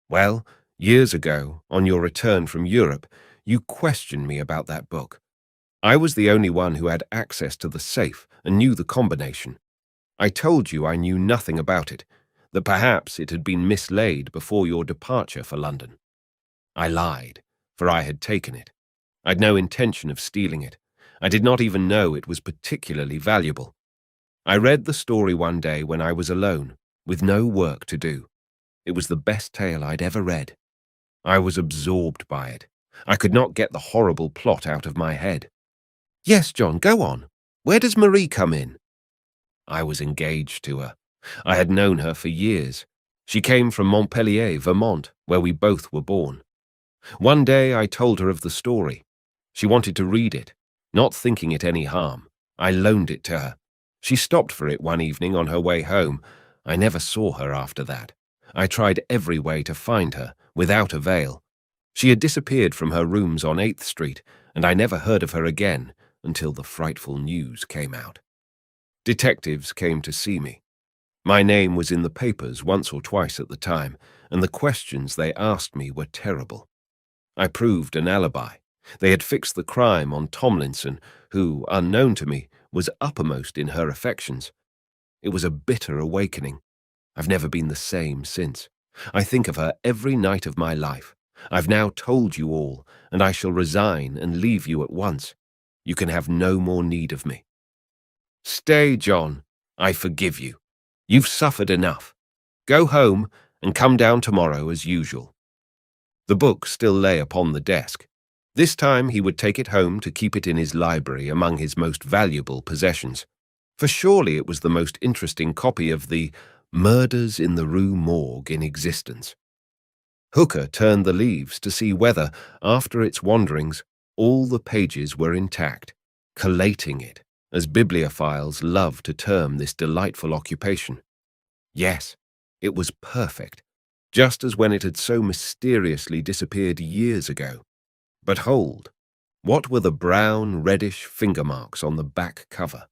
"Well, years ago, on your return from Europe, you questioned me about that book. I was the only one who had access to the safe and knew the combination. I told you I knew nothing about it, that perhaps it had been mislaid before your departure for London. I lied, for I had taken it. I'd no intention of stealing it. I did not even know it was particularly valuable. I read the story one day when I was alone, with no work to do. It was the best tale I'd ever read. I was absorbed by it. I could not get the horrible plot out of my head. Yes, John, go on. Where does Marie come in? I was engaged to her. I had known her for years. She came from Montpellier, Vermont, where we both were born. One day I told her of the story. She wanted to read it, not thinking it any harm. I loaned it to her. She stopped for it one evening on her way home. I never saw her after that. I tried every way to find her, without avail. She had disappeared from her rooms on 8th Street, and I never heard of her again until the frightful news came out. Detectives came to see me. My name was in the papers once or twice at the time, and the questions they asked me were terrible. I proved an alibi. They had fixed the crime on Tomlinson, who, unknown to me, was uppermost in her affections. It was a bitter awakening. I've never been the same since. I think of her every night of my life. I've now told you all, and I shall resign and leave you at once. You can have no more need of me. Stay, John. I forgive you. You've suffered enough. Go home and come down tomorrow as usual. The book still lay upon the desk. This time he would take it home to keep it in his library among his most valuable possessions. For surely it was the most interesting copy of the Murders in the Rue Morgue in existence. Hooker turned the leaves to see whether, after its wanderings, all the pages were intact, collating it, as bibliophiles love to term this delightful occupation. Yes, it was perfect, just as when it had so mysteriously disappeared years ago. But hold, what were the brown, reddish finger marks on the back cover?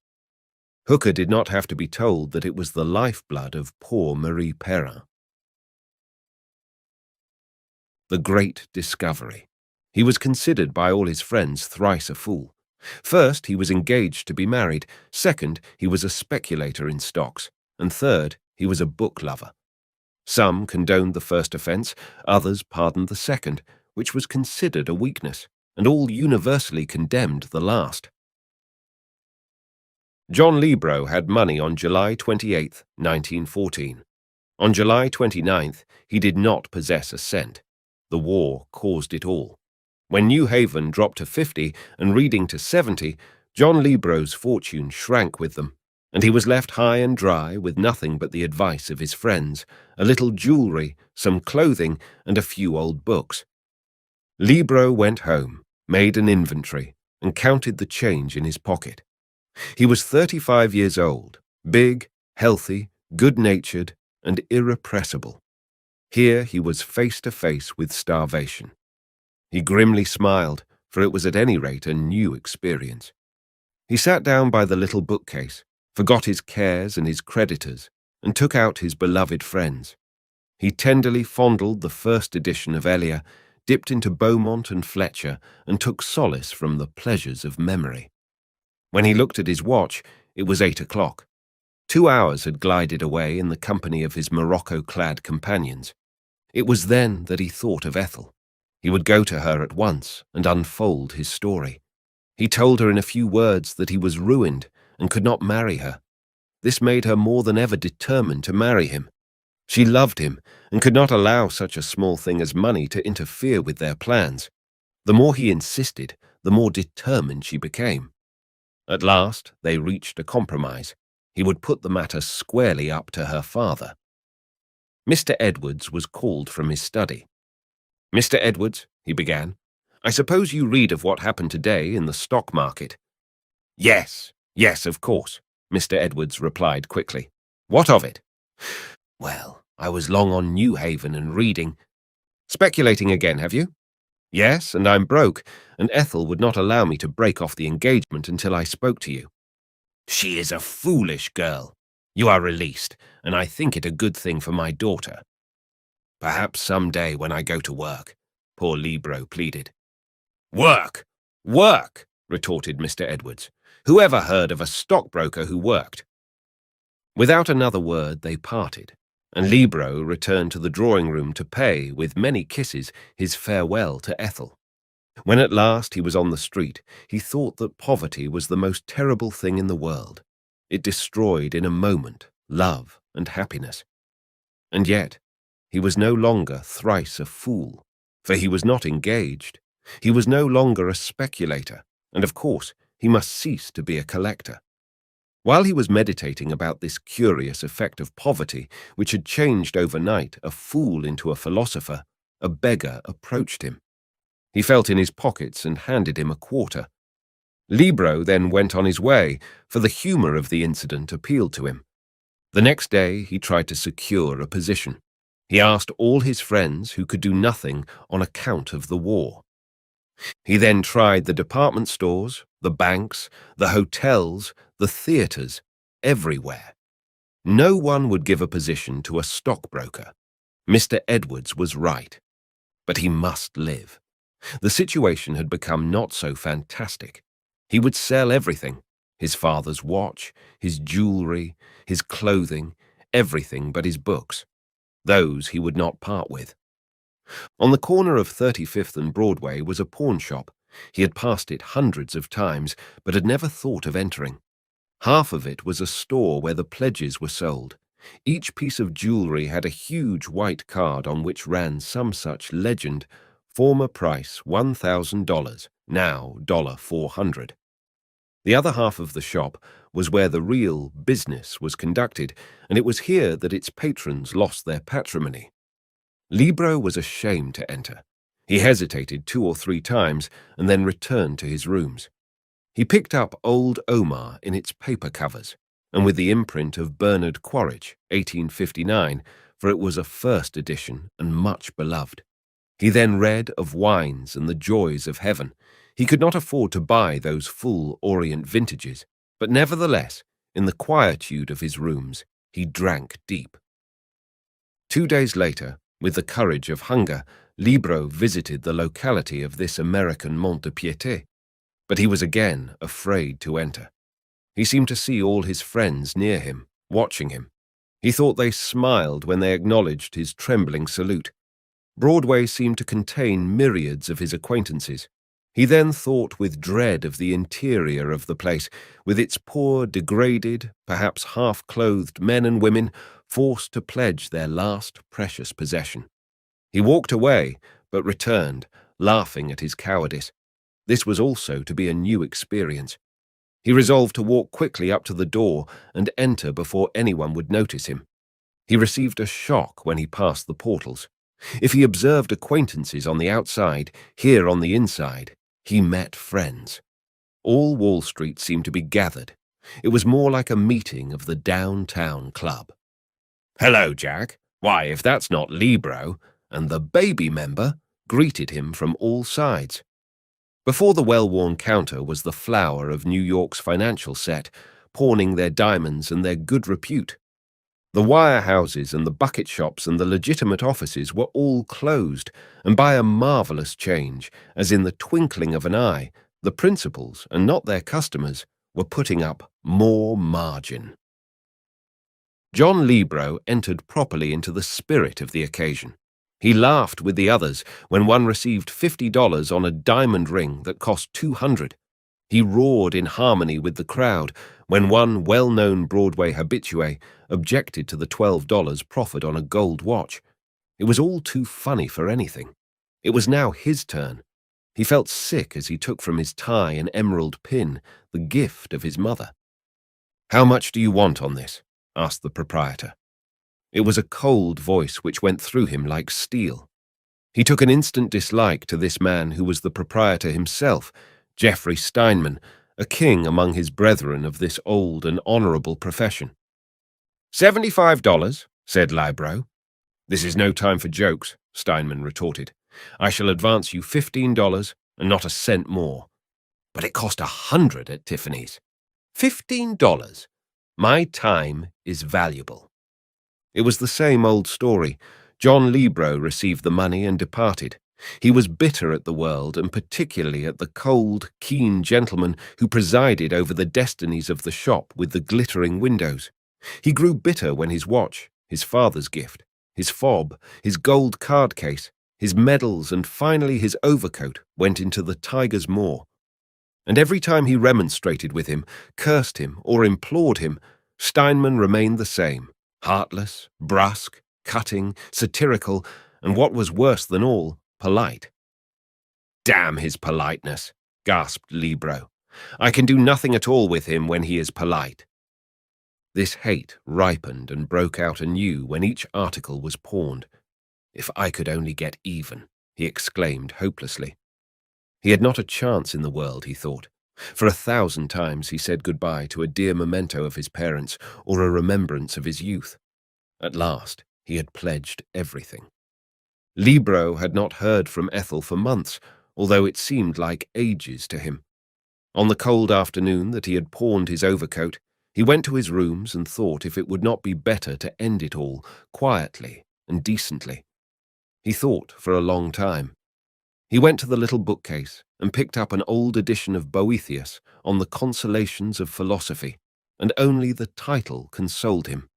Hooker did not have to be told that it was the lifeblood of poor Marie Perrin. The great discovery. He was considered by all his friends thrice a fool. First, he was engaged to be married. Second, he was a speculator in stocks. And third, he was a book lover. Some condoned the first offence, others pardoned the second, which was considered a weakness, and all universally condemned the last. John Libro had money on July 28, 1914. On July 29th, he did not possess a cent. The war caused it all. When New Haven dropped to 50 and Reading to 70, John Libro's fortune shrank with them, and he was left high and dry with nothing but the advice of his friends, a little jewellery, some clothing, and a few old books. Libro went home, made an inventory, and counted the change in his pocket. He was 35 years old, big, healthy, good-natured, and irrepressible. Here he was face to face with starvation. He grimly smiled, for it was at any rate a new experience. He sat down by the little bookcase, forgot his cares and his creditors, and took out his beloved friends. He tenderly fondled the first edition of Elia, dipped into Beaumont and Fletcher, and took solace from the pleasures of memory. When he looked at his watch, it was 8 o'clock. 2 hours had glided away in the company of his morocco-clad companions. It was then that he thought of Ethel. He would go to her at once and unfold his story. He told her in a few words that he was ruined and could not marry her. This made her more than ever determined to marry him. She loved him and could not allow such a small thing as money to interfere with their plans. The more he insisted, the more determined she became. At last, they reached a compromise. He would put the matter squarely up to her father. Mr. Edwards was called from his study. "Mr. Edwards," he began, "I suppose you read of what happened today in the stock market." Yes, of course," Mr. Edwards replied quickly. "What of it?" "Well, I was long on New Haven and reading." "Speculating again, have you?" "Yes, and I'm broke, and Ethel would not allow me to break off the engagement until I spoke to you." "She is a foolish girl. You are released, and I think it a good thing for my daughter." "Perhaps some day when I go to work," poor Libro pleaded. Work! Work! retorted Mr. Edwards. "Who ever heard of a stockbroker who worked?" Without another word, they parted, and Libro returned to the drawing-room to pay, with many kisses, his farewell to Ethel. When at last he was on the street, he thought that poverty was the most terrible thing in the world. It destroyed in a moment love and happiness. And yet, he was no longer thrice a fool, for he was not engaged. He was no longer a speculator, and of course he must cease to be a collector. While he was meditating about this curious effect of poverty, which had changed overnight a fool into a philosopher, a beggar approached him. He felt in his pockets and handed him a quarter. Libro then went on his way, for the humour of the incident appealed to him. The next day he tried to secure a position. He asked all his friends who could do nothing on account of the war. He then tried the department stores, the banks, the hotels, the theatres, everywhere. No one would give a position to a stockbroker. Mr. Edwards was right. But he must live. The situation had become not so fantastic. He would sell everything: his father's watch, his jewellery, his clothing, everything but his books. Those he would not part with. On the corner of 35th and Broadway was a pawn shop. He had passed it hundreds of times, but had never thought of entering. Half of it was a store where the pledges were sold. Each piece of jewellery had a huge white card on which ran some such legend: former price $1,000, now $400. The other half of the shop was where the real business was conducted, and it was here that its patrons lost their patrimony. Libro was ashamed to enter. He hesitated 2 or 3 times and then returned to his rooms. He picked up Old Omar in its paper covers, and with the imprint of Bernard Quaritch, 1859, for it was a first edition and much beloved. He then read of wines and the joys of heaven. He could not afford to buy those full Orient vintages, but nevertheless, in the quietude of his rooms, he drank deep. 2 days later, with the courage of hunger, Libro visited the locality of this American Mont-de-Piété, but he was again afraid to enter. He seemed to see all his friends near him, watching him. He thought they smiled when they acknowledged his trembling salute. Broadway seemed to contain myriads of his acquaintances. He then thought with dread of the interior of the place, with its poor, degraded, perhaps half-clothed men and women forced to pledge their last precious possession. He walked away, but returned, laughing at his cowardice. This was also to be a new experience. He resolved to walk quickly up to the door and enter before anyone would notice him. He received a shock when he passed the portals. If he observed acquaintances on the outside, here on the inside, he met friends. All Wall Street seemed to be gathered. It was more like a meeting of the downtown club. "Hello, Jack. Why, if that's not Libro," and the baby member greeted him from all sides. Before the well-worn counter was the flower of New York's financial set, pawning their diamonds and their good repute. The wire houses and the bucket shops and the legitimate offices were all closed, and by a marvellous change, as in the twinkling of an eye, the principals, and not their customers, were putting up more margin. John Libro entered properly into the spirit of the occasion. He laughed with the others when one received $50 on a diamond ring that cost $200. He roared in harmony with the crowd when one well-known Broadway habitué objected to the $12 proffered on a gold watch. It was all too funny for anything. It was now his turn. He felt sick as he took from his tie an emerald pin, the gift of his mother. "How much do you want on this?" asked the proprietor. It was a cold voice which went through him like steel. He took an instant dislike to this man who was the proprietor himself, Geoffrey Steinman, a king among his brethren of this old and honourable profession. $75, said Libro. "This is no time for jokes," Steinman retorted. "I shall advance you $15 and not a cent more." "But it cost $100 at Tiffany's." $15? My time is valuable." It was the same old story. John Libro received the money and departed. He was bitter at the world, and particularly at the cold, keen gentleman who presided over the destinies of the shop with the glittering windows. He grew bitter when his watch, his father's gift, his fob, his gold card case, his medals, and finally his overcoat went into the tiger's maw. And every time he remonstrated with him, cursed him, or implored him, Steinman remained the same, heartless, brusque, cutting, satirical, and what was worse than all, polite. "Damn his politeness," gasped Libro. "I can do nothing at all with him when he is polite." This hate ripened and broke out anew when each article was pawned. "If I could only get even," he exclaimed hopelessly. He had not a chance in the world, he thought. For 1,000 times he said goodbye to a dear memento of his parents or a remembrance of his youth. At last, he had pledged everything. Libro had not heard from Ethel for months, although it seemed like ages to him. On the cold afternoon that he had pawned his overcoat, he went to his rooms and thought if it would not be better to end it all quietly and decently. He thought for a long time. He went to the little bookcase and picked up an old edition of Boethius on the consolations of philosophy, and only the title consoled him.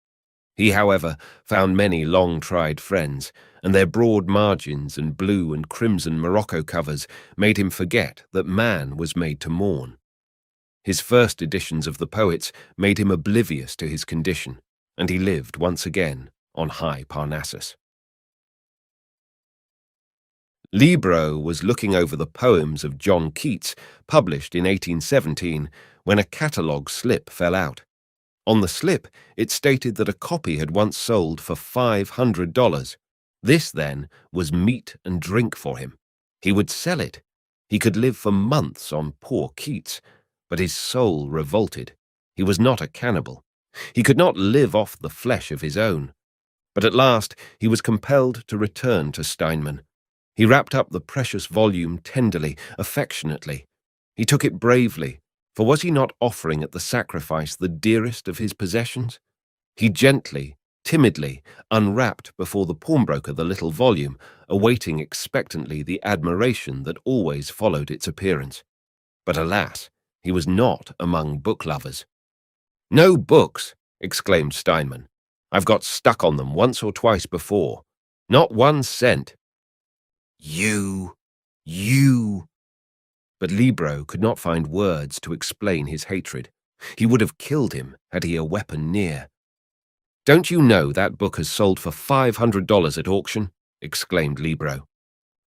He, however, found many long-tried friends, and their broad margins and blue and crimson morocco covers made him forget that man was made to mourn. His first editions of the poets made him oblivious to his condition, and he lived once again on high Parnassus. Libro was looking over the poems of John Keats, published in 1817, when a catalogue slip fell out. On the slip, it stated that a copy had once sold for $500. This, then, was meat and drink for him. He would sell it. He could live for months on poor Keats, but his soul revolted. He was not a cannibal. He could not live off the flesh of his own. But at last he was compelled to return to Steinman. He wrapped up the precious volume tenderly, affectionately. He took it bravely, for was he not offering at the sacrifice the dearest of his possessions? He gently, timidly, unwrapped before the pawnbroker the little volume, awaiting expectantly the admiration that always followed its appearance. But alas, he was not among book lovers. "No books!" exclaimed Steinman. "I've got stuck on them once or twice before. Not 1 cent. You. But Libro could not find words to explain his hatred. He would have killed him had he a weapon near. "Don't you know that book has sold for $500 at auction?" exclaimed Libro.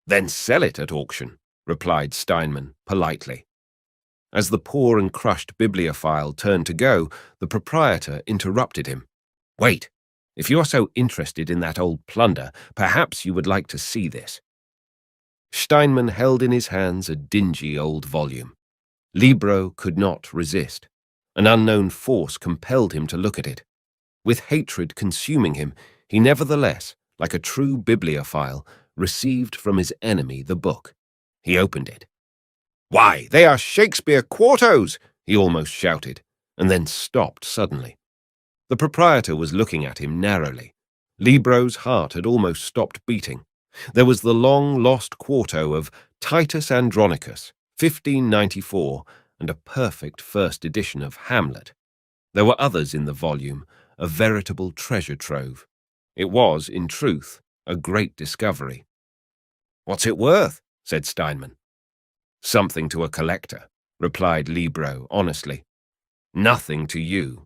"Then sell it at auction," replied Steinman politely. As the poor and crushed bibliophile turned to go, the proprietor interrupted him. "Wait, if you are so interested in that old plunder, perhaps you would like to see this." Steinman held in his hands a dingy old volume. Libro could not resist. An unknown force compelled him to look at it. With hatred consuming him, he nevertheless, like a true bibliophile, received from his enemy the book. He opened it. "Why, they are Shakespeare quartos!" he almost shouted, and then stopped suddenly. The proprietor was looking at him narrowly. Libro's heart had almost stopped beating. There was the long-lost quarto of Titus Andronicus, 1594, and a perfect first edition of Hamlet. There were others in the volume, a veritable treasure trove. It was, in truth, a great discovery. "What's it worth?" said Steinman. "Something to a collector," replied Libro honestly. "Nothing to you."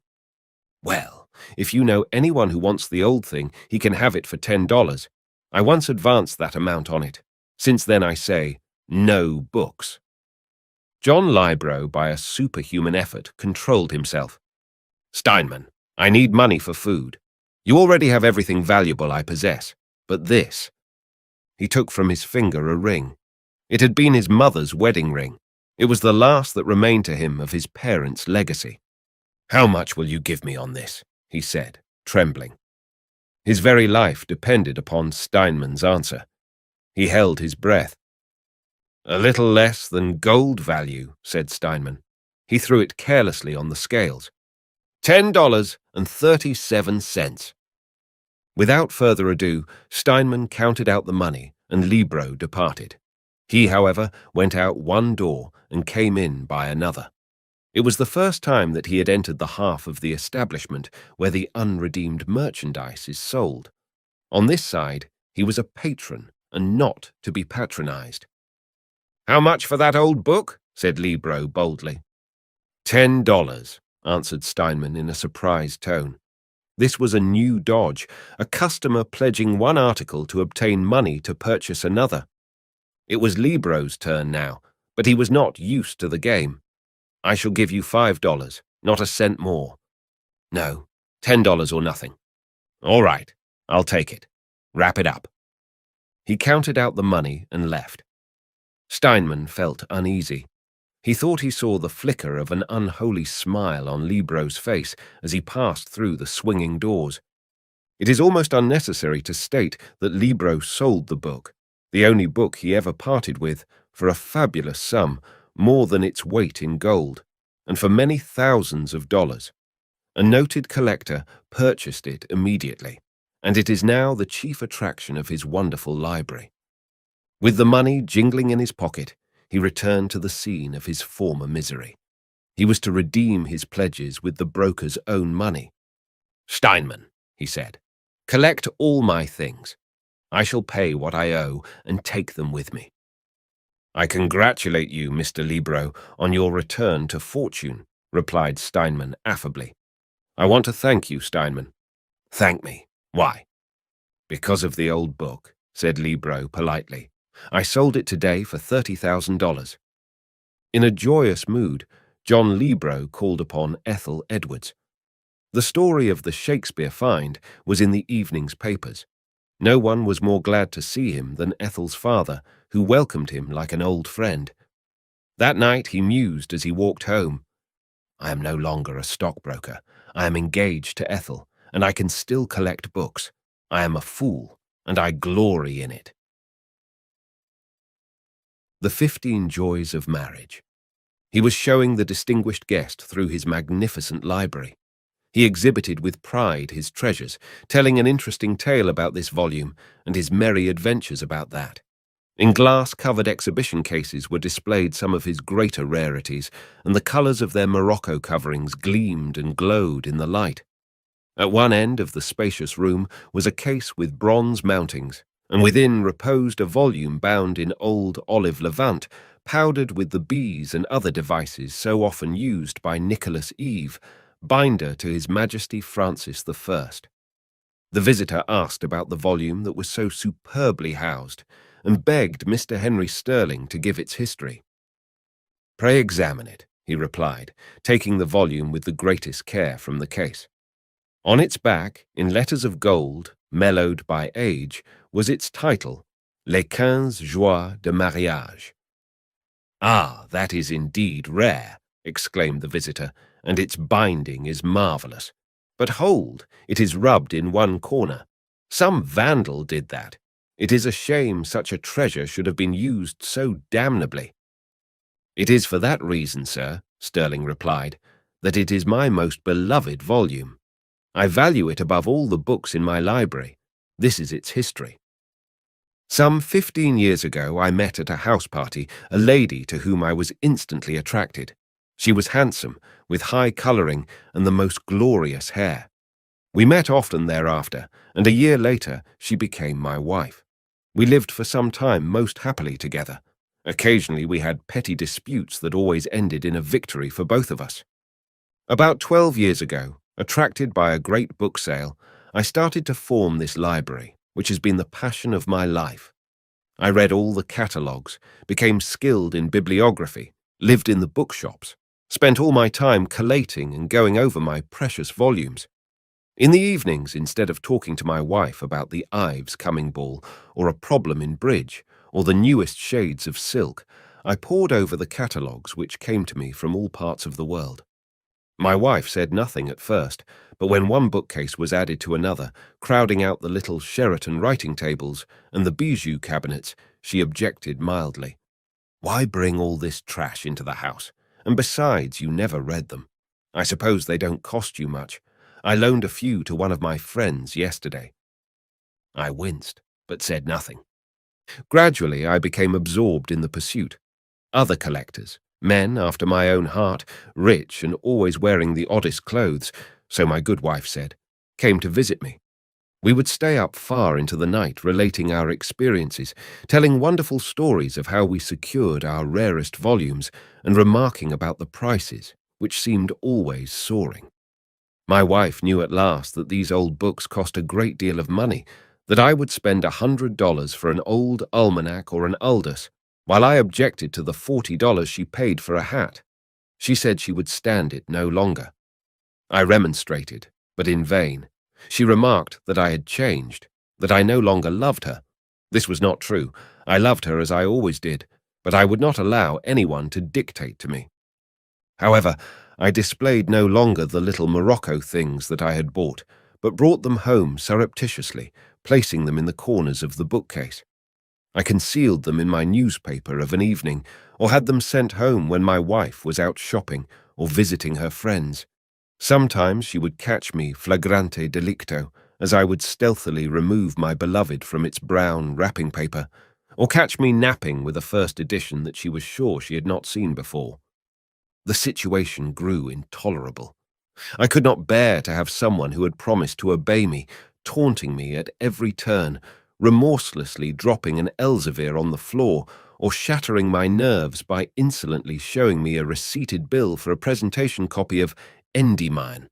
"Well, if you know anyone who wants the old thing, he can have it for $10. I once advanced that amount on it. Since then I say, no books." John Libro, by a superhuman effort, controlled himself. "Steinman, I need money for food. You already have everything valuable I possess, but this." He took from his finger a ring. It had been his mother's wedding ring. It was the last that remained to him of his parents' legacy. "How much will you give me on this?" he said, trembling. His very life depended upon Steinman's answer. He held his breath. "A little less than gold value," said Steinman. He threw it carelessly on the scales. $10.37. Without further ado, Steinman counted out the money and Libro departed. He, however, went out one door and came in by another. It was the first time that he had entered the half of the establishment where the unredeemed merchandise is sold. On this side, he was a patron and not to be patronized. "How much for that old book?" said Libro boldly. $10, answered Steinman in a surprised tone. This was a new dodge, a customer pledging one article to obtain money to purchase another. It was Libro's turn now, but he was not used to the game. "I shall give you $5, not a cent more." "No, $10 or nothing." "All right, I'll take it. Wrap it up." He counted out the money and left. Steinman felt uneasy. He thought he saw the flicker of an unholy smile on Libro's face as he passed through the swinging doors. It is almost unnecessary to state that Libro sold the book, the only book he ever parted with, for a fabulous sum, more than its weight in gold, and for many thousands of dollars. A noted collector purchased it immediately, and it is now the chief attraction of his wonderful library. With the money jingling in his pocket, he returned to the scene of his former misery. He was to redeem his pledges with the broker's own money. "Steinman," he said, "collect all my things. I shall pay what I owe and take them with me." "I congratulate you, Mr. Libro, on your return to fortune," replied Steinman affably. "I want to thank you, Steinman." "Thank me? Why?" "Because of the old book," said Libro politely. "I sold it today for $30,000. In a joyous mood, John Libro called upon Ethel Edwards. The story of the Shakespeare find was in the evening's papers. No one was more glad to see him than Ethel's father, who welcomed him like an old friend. That night he mused as he walked home. "I am no longer a stockbroker. I am engaged to Ethel, and I can still collect books. I am a fool, and I glory in it." The 15 Joys of Marriage. He was showing the distinguished guest through his magnificent library. He exhibited with pride his treasures, telling an interesting tale about this volume and his merry adventures about that. In glass-covered exhibition cases were displayed some of his greater rarities, and the colours of their morocco coverings gleamed and glowed in the light. At one end of the spacious room was a case with bronze mountings, and within reposed a volume bound in old olive levant, powdered with the bees and other devices so often used by Nicholas Eve, binder to His Majesty Francis I. The visitor asked about the volume that was so superbly housed, and begged Mr. Henry Sterling to give its history. "Pray examine it," he replied, taking the volume with the greatest care from the case. On its back, in letters of gold, mellowed by age, was its title, Les 15 Joies de Mariage. "Ah, that is indeed rare," exclaimed the visitor, "and its binding is marvellous. But hold, it is rubbed in one corner. Some vandal did that. It is a shame such a treasure should have been used so damnably." "It is for that reason, sir," Sterling replied, "that it is my most beloved volume. I value it above all the books in my library. This is its history. Some 15 years ago I met at a house party a lady to whom I was instantly attracted. She was handsome, with high colouring and the most glorious hair. We met often thereafter, and a year later she became my wife. We lived for some time most happily together. Occasionally we had petty disputes that always ended in a victory for both of us. About 12 years ago, attracted by a great book sale, I started to form this library, which has been the passion of my life. I read all the catalogues, became skilled in bibliography, lived in the bookshops, spent all my time collating and going over my precious volumes. In the evenings, instead of talking to my wife about the Ives coming ball, or a problem in bridge, or the newest shades of silk, I pored over the catalogues which came to me from all parts of the world. My wife said nothing at first, but when one bookcase was added to another, crowding out the little Sheraton writing tables and the bijou cabinets, she objected mildly. "Why bring all this trash into the house? And besides, you never read them. I suppose they don't cost you much. I loaned a few to one of my friends yesterday." I winced, but said nothing. Gradually, I became absorbed in the pursuit. Other collectors, men after my own heart, rich and always wearing the oddest clothes, so my good wife said, came to visit me. We would stay up far into the night relating our experiences, telling wonderful stories of how we secured our rarest volumes and remarking about the prices, which seemed always soaring. My wife knew at last that these old books cost a great deal of money, that I would spend $100 for an old almanac or an Aldous, while I objected to the $40 she paid for a hat. She said she would stand it no longer. I remonstrated, but in vain. She remarked that I had changed, that I no longer loved her. This was not true. I loved her as I always did, but I would not allow anyone to dictate to me. However, I displayed no longer the little Morocco things that I had bought, but brought them home surreptitiously, placing them in the corners of the bookcase. I concealed them in my newspaper of an evening, or had them sent home when my wife was out shopping or visiting her friends. Sometimes she would catch me flagrante delicto, as I would stealthily remove my beloved from its brown wrapping paper, or catch me napping with a first edition that she was sure she had not seen before. The situation grew intolerable. I could not bear to have someone who had promised to obey me, taunting me at every turn, remorselessly dropping an Elsevier on the floor, or shattering my nerves by insolently showing me a receipted bill for a presentation copy of Endymion.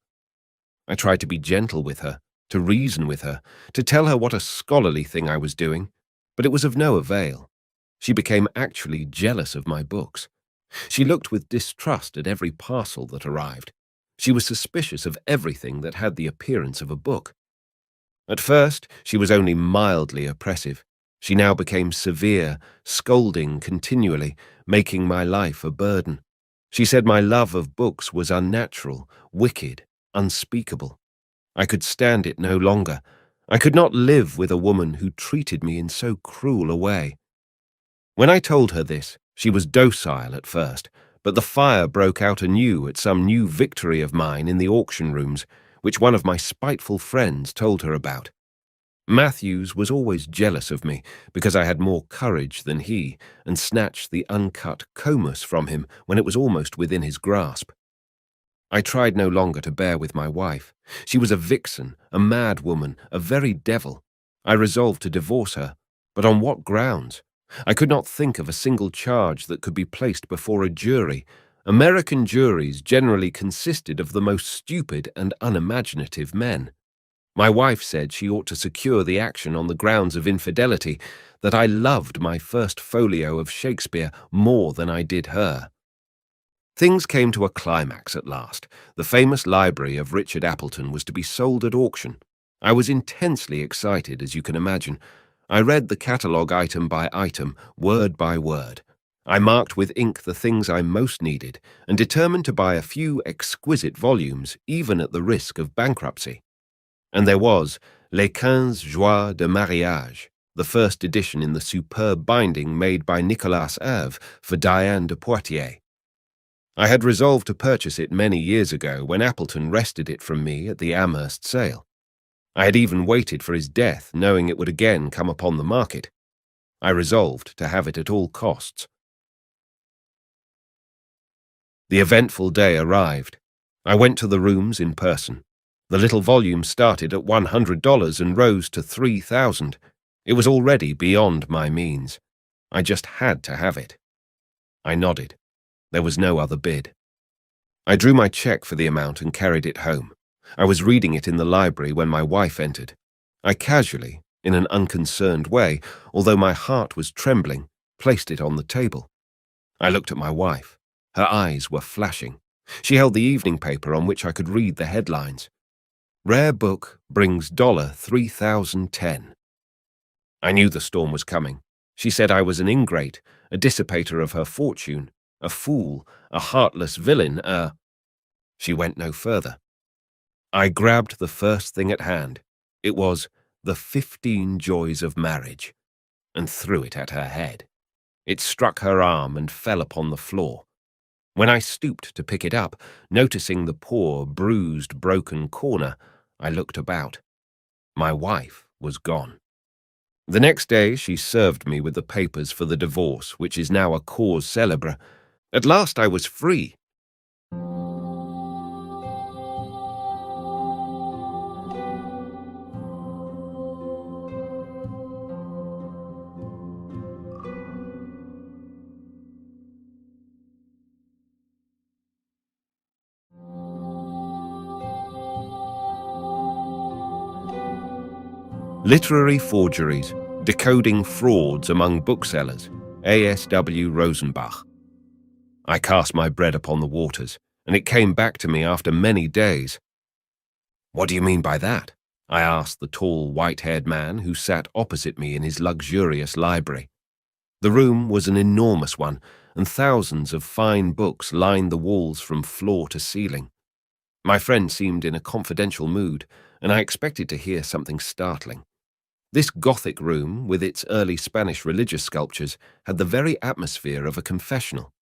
I tried to be gentle with her, to reason with her, to tell her what a scholarly thing I was doing, but it was of no avail. She became actually jealous of my books. She looked with distrust at every parcel that arrived. She was suspicious of everything that had the appearance of a book. At first, she was only mildly oppressive. She now became severe, scolding continually, making my life a burden. She said my love of books was unnatural, wicked, unspeakable. I could stand it no longer. I could not live with a woman who treated me in so cruel a way. When I told her this, she was docile at first, but the fire broke out anew at some new victory of mine in the auction rooms, which one of my spiteful friends told her about. Matthews was always jealous of me because I had more courage than he and snatched the uncut Comus from him when it was almost within his grasp. I tried no longer to bear with my wife. She was a vixen, a mad woman, a very devil. I resolved to divorce her, but on what grounds? I could not think of a single charge that could be placed before a jury. American juries generally consisted of the most stupid and unimaginative men. My wife said she ought to secure the action on the grounds of infidelity, that I loved my first folio of Shakespeare more than I did her. Things came to a climax at last. The famous library of Richard Appleton was to be sold at auction. I was intensely excited, as you can imagine. I read the catalogue item by item, word by word. I marked with ink the things I most needed and determined to buy a few exquisite volumes, even at the risk of bankruptcy. And there was Les 15 Joies de Mariage, the first edition in the superb binding made by Nicolas Ave for Diane de Poitiers. I had resolved to purchase it many years ago when Appleton wrested it from me at the Amherst sale. I had even waited for his death, knowing it would again come upon the market. I resolved to have it at all costs. The eventful day arrived. I went to the rooms in person. The little volume started at $100 and rose to $3,000. It was already beyond my means. I just had to have it. I nodded. There was no other bid. I drew my check for the amount and carried it home. I was reading it in the library when my wife entered. I casually, in an unconcerned way, although my heart was trembling, placed it on the table. I looked at my wife. Her eyes were flashing. She held the evening paper on which I could read the headlines. Rare book brings $3,010. I knew the storm was coming. She said I was an ingrate, a dissipator of her fortune, a fool, a heartless villain, She went no further. I grabbed the first thing at hand. It was The 15 Joys of Marriage, and threw it at her head. It struck her arm and fell upon the floor. When I stooped to pick it up, noticing the poor, bruised, broken corner, I looked about. My wife was gone. The next day she served me with the papers for the divorce, which is now a cause célèbre. At last I was free. Literary Forgeries, Decoding Frauds Among Booksellers, A.S.W. Rosenbach. I cast my bread upon the waters, and it came back to me after many days. "What do you mean by that?" I asked the tall, white-haired man who sat opposite me in his luxurious library. The room was an enormous one, and thousands of fine books lined the walls from floor to ceiling. My friend seemed in a confidential mood, and I expected to hear something startling. This Gothic room, with its early Spanish religious sculptures, had the very atmosphere of a confessional.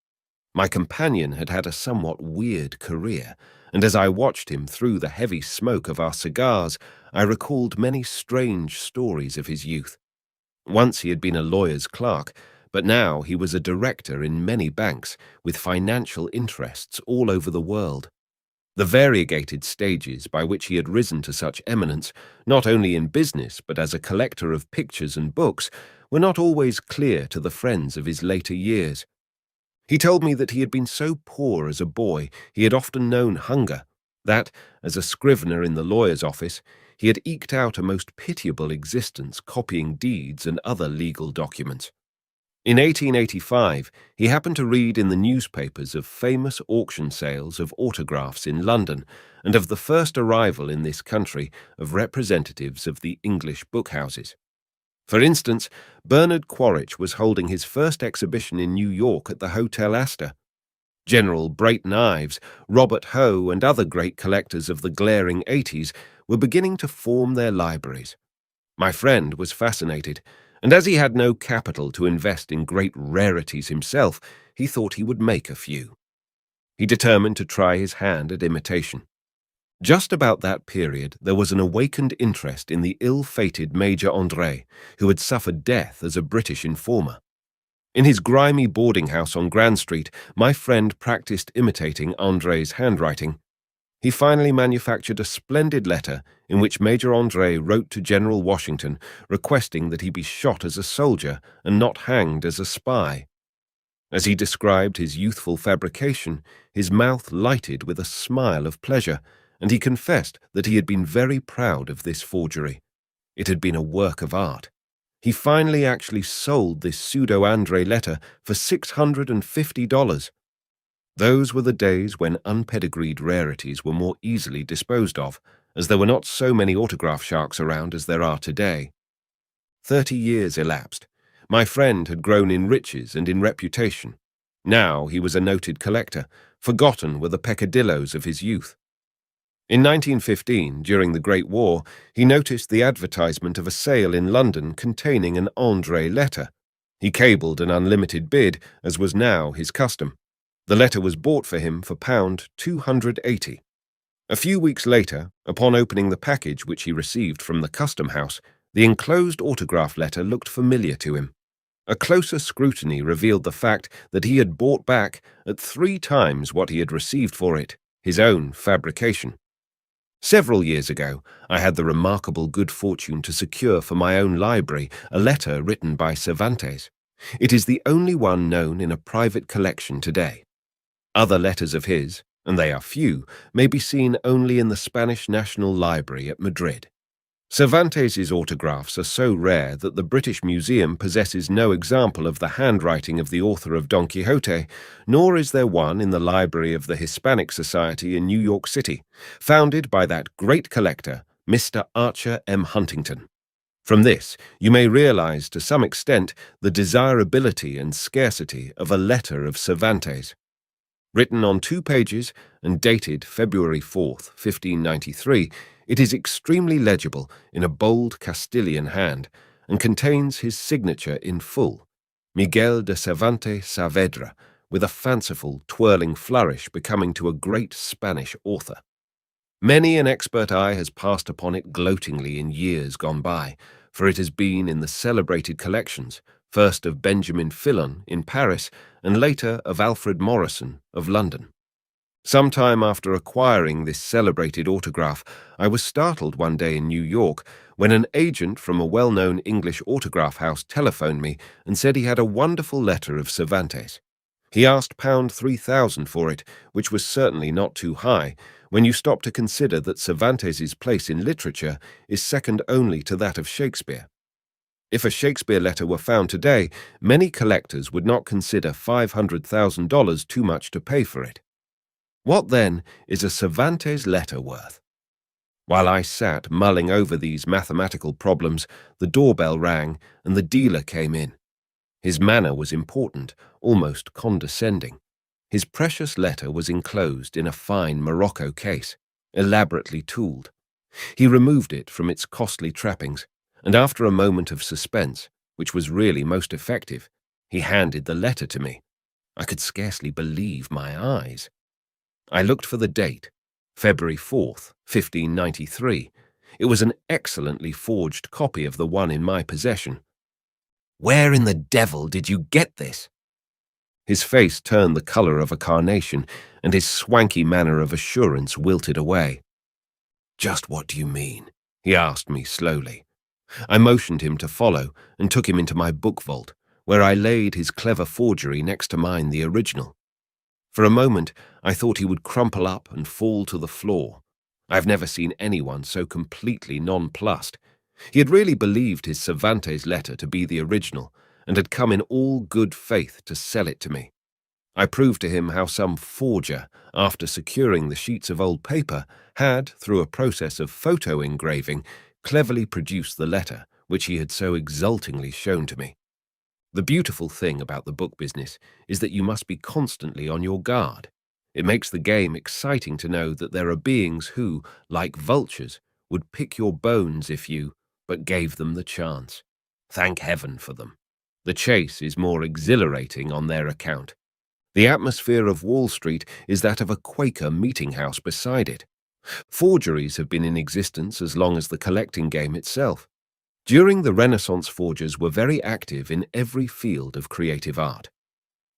My companion had had a somewhat weird career, and as I watched him through the heavy smoke of our cigars, I recalled many strange stories of his youth. Once he had been a lawyer's clerk, but now he was a director in many banks, with financial interests all over the world. The variegated stages by which he had risen to such eminence, not only in business but as a collector of pictures and books, were not always clear to the friends of his later years. He told me that he had been so poor as a boy he had often known hunger, that, as a scrivener in the lawyer's office, he had eked out a most pitiable existence copying deeds and other legal documents. In 1885, he happened to read in the newspapers of famous auction sales of autographs in London and of the first arrival in this country of representatives of the English bookhouses. For instance, Bernard Quaritch was holding his first exhibition in New York at the Hotel Astor. General Brayton Ives, Robert Hoe, and other great collectors of the glaring 80s were beginning to form their libraries. My friend was fascinated, and as he had no capital to invest in great rarities himself, he thought he would make a few. He determined to try his hand at imitation. Just about that period, there was an awakened interest in the ill-fated Major André, who had suffered death as a British informer. In his grimy boarding house on Grand Street, my friend practiced imitating André's handwriting. He finally manufactured a splendid letter in which Major André wrote to General Washington requesting that he be shot as a soldier and not hanged as a spy. As he described his youthful fabrication, his mouth lighted with a smile of pleasure, and he confessed that he had been very proud of this forgery. It had been a work of art. He finally actually sold this pseudo-André letter for $650. Those were the days when unpedigreed rarities were more easily disposed of, as there were not so many autograph sharks around as there are today. 30 years elapsed. My friend had grown in riches and in reputation. Now he was a noted collector, forgotten were the peccadillos of his youth. In 1915, during the Great War, he noticed the advertisement of a sale in London containing an André letter. He cabled an unlimited bid, as was now his custom. The letter was bought for him for £280. A few weeks later, upon opening the package which he received from the custom house, the enclosed autograph letter looked familiar to him. A closer scrutiny revealed the fact that he had bought back, at 3 times what he had received for it, his own fabrication. Several years ago, I had the remarkable good fortune to secure for my own library a letter written by Cervantes. It is the only one known in a private collection today. Other letters of his, and they are few, may be seen only in the Spanish National Library at Madrid. Cervantes's autographs are so rare that the British Museum possesses no example of the handwriting of the author of Don Quixote, nor is there one in the library of the Hispanic Society in New York City, founded by that great collector, Mr. Archer M. Huntington. From this, you may realize to some extent the desirability and scarcity of a letter of Cervantes. Written on 2 pages and dated February 4th, 1593, it is extremely legible in a bold Castilian hand and contains his signature in full, Miguel de Cervantes Saavedra, with a fanciful, twirling flourish becoming to a great Spanish author. Many an expert eye has passed upon it gloatingly in years gone by, for it has been in the celebrated collections, first of Benjamin Fillon in Paris and later of Alfred Morrison of London. Some time after acquiring this celebrated autograph, I was startled one day in New York when an agent from a well-known English autograph house telephoned me and said he had a wonderful letter of Cervantes. He asked £3,000 for it, which was certainly not too high, when you stop to consider that Cervantes's place in literature is second only to that of Shakespeare. If a Shakespeare letter were found today, many collectors would not consider $500,000 too much to pay for it. What, then, is a Cervantes letter worth? While I sat mulling over these mathematical problems, the doorbell rang and the dealer came in. His manner was important, almost condescending. His precious letter was enclosed in a fine morocco case, elaborately tooled. He removed it from its costly trappings, and after a moment of suspense, which was really most effective, he handed the letter to me. I could scarcely believe my eyes. I looked for the date, February 4th, 1593. It was an excellently forged copy of the one in my possession. "Where in the devil did you get this?" His face turned the color of a carnation, and his swanky manner of assurance wilted away. "Just what do you mean?" he asked me slowly. I motioned him to follow and took him into my book vault, where I laid his clever forgery next to mine, the original. For a moment, I thought he would crumple up and fall to the floor. I've never seen anyone so completely nonplussed. He had really believed his Cervantes letter to be the original, and had come in all good faith to sell it to me. I proved to him how some forger, after securing the sheets of old paper, had, through a process of photo engraving, cleverly produced the letter which he had so exultingly shown to me. The beautiful thing about the book business is that you must be constantly on your guard. It makes the game exciting to know that there are beings who, like vultures, would pick your bones if you but gave them the chance. Thank heaven for them. The chase is more exhilarating on their account. The atmosphere of Wall Street is that of a Quaker meeting house beside it. Forgeries have been in existence as long as the collecting game itself. During the Renaissance, forgers were very active in every field of creative art.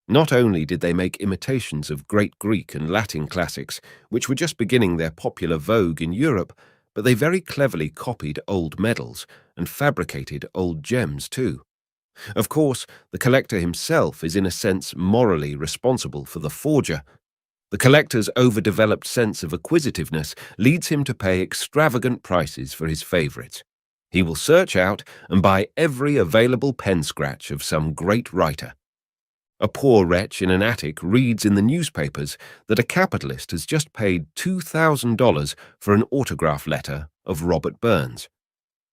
Not only did they make imitations of great Greek and Latin classics, which were just beginning their popular vogue in Europe, but they very cleverly copied old medals and fabricated old gems too. Of course, the collector himself is in a sense morally responsible for the forger. The collector's overdeveloped sense of acquisitiveness leads him to pay extravagant prices for his favorites. He will search out and buy every available pen scratch of some great writer. A poor wretch in an attic reads in the newspapers that a capitalist has just paid $2,000 for an autograph letter of Robert Burns.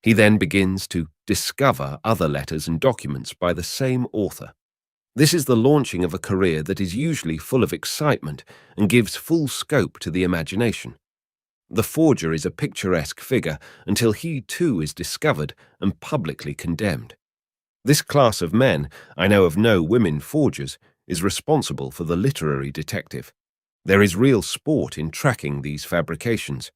He then begins to discover other letters and documents by the same author. This is the launching of a career that is usually full of excitement and gives full scope to the imagination. The forger is a picturesque figure until he too is discovered and publicly condemned. This class of men, I know of no women forgers, is responsible for the literary detective. There is real sport in tracking these fabrications.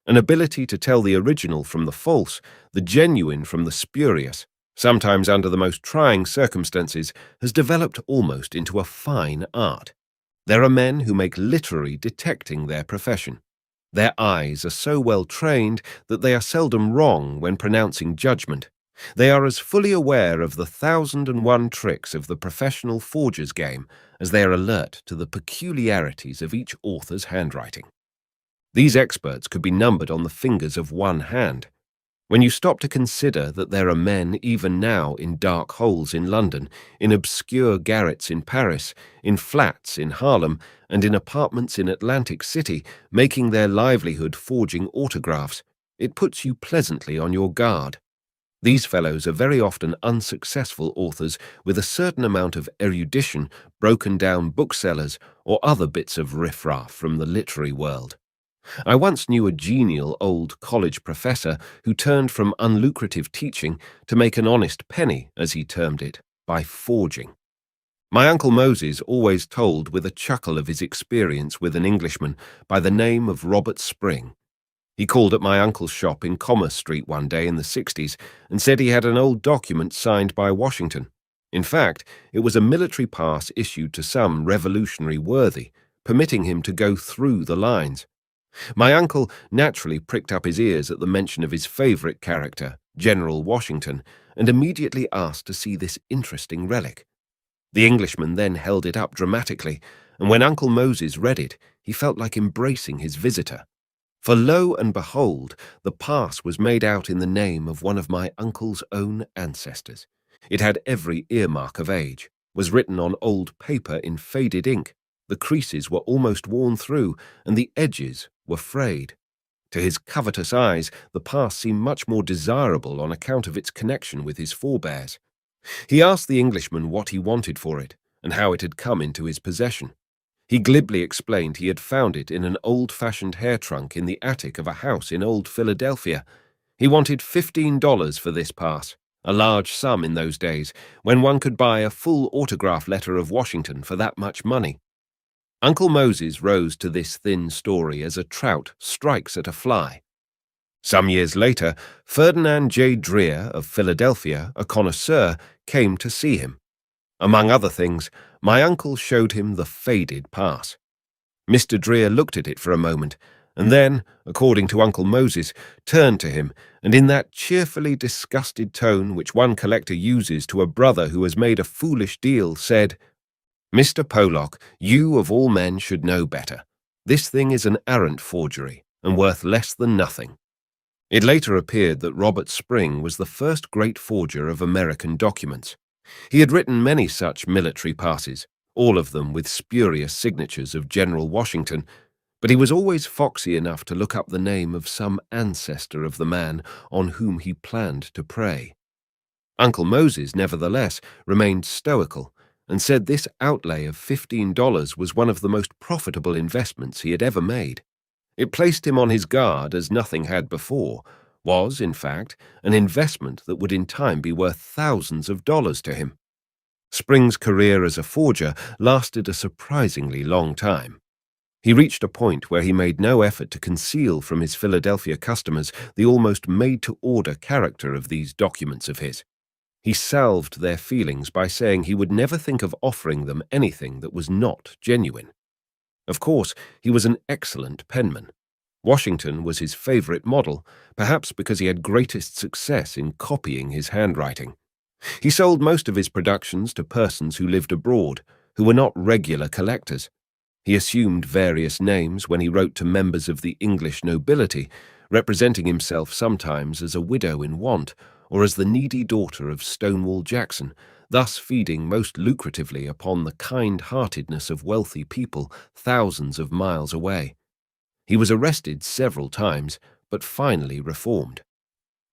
An ability to tell the original from the false, the genuine from the spurious, sometimes under the most trying circumstances, has developed almost into a fine art. There are men who make literary detecting their profession. Their eyes are so well trained that they are seldom wrong when pronouncing judgment. They are as fully aware of the 1,001 tricks of the professional forger's game as they are alert to the peculiarities of each author's handwriting. These experts could be numbered on the fingers of one hand. When you stop to consider that there are men even now in dark holes in London, in obscure garrets in Paris, in flats in Harlem, and in apartments in Atlantic City, making their livelihood forging autographs, it puts you pleasantly on your guard. These fellows are very often unsuccessful authors with a certain amount of erudition, broken-down booksellers, or other bits of riffraff from the literary world. I once knew a genial old college professor who turned from unlucrative teaching to make an honest penny, as he termed it, by forging. My Uncle Moses always told with a chuckle of his experience with an Englishman by the name of Robert Spring. He called at my uncle's shop in Commerce Street one day in the 60s and said he had an old document signed by Washington. In fact, it was a military pass issued to some revolutionary worthy, permitting him to go through the lines. My uncle naturally pricked up his ears at the mention of his favorite character, General Washington, and immediately asked to see this interesting relic. The Englishman then held it up dramatically, and when Uncle Moses read it, he felt like embracing his visitor. For lo and behold, the pass was made out in the name of one of my uncle's own ancestors. It had every earmark of age, was written on old paper in faded ink. The creases were almost worn through, and the edges were frayed. To his covetous eyes, the pass seemed much more desirable on account of its connection with his forebears. He asked the Englishman what he wanted for it, and how it had come into his possession. He glibly explained he had found it in an old-fashioned hair trunk in the attic of a house in old Philadelphia. He wanted $15 for this pass, a large sum in those days, when one could buy a full autograph letter of Washington for that much money. Uncle Moses rose to this thin story as a trout strikes at a fly. Some years later, Ferdinand J. Dreer of Philadelphia, a connoisseur, came to see him. Among other things, my uncle showed him the faded pass. Mr. Dreer looked at it for a moment, and then, according to Uncle Moses, turned to him, and in that cheerfully disgusted tone which one collector uses to a brother who has made a foolish deal, said, "Mr. Pollock, you of all men should know better. This thing is an arrant forgery, and worth less than nothing." It later appeared that Robert Spring was the first great forger of American documents. He had written many such military passes, all of them with spurious signatures of General Washington, but he was always foxy enough to look up the name of some ancestor of the man on whom he planned to prey. Uncle Moses, nevertheless, remained stoical, and said this outlay of $15 was one of the most profitable investments he had ever made. It placed him on his guard as nothing had before, was, in fact, an investment that would in time be worth thousands of dollars to him. Spring's career as a forger lasted a surprisingly long time. He reached a point where he made no effort to conceal from his Philadelphia customers the almost made-to-order character of these documents of his. He salved their feelings by saying he would never think of offering them anything that was not genuine. Of course, he was an excellent penman. Washington was his favorite model, perhaps because he had greatest success in copying his handwriting. He sold most of his productions to persons who lived abroad, who were not regular collectors. He assumed various names when he wrote to members of the English nobility, representing himself sometimes as a widow in want or as the needy daughter of Stonewall Jackson, thus feeding most lucratively upon the kind-heartedness of wealthy people thousands of miles away. He was arrested several times, but finally reformed.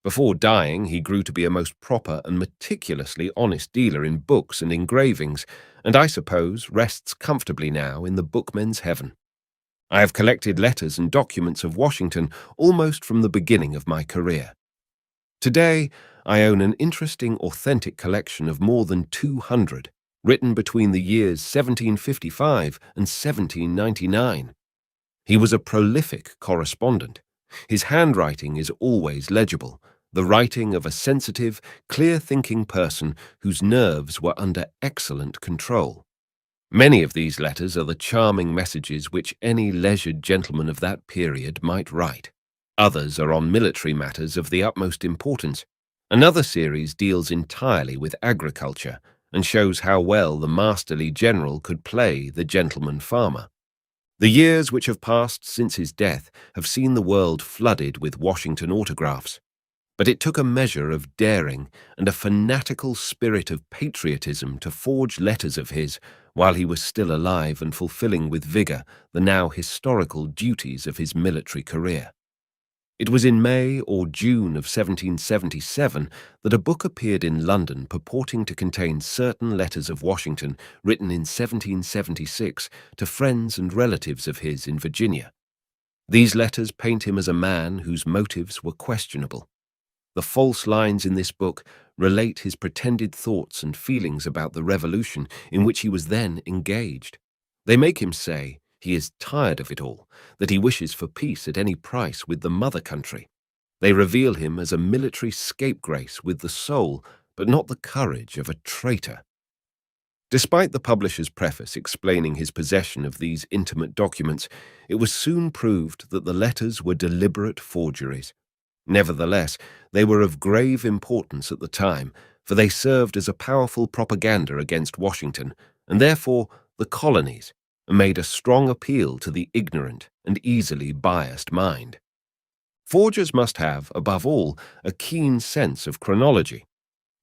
Before dying, he grew to be a most proper and meticulously honest dealer in books and engravings, and I suppose rests comfortably now in the bookman's heaven. I have collected letters and documents of Washington almost from the beginning of my career. Today, I own an interesting, authentic collection of more than 200, written between the years 1755 and 1799. He was a prolific correspondent. His handwriting is always legible, the writing of a sensitive, clear-thinking person whose nerves were under excellent control. Many of these letters are the charming messages which any leisured gentleman of that period might write. Others are on military matters of the utmost importance. Another series deals entirely with agriculture and shows how well the masterly general could play the gentleman farmer. The years which have passed since his death have seen the world flooded with Washington autographs, but it took a measure of daring and a fanatical spirit of patriotism to forge letters of his while he was still alive and fulfilling with vigor the now historical duties of his military career. It was in May or June of 1777 that a book appeared in London purporting to contain certain letters of Washington written in 1776 to friends and relatives of his in Virginia. These letters paint him as a man whose motives were questionable. The false lines in this book relate his pretended thoughts and feelings about the revolution in which he was then engaged. They make him say He is tired of it all, that he wishes for peace at any price with the mother country. They reveal him as a military scapegrace with the soul, but not the courage of a traitor. Despite the publisher's preface explaining his possession of these intimate documents, it was soon proved that the letters were deliberate forgeries. Nevertheless, they were of grave importance at the time, for they served as a powerful propaganda against Washington, and therefore the colonies, and made a strong appeal to the ignorant and easily biased mind. Forgers must have, above all, a keen sense of chronology.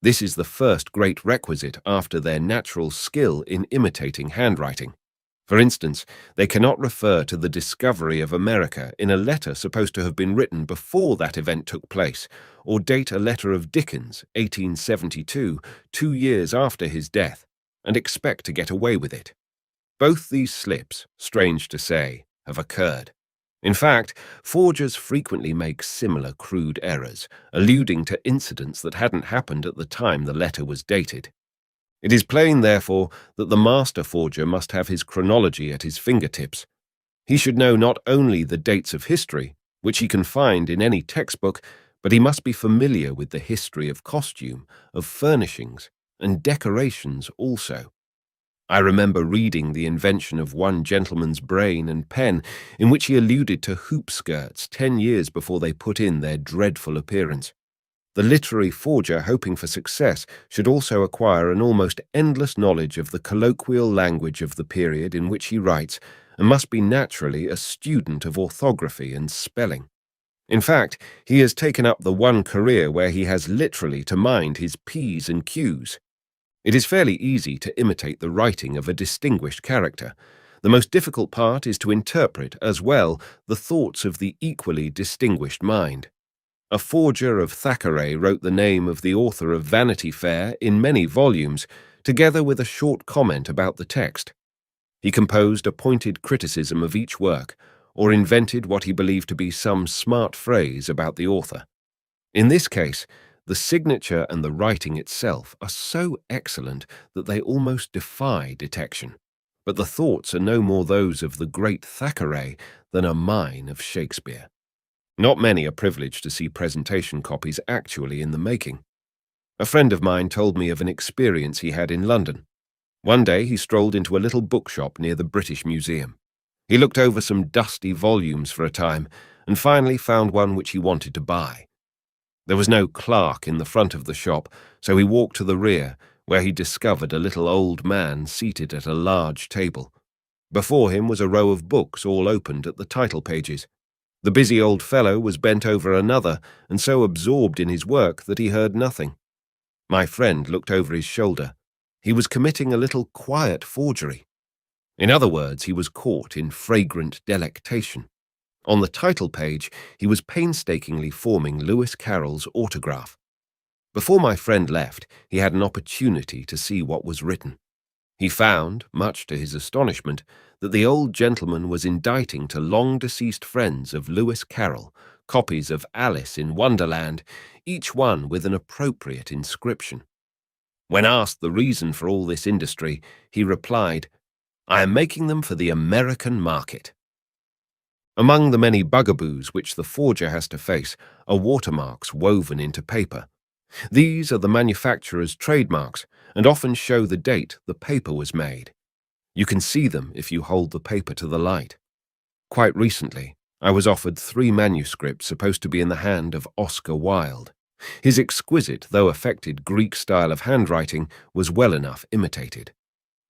This is the first great requisite after their natural skill in imitating handwriting. For instance, they cannot refer to the discovery of America in a letter supposed to have been written before that event took place, or date a letter of Dickens, 1872, 2 years after his death, and expect to get away with it. Both these slips, strange to say, have occurred. In fact, forgers frequently make similar crude errors, alluding to incidents that hadn't happened at the time the letter was dated. It is plain, therefore, that the master forger must have his chronology at his fingertips. He should know not only the dates of history, which he can find in any textbook, but he must be familiar with the history of costume, of furnishings, and decorations also. I remember reading the invention of one gentleman's brain and pen, in which he alluded to hoop skirts 10 years before they put in their dreadful appearance. The literary forger hoping for success should also acquire an almost endless knowledge of the colloquial language of the period in which he writes, and must be naturally a student of orthography and spelling. In fact, he has taken up the one career where he has literally to mind his P's and Q's. It is fairly easy to imitate the writing of a distinguished character. The most difficult part is to interpret, as well, the thoughts of the equally distinguished mind. A forger of Thackeray wrote the name of the author of Vanity Fair in many volumes, together with a short comment about the text. He composed a pointed criticism of each work, or invented what he believed to be some smart phrase about the author. In this case, the signature and the writing itself are so excellent that they almost defy detection. But the thoughts are no more those of the great Thackeray than are mine of Shakespeare. Not many are privileged to see presentation copies actually in the making. A friend of mine told me of an experience he had in London. One day he strolled into a little bookshop near the British Museum. He looked over some dusty volumes for a time, and finally found one which he wanted to buy. There was no clerk in the front of the shop, so he walked to the rear, where he discovered a little old man seated at a large table. Before him was a row of books all opened at the title pages. The busy old fellow was bent over another, and so absorbed in his work that he heard nothing. My friend looked over his shoulder. He was committing a little quiet forgery. In other words, he was caught in fragrant delectation. On the title page, he was painstakingly forming Lewis Carroll's autograph. Before my friend left, he had an opportunity to see what was written. He found, much to his astonishment, that the old gentleman was inditing to long-deceased friends of Lewis Carroll copies of Alice in Wonderland, each one with an appropriate inscription. When asked the reason for all this industry, he replied, "I am making them for the American market." Among the many bugaboos which the forger has to face are watermarks woven into paper. These are the manufacturer's trademarks and often show the date the paper was made. You can see them if you hold the paper to the light. Quite recently, I was offered 3 manuscripts supposed to be in the hand of Oscar Wilde. His exquisite, though affected, Greek style of handwriting was well enough imitated.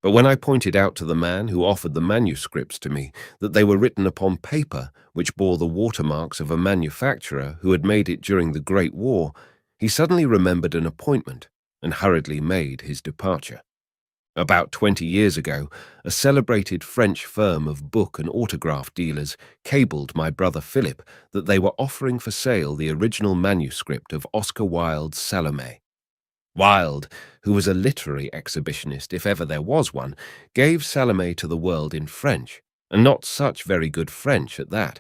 But when I pointed out to the man who offered the manuscripts to me that they were written upon paper which bore the watermarks of a manufacturer who had made it during the Great War, he suddenly remembered an appointment and hurriedly made his departure. About 20 years ago, a celebrated French firm of book and autograph dealers cabled my brother Philip that they were offering for sale the original manuscript of Oscar Wilde's Salome. Wilde, who was a literary exhibitionist if ever there was one, gave Salome to the world in French, and not such very good French at that.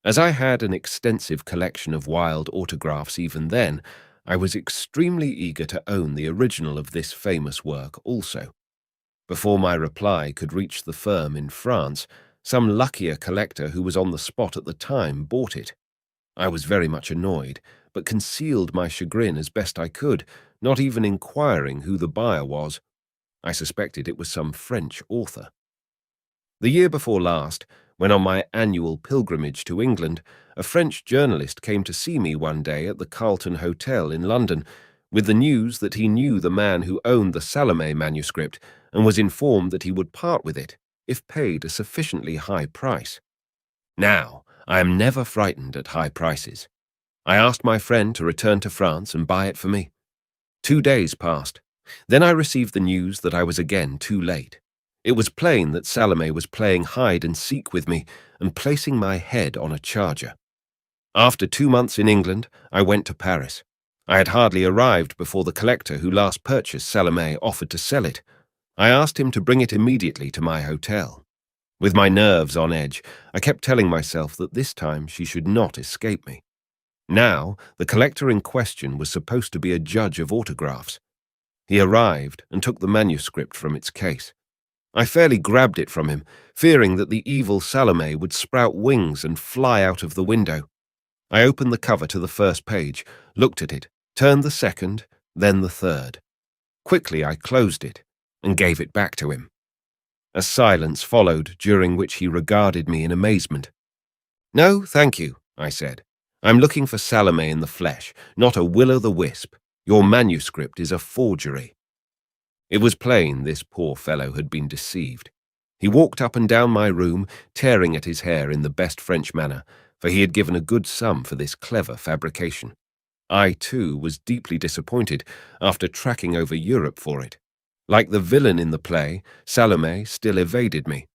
As I had an extensive collection of Wilde autographs even then, I was extremely eager to own the original of this famous work also. Before my reply could reach the firm in France, Some luckier collector who was on the spot at the time bought it. I was very much annoyed, but concealed my chagrin as best I could, not even inquiring who the buyer was. I suspected it was some French author. The year before last, when on my annual pilgrimage to England, a French journalist came to see me one day at the Carlton Hotel in London, with the news that he knew the man who owned the Salome manuscript and was informed that he would part with it if paid a sufficiently high price. Now, I am never frightened at high prices. I asked my friend to return to France and buy it for me. 2 days passed. Then I received the news that I was again too late. It was plain that Salome was playing hide and seek with me and placing my head on a charger. After 2 months in England, I went to Paris. I had hardly arrived before the collector who last purchased Salome offered to sell it. I asked him to bring it immediately to my hotel. With my nerves on edge, I kept telling myself that this time she should not escape me. Now, the collector in question was supposed to be a judge of autographs. He arrived and took the manuscript from its case. I fairly grabbed it from him, fearing that the evil Salome would sprout wings and fly out of the window. I opened the cover to the first page, looked at it, turned the second, then the third. Quickly I closed it and gave it back to him. A silence followed, during which he regarded me in amazement. "No, thank you," I said. "I'm looking for Salome in the flesh, not a will-o'-the-wisp. Your manuscript is a forgery." It was plain this poor fellow had been deceived. He walked up and down my room, tearing at his hair in the best French manner, for he had given a good sum for this clever fabrication. I, too, was deeply disappointed after tracking over Europe for it. Like the villain in the play, Salome still evaded me.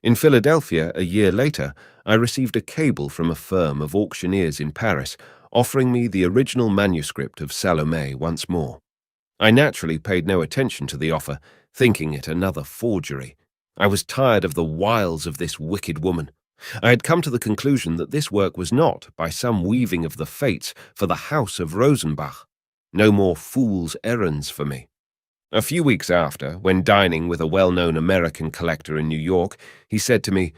In Philadelphia, a year later, I received a cable from a firm of auctioneers in Paris, offering me the original manuscript of Salome once more. I naturally paid no attention to the offer, thinking it another forgery. I was tired of the wiles of this wicked woman. I had come to the conclusion that this work was not, by some weaving of the fates, for the house of Rosenbach. No more fool's errands for me. A few weeks after, when dining with a well-known American collector in New York, he said to me,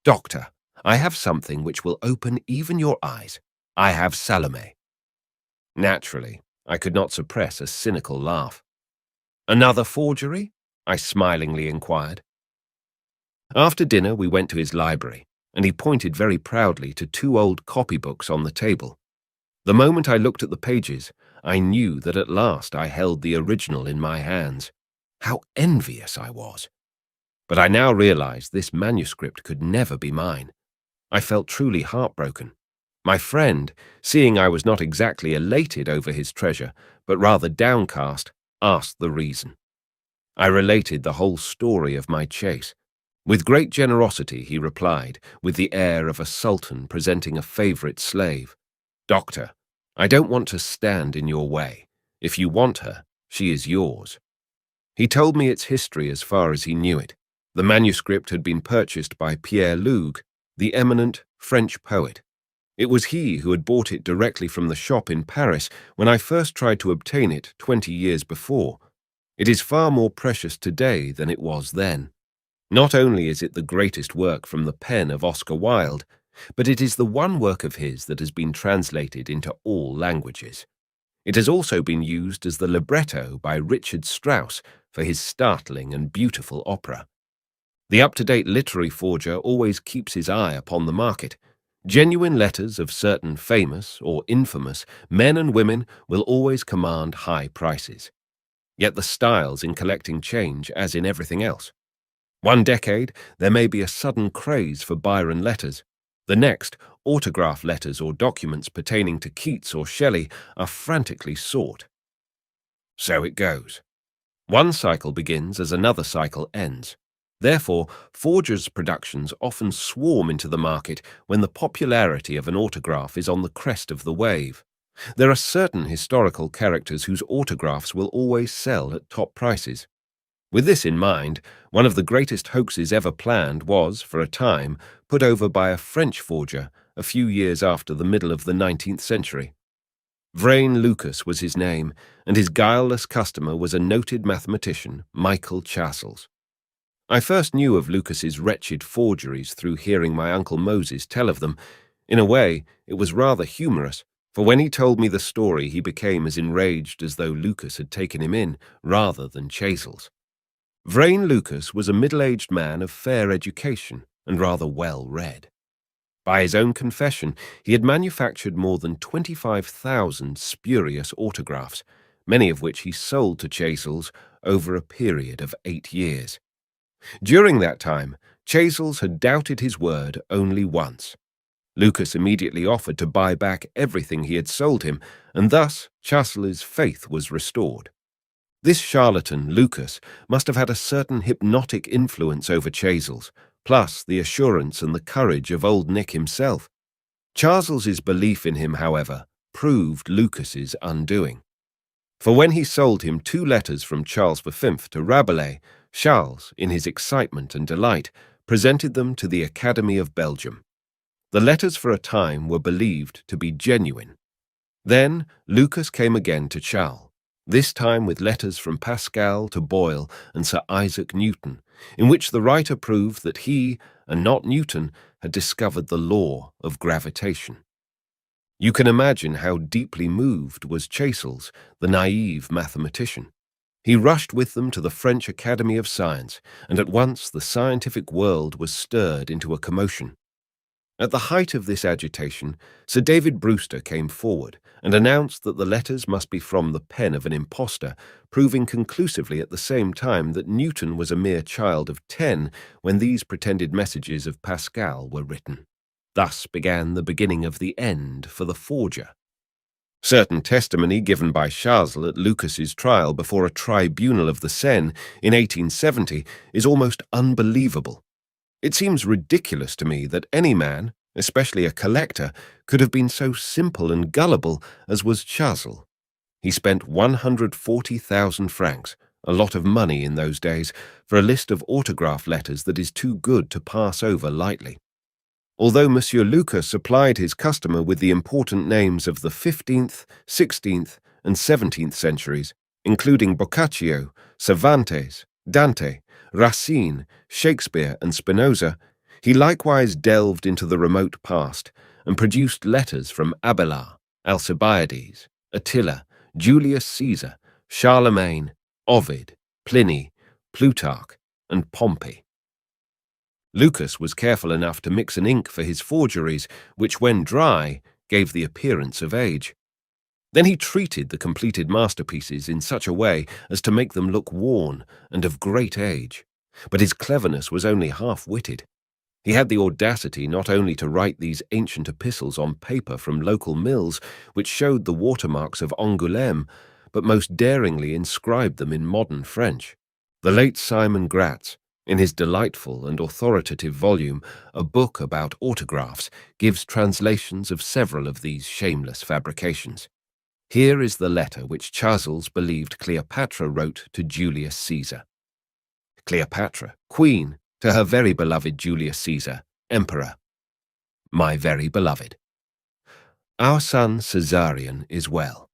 "Doctor, I have something which will open even your eyes. I have Salome." Naturally, I could not suppress a cynical laugh. "Another forgery?" I smilingly inquired. After dinner, we went to his library, and he pointed very proudly to 2 old copybooks on the table. The moment I looked at the pages, I knew that at last I held the original in my hands. How envious I was! But I now realized this manuscript could never be mine. I felt truly heartbroken. My friend, seeing I was not exactly elated over his treasure, but rather downcast, asked the reason. I related the whole story of my chase. With great generosity, he replied, with the air of a sultan presenting a favorite slave, "Doctor, I don't want to stand in your way. If you want her, she is yours." He told me its history as far as he knew it. The manuscript had been purchased by Pierre Lugue, the eminent French poet. It was he who had bought it directly from the shop in Paris when I first tried to obtain it 20 years before. It is far more precious today than it was then. Not only is it the greatest work from the pen of Oscar Wilde, but it is the one work of his that has been translated into all languages. It has also been used as the libretto by Richard Strauss for his startling and beautiful opera. The up-to-date literary forger always keeps his eye upon the market. Genuine letters of certain famous or infamous men and women will always command high prices. Yet the styles in collecting change as in everything else. One decade, there may be a sudden craze for Byron letters. The next, autograph letters or documents pertaining to Keats or Shelley are frantically sought. So it goes. One cycle begins as another cycle ends. Therefore, forgers' productions often swarm into the market when the popularity of an autograph is on the crest of the wave. There are certain historical characters whose autographs will always sell at top prices. With this in mind, one of the greatest hoaxes ever planned was, for a time, put over by a French forger a few years after the middle of the 19th century. Vrain Lucas was his name, and his guileless customer was a noted mathematician, Michael Chasles. I first knew of Lucas's wretched forgeries through hearing my Uncle Moses tell of them. In a way, it was rather humorous, for when he told me the story he became as enraged as though Lucas had taken him in, rather than Chasles. Vrain Lucas was a middle-aged man of fair education and rather well-read. By his own confession, he had manufactured more than 25,000 spurious autographs, many of which he sold to Chasles over a period of 8 years. During that time, Chasles had doubted his word only once. Lucas immediately offered to buy back everything he had sold him, and thus Chasles' faith was restored. This charlatan, Lucas, must have had a certain hypnotic influence over Chasles, plus the assurance and the courage of Old Nick himself. Chasles' belief in him, however, proved Lucas's undoing. For when he sold him 2 letters from Charles V to Rabelais, Charles, in his excitement and delight, presented them to the Academy of Belgium. The letters for a time were believed to be genuine. Then Lucas came again to Charles, this time with letters from Pascal to Boyle and Sir Isaac Newton, in which the writer proved that he, and not Newton, had discovered the law of gravitation. You can imagine how deeply moved was Chasles, the naive mathematician. He rushed with them to the French Academy of Science, and at once the scientific world was stirred into a commotion. At the height of this agitation, Sir David Brewster came forward and announced that the letters must be from the pen of an impostor, proving conclusively at the same time that Newton was a mere child of 10 when these pretended messages of Pascal were written. Thus began the beginning of the end for the forger. Certain testimony given by Chasles at Lucas's trial before a tribunal of the Seine in 1870 is almost unbelievable. It seems ridiculous to me that any man, especially a collector, could have been so simple and gullible as was Chasles. He spent 140,000 francs, a lot of money in those days, for a list of autograph letters that is too good to pass over lightly. Although Monsieur Lucas supplied his customer with the important names of the 15th, 16th, and 17th centuries, including Boccaccio, Cervantes, Dante, Racine, Shakespeare, and Spinoza, he likewise delved into the remote past and produced letters from Abelard, Alcibiades, Attila, Julius Caesar, Charlemagne, Ovid, Pliny, Plutarch, and Pompey. Lucas was careful enough to mix an ink for his forgeries, which, when dry, gave the appearance of age. Then he treated the completed masterpieces in such a way as to make them look worn and of great age. But his cleverness was only half-witted. He had the audacity not only to write these ancient epistles on paper from local mills, which showed the watermarks of Angoulême, but most daringly inscribed them in modern French. The late Simon Gratz, in his delightful and authoritative volume, A Book About Autographs, gives translations of several of these shameless fabrications. Here is the letter which Chasles believed Cleopatra wrote to Julius Caesar. Cleopatra, Queen, to her very beloved Julius Caesar, Emperor. My very beloved. Our son Caesarion is well.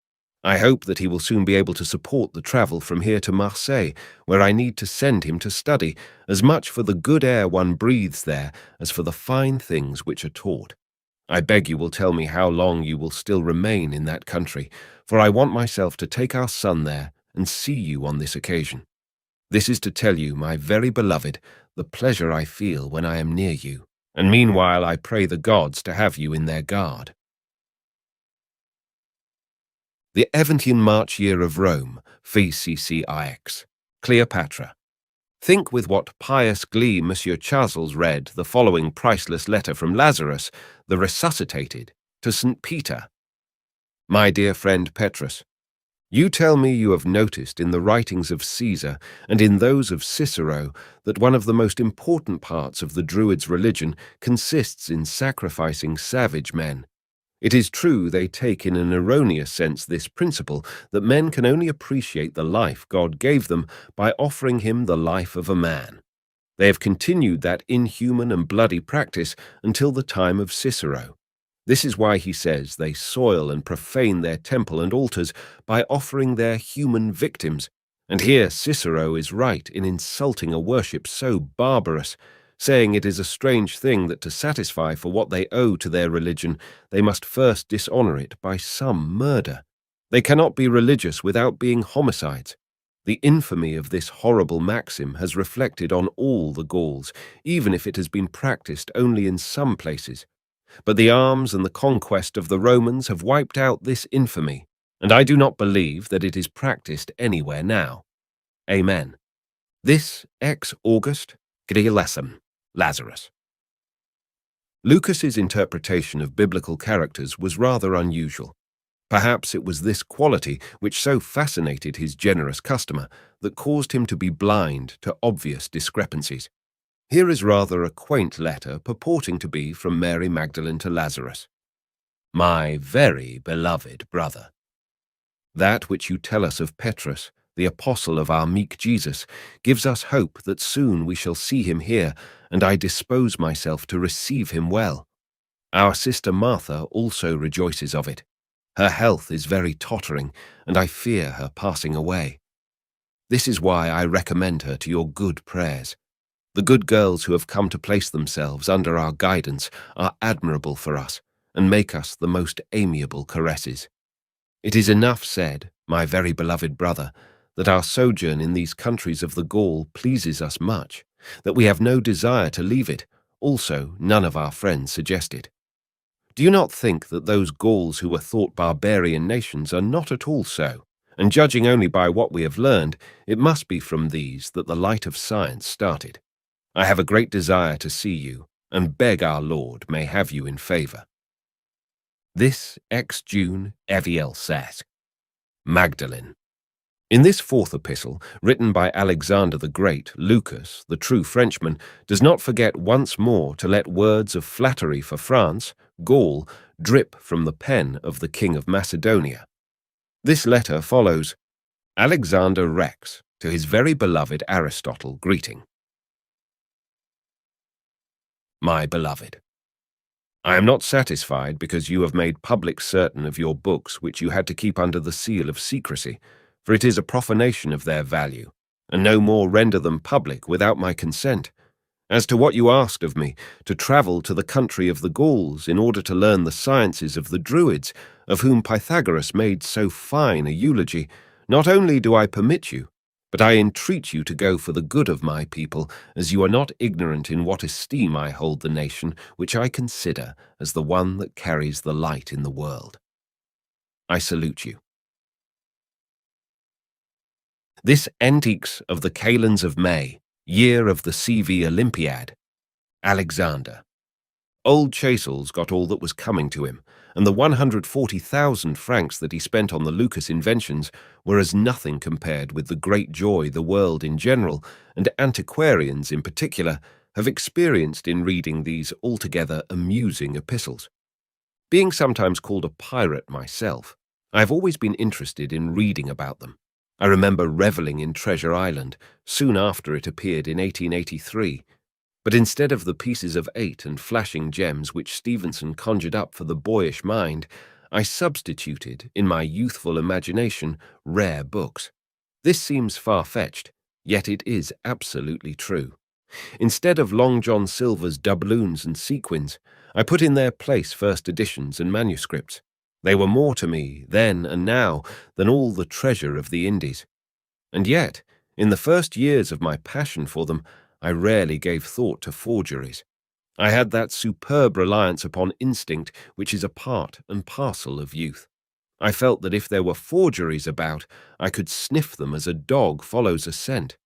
I hope that he will soon be able to support the travel from here to Marseille, where I need to send him to study, as much for the good air one breathes there as for the fine things which are taught. I beg you will tell me how long you will still remain in that country, for I want myself to take our son there and see you on this occasion. This is to tell you, my very beloved, the pleasure I feel when I am near you, and meanwhile I pray the gods to have you in their guard. The Aventine March Year of Rome, VCCIX, Cleopatra. Think with what pious glee Monsieur Chasles read the following priceless letter from Lazarus, the resuscitated, to St. Peter. My dear friend Petrus, you tell me you have noticed in the writings of Caesar and in those of Cicero that one of the most important parts of the Druids' religion consists in sacrificing savage men. It is true they take in an erroneous sense this principle that men can only appreciate the life God gave them by offering him the life of a man. They have continued that inhuman and bloody practice until the time of Cicero. This is why he says they soil and profane their temple and altars by offering their human victims, And here Cicero is right in insulting a worship so barbarous, saying it is a strange thing that to satisfy for what they owe to their religion, they must first dishonor it by some murder. They cannot be religious without being homicides. The infamy of this horrible maxim has reflected on all the Gauls, even if it has been practiced only in some places. But the arms and the conquest of the Romans have wiped out this infamy, and I do not believe that it is practiced anywhere now. Amen. This ex August Grielesum, Lazarus. Lucas's interpretation of biblical characters was rather unusual. Perhaps it was this quality which so fascinated his generous customer that caused him to be blind to obvious discrepancies. Here is rather a quaint letter purporting to be from Mary Magdalene to Lazarus. My very beloved brother. That which you tell us of Petrus, the apostle of our meek Jesus, gives us hope that soon we shall see him here, and I dispose myself to receive him well. Our sister Martha also rejoices of it. Her health is very tottering, and I fear her passing away. This is why I recommend her to your good prayers. The good girls who have come to place themselves under our guidance are admirable for us, and make us the most amiable caresses. It is enough said, my very beloved brother, that our sojourn in these countries of the Gaul pleases us much, that we have no desire to leave it, also none of our friends suggest it. Do you not think that those Gauls who were thought barbarian nations are not at all so? And judging only by what we have learned, it must be from these that the light of science started. I have a great desire to see you, and beg our Lord may have you in favour. This ex-June Eviel says, Magdalene. In this fourth epistle, written by Alexander the Great, Lucas, the true Frenchman, does not forget once more to let words of flattery for France, Gaul, drip from the pen of the King of Macedonia. This letter follows, Alexander Rex, to his very beloved Aristotle, greeting. My beloved, I am not satisfied because you have made public certain of your books which you had to keep under the seal of secrecy, for it is a profanation of their value, and no more render them public without my consent. As to what you asked of me, to travel to the country of the Gauls in order to learn the sciences of the Druids, of whom Pythagoras made so fine a eulogy, not only do I permit you, but I entreat you to go for the good of my people, as you are not ignorant in what esteem I hold the nation, which I consider as the one that carries the light in the world. I salute you. This Antiques of the Kalends of May, year of the CV Olympiad, Alexander. Old Chasles got all that was coming to him, and the 140,000 francs that he spent on the Lucas inventions were as nothing compared with the great joy the world in general, and antiquarians in particular, have experienced in reading these altogether amusing epistles. Being sometimes called a pirate myself, I have always been interested in reading about them. I remember reveling in Treasure Island, soon after it appeared in 1883, but instead of the pieces of 8 and flashing gems which Stevenson conjured up for the boyish mind, I substituted, in my youthful imagination, rare books. This seems far-fetched, yet it is absolutely true. Instead of Long John Silver's doubloons and sequins, I put in their place first editions and manuscripts. They were more to me, then and now, than all the treasure of the Indies. And yet, in the first years of my passion for them, I rarely gave thought to forgeries. I had that superb reliance upon instinct which is a part and parcel of youth. I felt that if there were forgeries about, I could sniff them as a dog follows a scent.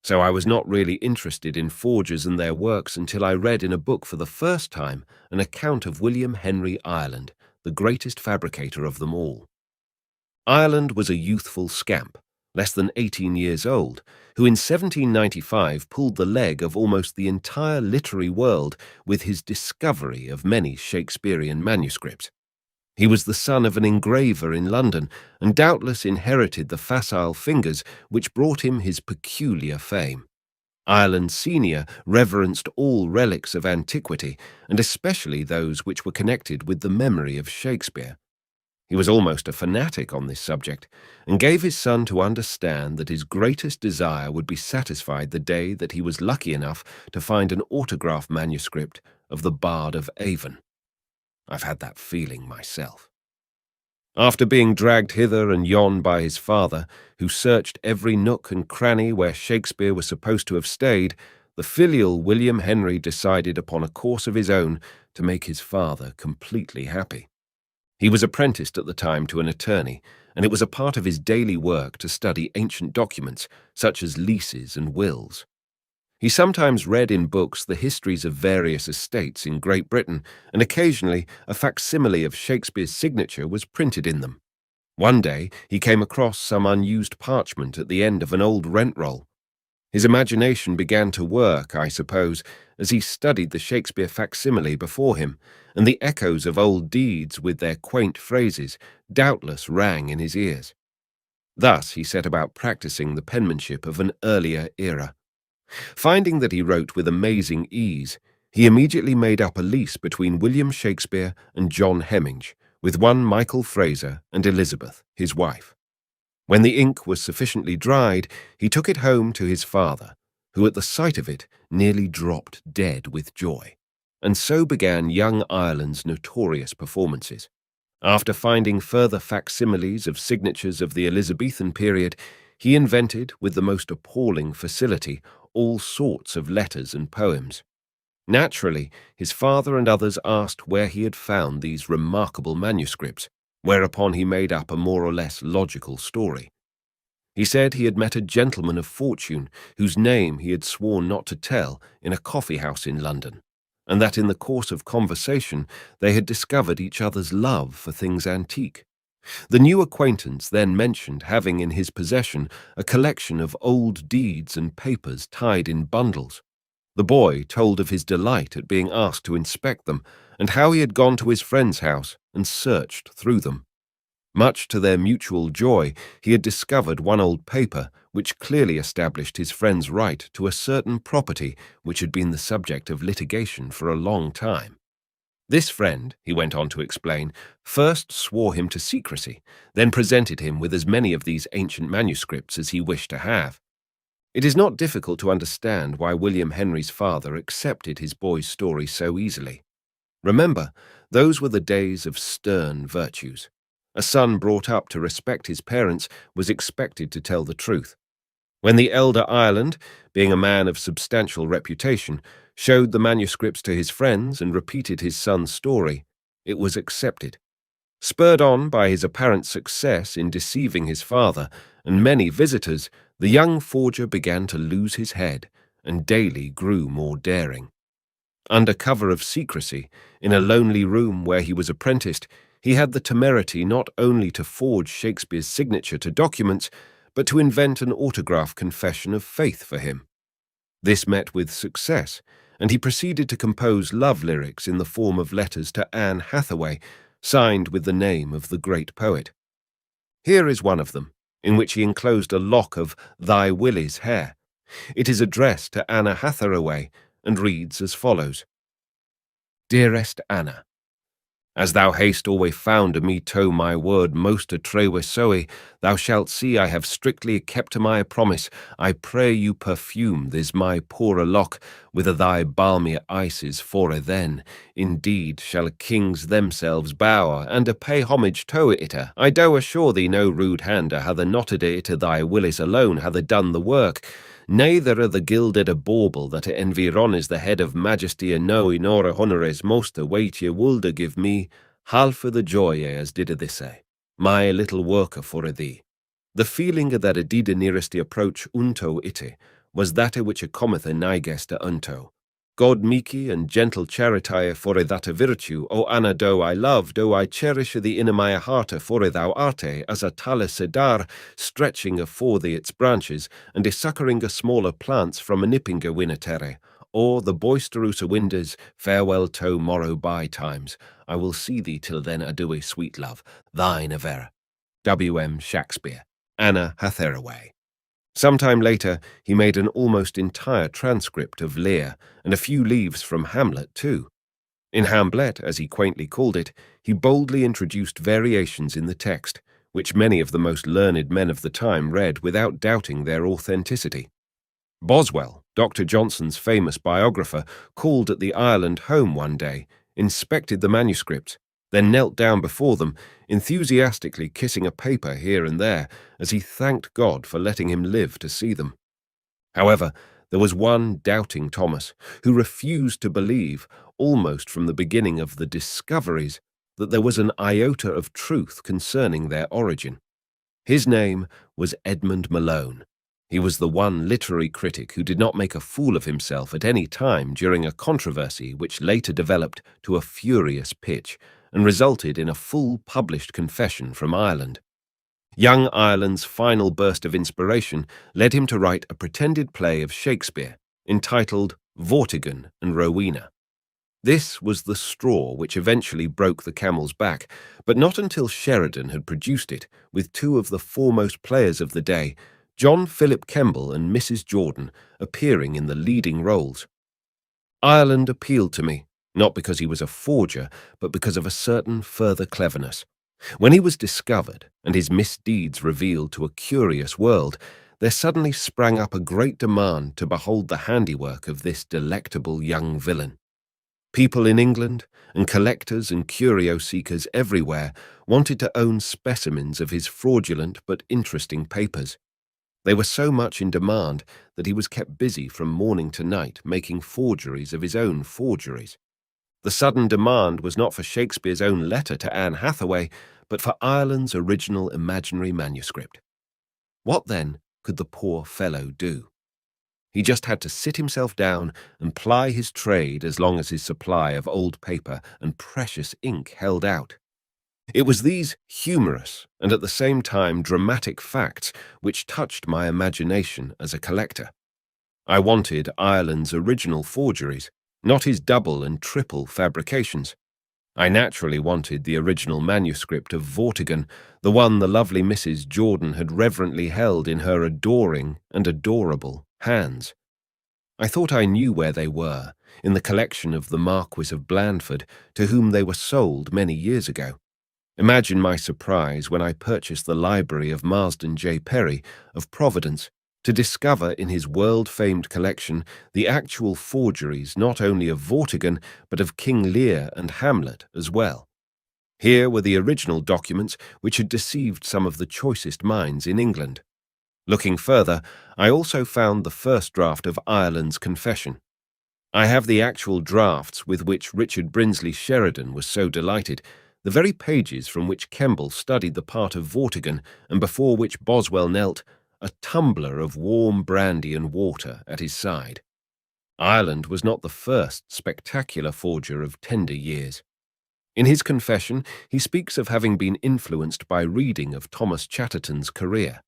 So I was not really interested in forgers and their works until I read in a book for the first time an account of William Henry Ireland, the greatest fabricator of them all. Ireland was a youthful scamp, less than 18 years old, who in 1795 pulled the leg of almost the entire literary world with his discovery of many Shakespearean manuscripts. He was the son of an engraver in London, and doubtless inherited the facile fingers which brought him his peculiar fame. Ireland Senior reverenced all relics of antiquity, and especially those which were connected with the memory of Shakespeare. He was almost a fanatic on this subject, and gave his son to understand that his greatest desire would be satisfied the day that he was lucky enough to find an autograph manuscript of the Bard of Avon. I've had that feeling myself. After being dragged hither and yon by his father, who searched every nook and cranny where Shakespeare was supposed to have stayed, the filial William Henry decided upon a course of his own to make his father completely happy. He was apprenticed at the time to an attorney, and it was a part of his daily work to study ancient documents, such as leases and wills. He sometimes read in books the histories of various estates in Great Britain, and occasionally a facsimile of Shakespeare's signature was printed in them. One day he came across some unused parchment at the end of an old rent roll. His imagination began to work, I suppose, as he studied the Shakespeare facsimile before him, and the echoes of old deeds with their quaint phrases doubtless rang in his ears. Thus he set about practicing the penmanship of an earlier era. Finding that he wrote with amazing ease, he immediately made up a lease between William Shakespeare and John Hemming, with one Michael Fraser and Elizabeth, his wife. When the ink was sufficiently dried, he took it home to his father, who at the sight of it nearly dropped dead with joy. And so began young Ireland's notorious performances. After finding further facsimiles of signatures of the Elizabethan period, he invented, with the most appalling facility, all sorts of letters and poems. Naturally, his father and others asked where he had found these remarkable manuscripts, whereupon he made up a more or less logical story. He said he had met a gentleman of fortune whose name he had sworn not to tell in a coffee-house in London, and that in the course of conversation they had discovered each other's love for things antique. The new acquaintance then mentioned having in his possession a collection of old deeds and papers tied in bundles. The boy told of his delight at being asked to inspect them, and how he had gone to his friend's house and searched through them. Much to their mutual joy, he had discovered one old paper which clearly established his friend's right to a certain property which had been the subject of litigation for a long time. This friend, he went on to explain, first swore him to secrecy, then presented him with as many of these ancient manuscripts as he wished to have. It is not difficult to understand why William Henry's father accepted his boy's story so easily. Remember, those were the days of stern virtues. A son brought up to respect his parents was expected to tell the truth. When the elder Ireland, being a man of substantial reputation, showed the manuscripts to his friends and repeated his son's story, it was accepted. Spurred on by his apparent success in deceiving his father and many visitors, the young forger began to lose his head and daily grew more daring. Under cover of secrecy, in a lonely room where he was apprenticed, he had the temerity not only to forge Shakespeare's signature to documents, but to invent an autograph confession of faith for him. This met with success, and he proceeded to compose love lyrics in the form of letters to Anne Hathaway, signed with the name of the great poet. Here is one of them, in which he enclosed a lock of Thy Willie's hair. It is addressed to Anna Hathaway and reads as follows. Dearest Anna, as thou hast always found me to my word most atrewe soe, thou shalt see I have strictly kept to my promise. I pray you perfume this my poore lock with thy balmy ices, for then, indeed, shall kings themselves bow, and pay homage to it. I do assure thee no rude hand hath knotted it, thy willis alone hath done the work. Neither of the gilded bauble that environes the head of majesty and no nor honores most weight ye would give me, half of the joy as did this my little worker for thee. The feeling that it did nearest approach unto it was that which cometh nigest unto. God meeky and gentle charity for that virtue, O Anna, do I love, do I cherish thee in my heart, for thou art as a tall cedar, stretching afore thee its branches, and succouring smaller plants from a nipping winter. Or the boisterous winds, farewell to morrow by times. I will see thee till then, adieu, sweet love, thine ever. W.M. Shakespeare, Anna Hathaway. Some time later, he made an almost entire transcript of Lear, and a few leaves from Hamlet, too. In Hamlet, as he quaintly called it, he boldly introduced variations in the text, which many of the most learned men of the time read without doubting their authenticity. Boswell, Dr. Johnson's famous biographer, called at the Ireland home one day, inspected the manuscripts, then knelt down before them, enthusiastically kissing a paper here and there as he thanked God for letting him live to see them. However, there was one doubting Thomas who refused to believe, almost from the beginning of the discoveries, that there was an iota of truth concerning their origin. His name was Edmund Malone. He was the one literary critic who did not make a fool of himself at any time during a controversy which later developed to a furious pitch and resulted in a full published confession from Ireland. Young Ireland's final burst of inspiration led him to write a pretended play of Shakespeare entitled Vortigern and Rowena. This was the straw which eventually broke the camel's back, but not until Sheridan had produced it with two of the foremost players of the day, John Philip Kemble and Mrs. Jordan, appearing in the leading roles. Ireland appealed to me, not because he was a forger, but because of a certain further cleverness. When he was discovered and his misdeeds revealed to a curious world, there suddenly sprang up a great demand to behold the handiwork of this delectable young villain. People in England, and collectors and curio-seekers everywhere, wanted to own specimens of his fraudulent but interesting papers. They were so much in demand that he was kept busy from morning to night making forgeries of his own forgeries. The sudden demand was not for Shakespeare's own letter to Anne Hathaway, but for Ireland's original imaginary manuscript. What, then, could the poor fellow do? He just had to sit himself down and ply his trade as long as his supply of old paper and precious ink held out. It was these humorous and at the same time dramatic facts which touched my imagination as a collector. I wanted Ireland's original forgeries, not his double and triple fabrications. I naturally wanted the original manuscript of Vortigern, the one the lovely Mrs. Jordan had reverently held in her adoring and adorable hands. I thought I knew where they were, in the collection of the Marquis of Blandford, to whom they were sold many years ago. Imagine my surprise when I purchased the library of Marsden J. Perry of Providence to discover in his world-famed collection the actual forgeries not only of Vortigern but of King Lear and Hamlet as well. Here were the original documents which had deceived some of the choicest minds in England. Looking further, I also found the first draft of Ireland's Confession. I have the actual drafts with which Richard Brinsley Sheridan was so delighted, the very pages from which Kemble studied the part of Vortigern and before which Boswell knelt, a tumbler of warm brandy and water at his side. Ireland was not the first spectacular forger of tender years. In his confession, he speaks of having been influenced by reading of Thomas Chatterton's career.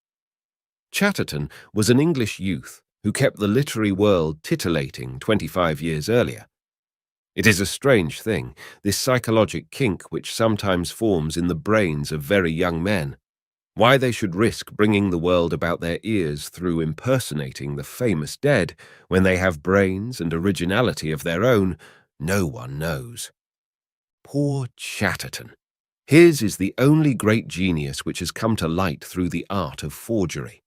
Chatterton was an English youth who kept the literary world titillating 25 years earlier. It is a strange thing, this psychologic kink which sometimes forms in the brains of very young men. Why they should risk bringing the world about their ears through impersonating the famous dead when they have brains and originality of their own, no one knows. Poor Chatterton. His is the only great genius which has come to light through the art of forgery.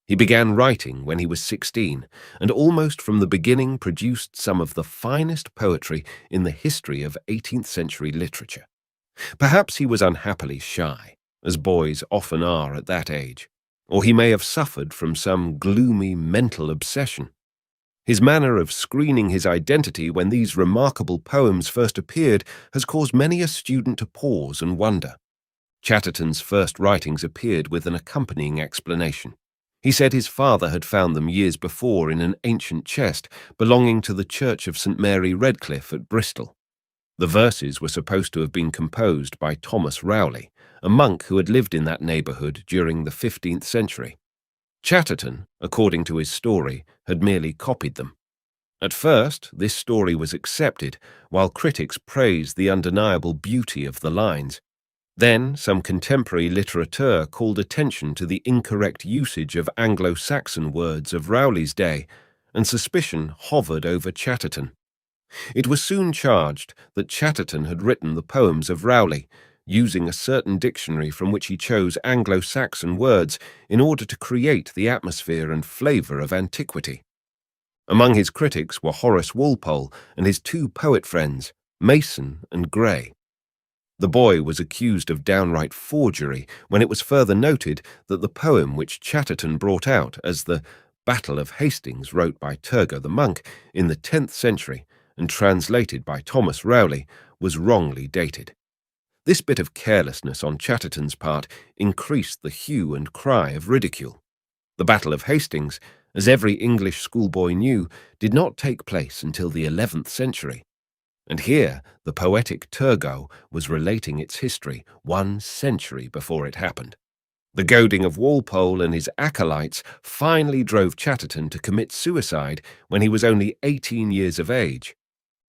He began writing when he was 16, and almost from the beginning produced some of the finest poetry in the history of 18th century literature. Perhaps he was unhappily shy, as boys often are at that age, or he may have suffered from some gloomy mental obsession. His manner of screening his identity when these remarkable poems first appeared has caused many a student to pause and wonder. Chatterton's first writings appeared with an accompanying explanation. He said his father had found them years before in an ancient chest belonging to the Church of St. Mary Redcliffe at Bristol. The verses were supposed to have been composed by Thomas Rowley, a monk who had lived in that neighbourhood during the 15th century. Chatterton, according to his story, had merely copied them. At first, this story was accepted, while critics praised the undeniable beauty of the lines. Then, some contemporary literature called attention to the incorrect usage of Anglo-Saxon words of Rowley's day, and suspicion hovered over Chatterton. It was soon charged that Chatterton had written the poems of Rowley, using a certain dictionary from which he chose Anglo-Saxon words in order to create the atmosphere and flavour of antiquity. Among his critics were Horace Walpole and his two poet friends, Mason and Gray. The boy was accused of downright forgery when it was further noted that the poem which Chatterton brought out as the Battle of Hastings, wrote by Turgot the monk in the 10th century and translated by Thomas Rowley, was wrongly dated. This bit of carelessness on Chatterton's part increased the hue and cry of ridicule. The Battle of Hastings, as every English schoolboy knew, did not take place until the 11th century. And here the poetic Turgot was relating its history 1 century before it happened. The goading of Walpole and his acolytes finally drove Chatterton to commit suicide when he was only 18 years of age.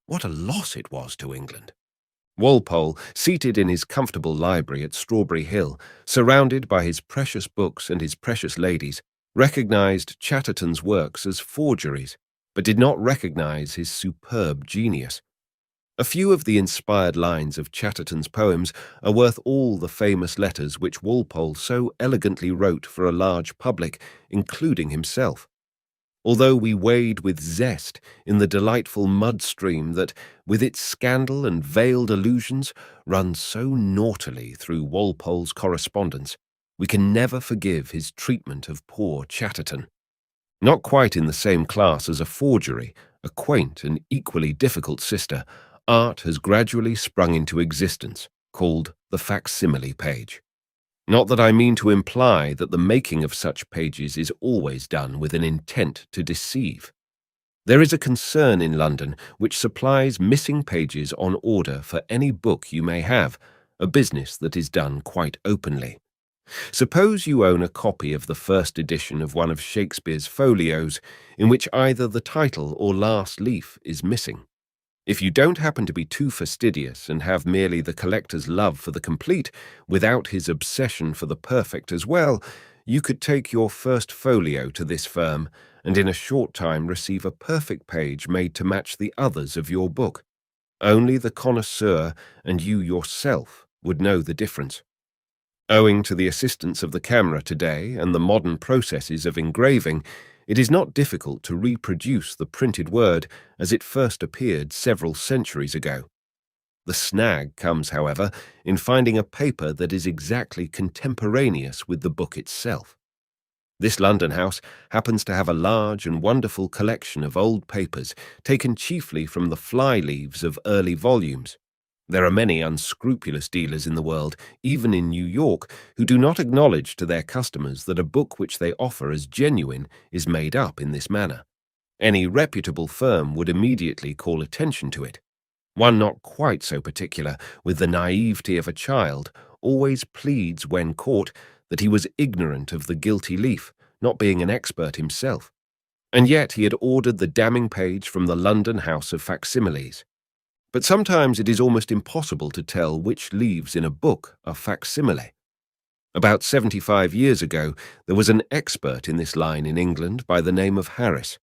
What a loss it was to England! Walpole, seated in his comfortable library at Strawberry Hill, surrounded by his precious books and his precious ladies, recognized Chatterton's works as forgeries, but did not recognize his superb genius. A few of the inspired lines of Chatterton's poems are worth all the famous letters which Walpole so elegantly wrote for a large public, including himself. Although we wade with zest in the delightful mud stream that, with its scandal and veiled allusions, runs so naughtily through Walpole's correspondence, we can never forgive his treatment of poor Chatterton. Not quite in the same class as a forgery, a quaint and equally difficult sister, art has gradually sprung into existence, called the facsimile page. Not that I mean to imply that the making of such pages is always done with an intent to deceive. There is a concern in London which supplies missing pages on order for any book you may have, a business that is done quite openly. Suppose you own a copy of the first edition of one of Shakespeare's folios, in which either the title or last leaf is missing. If you don't happen to be too fastidious and have merely the collector's love for the complete, without his obsession for the perfect as well, you could take your first folio to this firm and in a short time receive a perfect page made to match the others of your book. Only the connoisseur and you yourself would know the difference. Owing to the assistance of the camera today and the modern processes of engraving, it is not difficult to reproduce the printed word as it first appeared several centuries ago. The snag comes, however, in finding a paper that is exactly contemporaneous with the book itself. This London house happens to have a large and wonderful collection of old papers taken chiefly from the fly-leaves of early volumes. There are many unscrupulous dealers in the world, even in New York, who do not acknowledge to their customers that a book which they offer as genuine is made up in this manner. Any reputable firm would immediately call attention to it. One not quite so particular, with the naivety of a child, always pleads when caught that he was ignorant of the guilty leaf, not being an expert himself. And yet he had ordered the damning page from the London House of Facsimiles. But sometimes it is almost impossible to tell which leaves in a book are facsimile. About 75 years ago, there was an expert in this line in England by the name of Harris.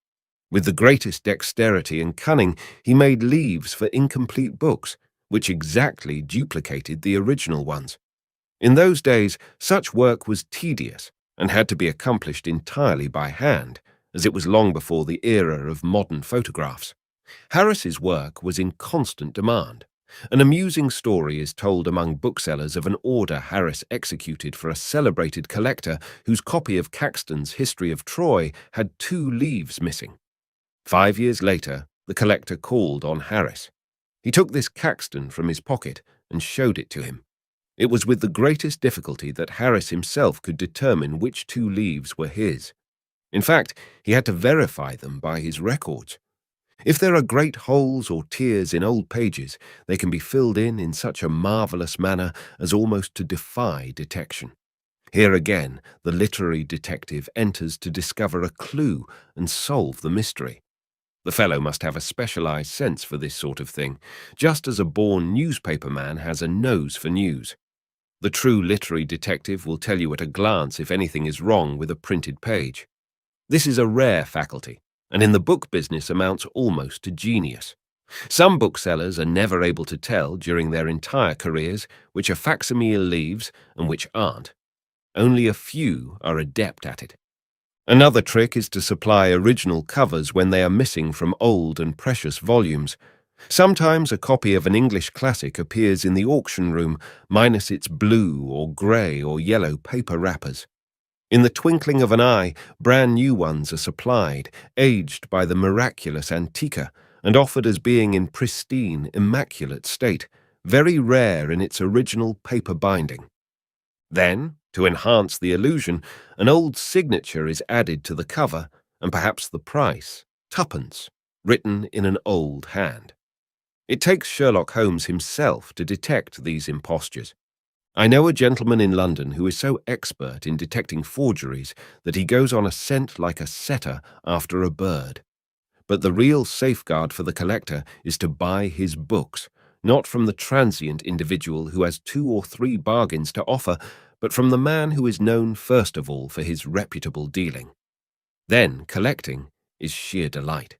With the greatest dexterity and cunning, he made leaves for incomplete books, which exactly duplicated the original ones. In those days, such work was tedious and had to be accomplished entirely by hand, as it was long before the era of modern photographs. Harris's work was in constant demand. An amusing story is told among booksellers of an order Harris executed for a celebrated collector whose copy of Caxton's History of Troy had 2 leaves missing. 5 years later, the collector called on Harris. He took this Caxton from his pocket and showed it to him. It was with the greatest difficulty that Harris himself could determine which 2 leaves were his. In fact, he had to verify them by his records. If there are great holes or tears in old pages, they can be filled in such a marvelous manner as almost to defy detection. Here again, the literary detective enters to discover a clue and solve the mystery. The fellow must have a specialized sense for this sort of thing, just as a born newspaper man has a nose for news. The true literary detective will tell you at a glance if anything is wrong with a printed page. This is a rare faculty, and in the book business amounts almost to genius. Some booksellers are never able to tell during their entire careers which are facsimile leaves and which aren't. Only a few are adept at it. Another trick is to supply original covers when they are missing from old and precious volumes. Sometimes a copy of an English classic appears in the auction room minus its blue or grey or yellow paper wrappers. In the twinkling of an eye, brand new ones are supplied, aged by the miraculous Antiqua, and offered as being in pristine, immaculate state, very rare in its original paper binding. Then, to enhance the illusion, an old signature is added to the cover, and perhaps the price, twopence, written in an old hand. It takes Sherlock Holmes himself to detect these impostures. I know a gentleman in London who is so expert in detecting forgeries that he goes on a scent like a setter after a bird. But the real safeguard for the collector is to buy his books, not from the transient individual who has 2 or 3 bargains to offer, but from the man who is known first of all for his reputable dealing. Then collecting is sheer delight.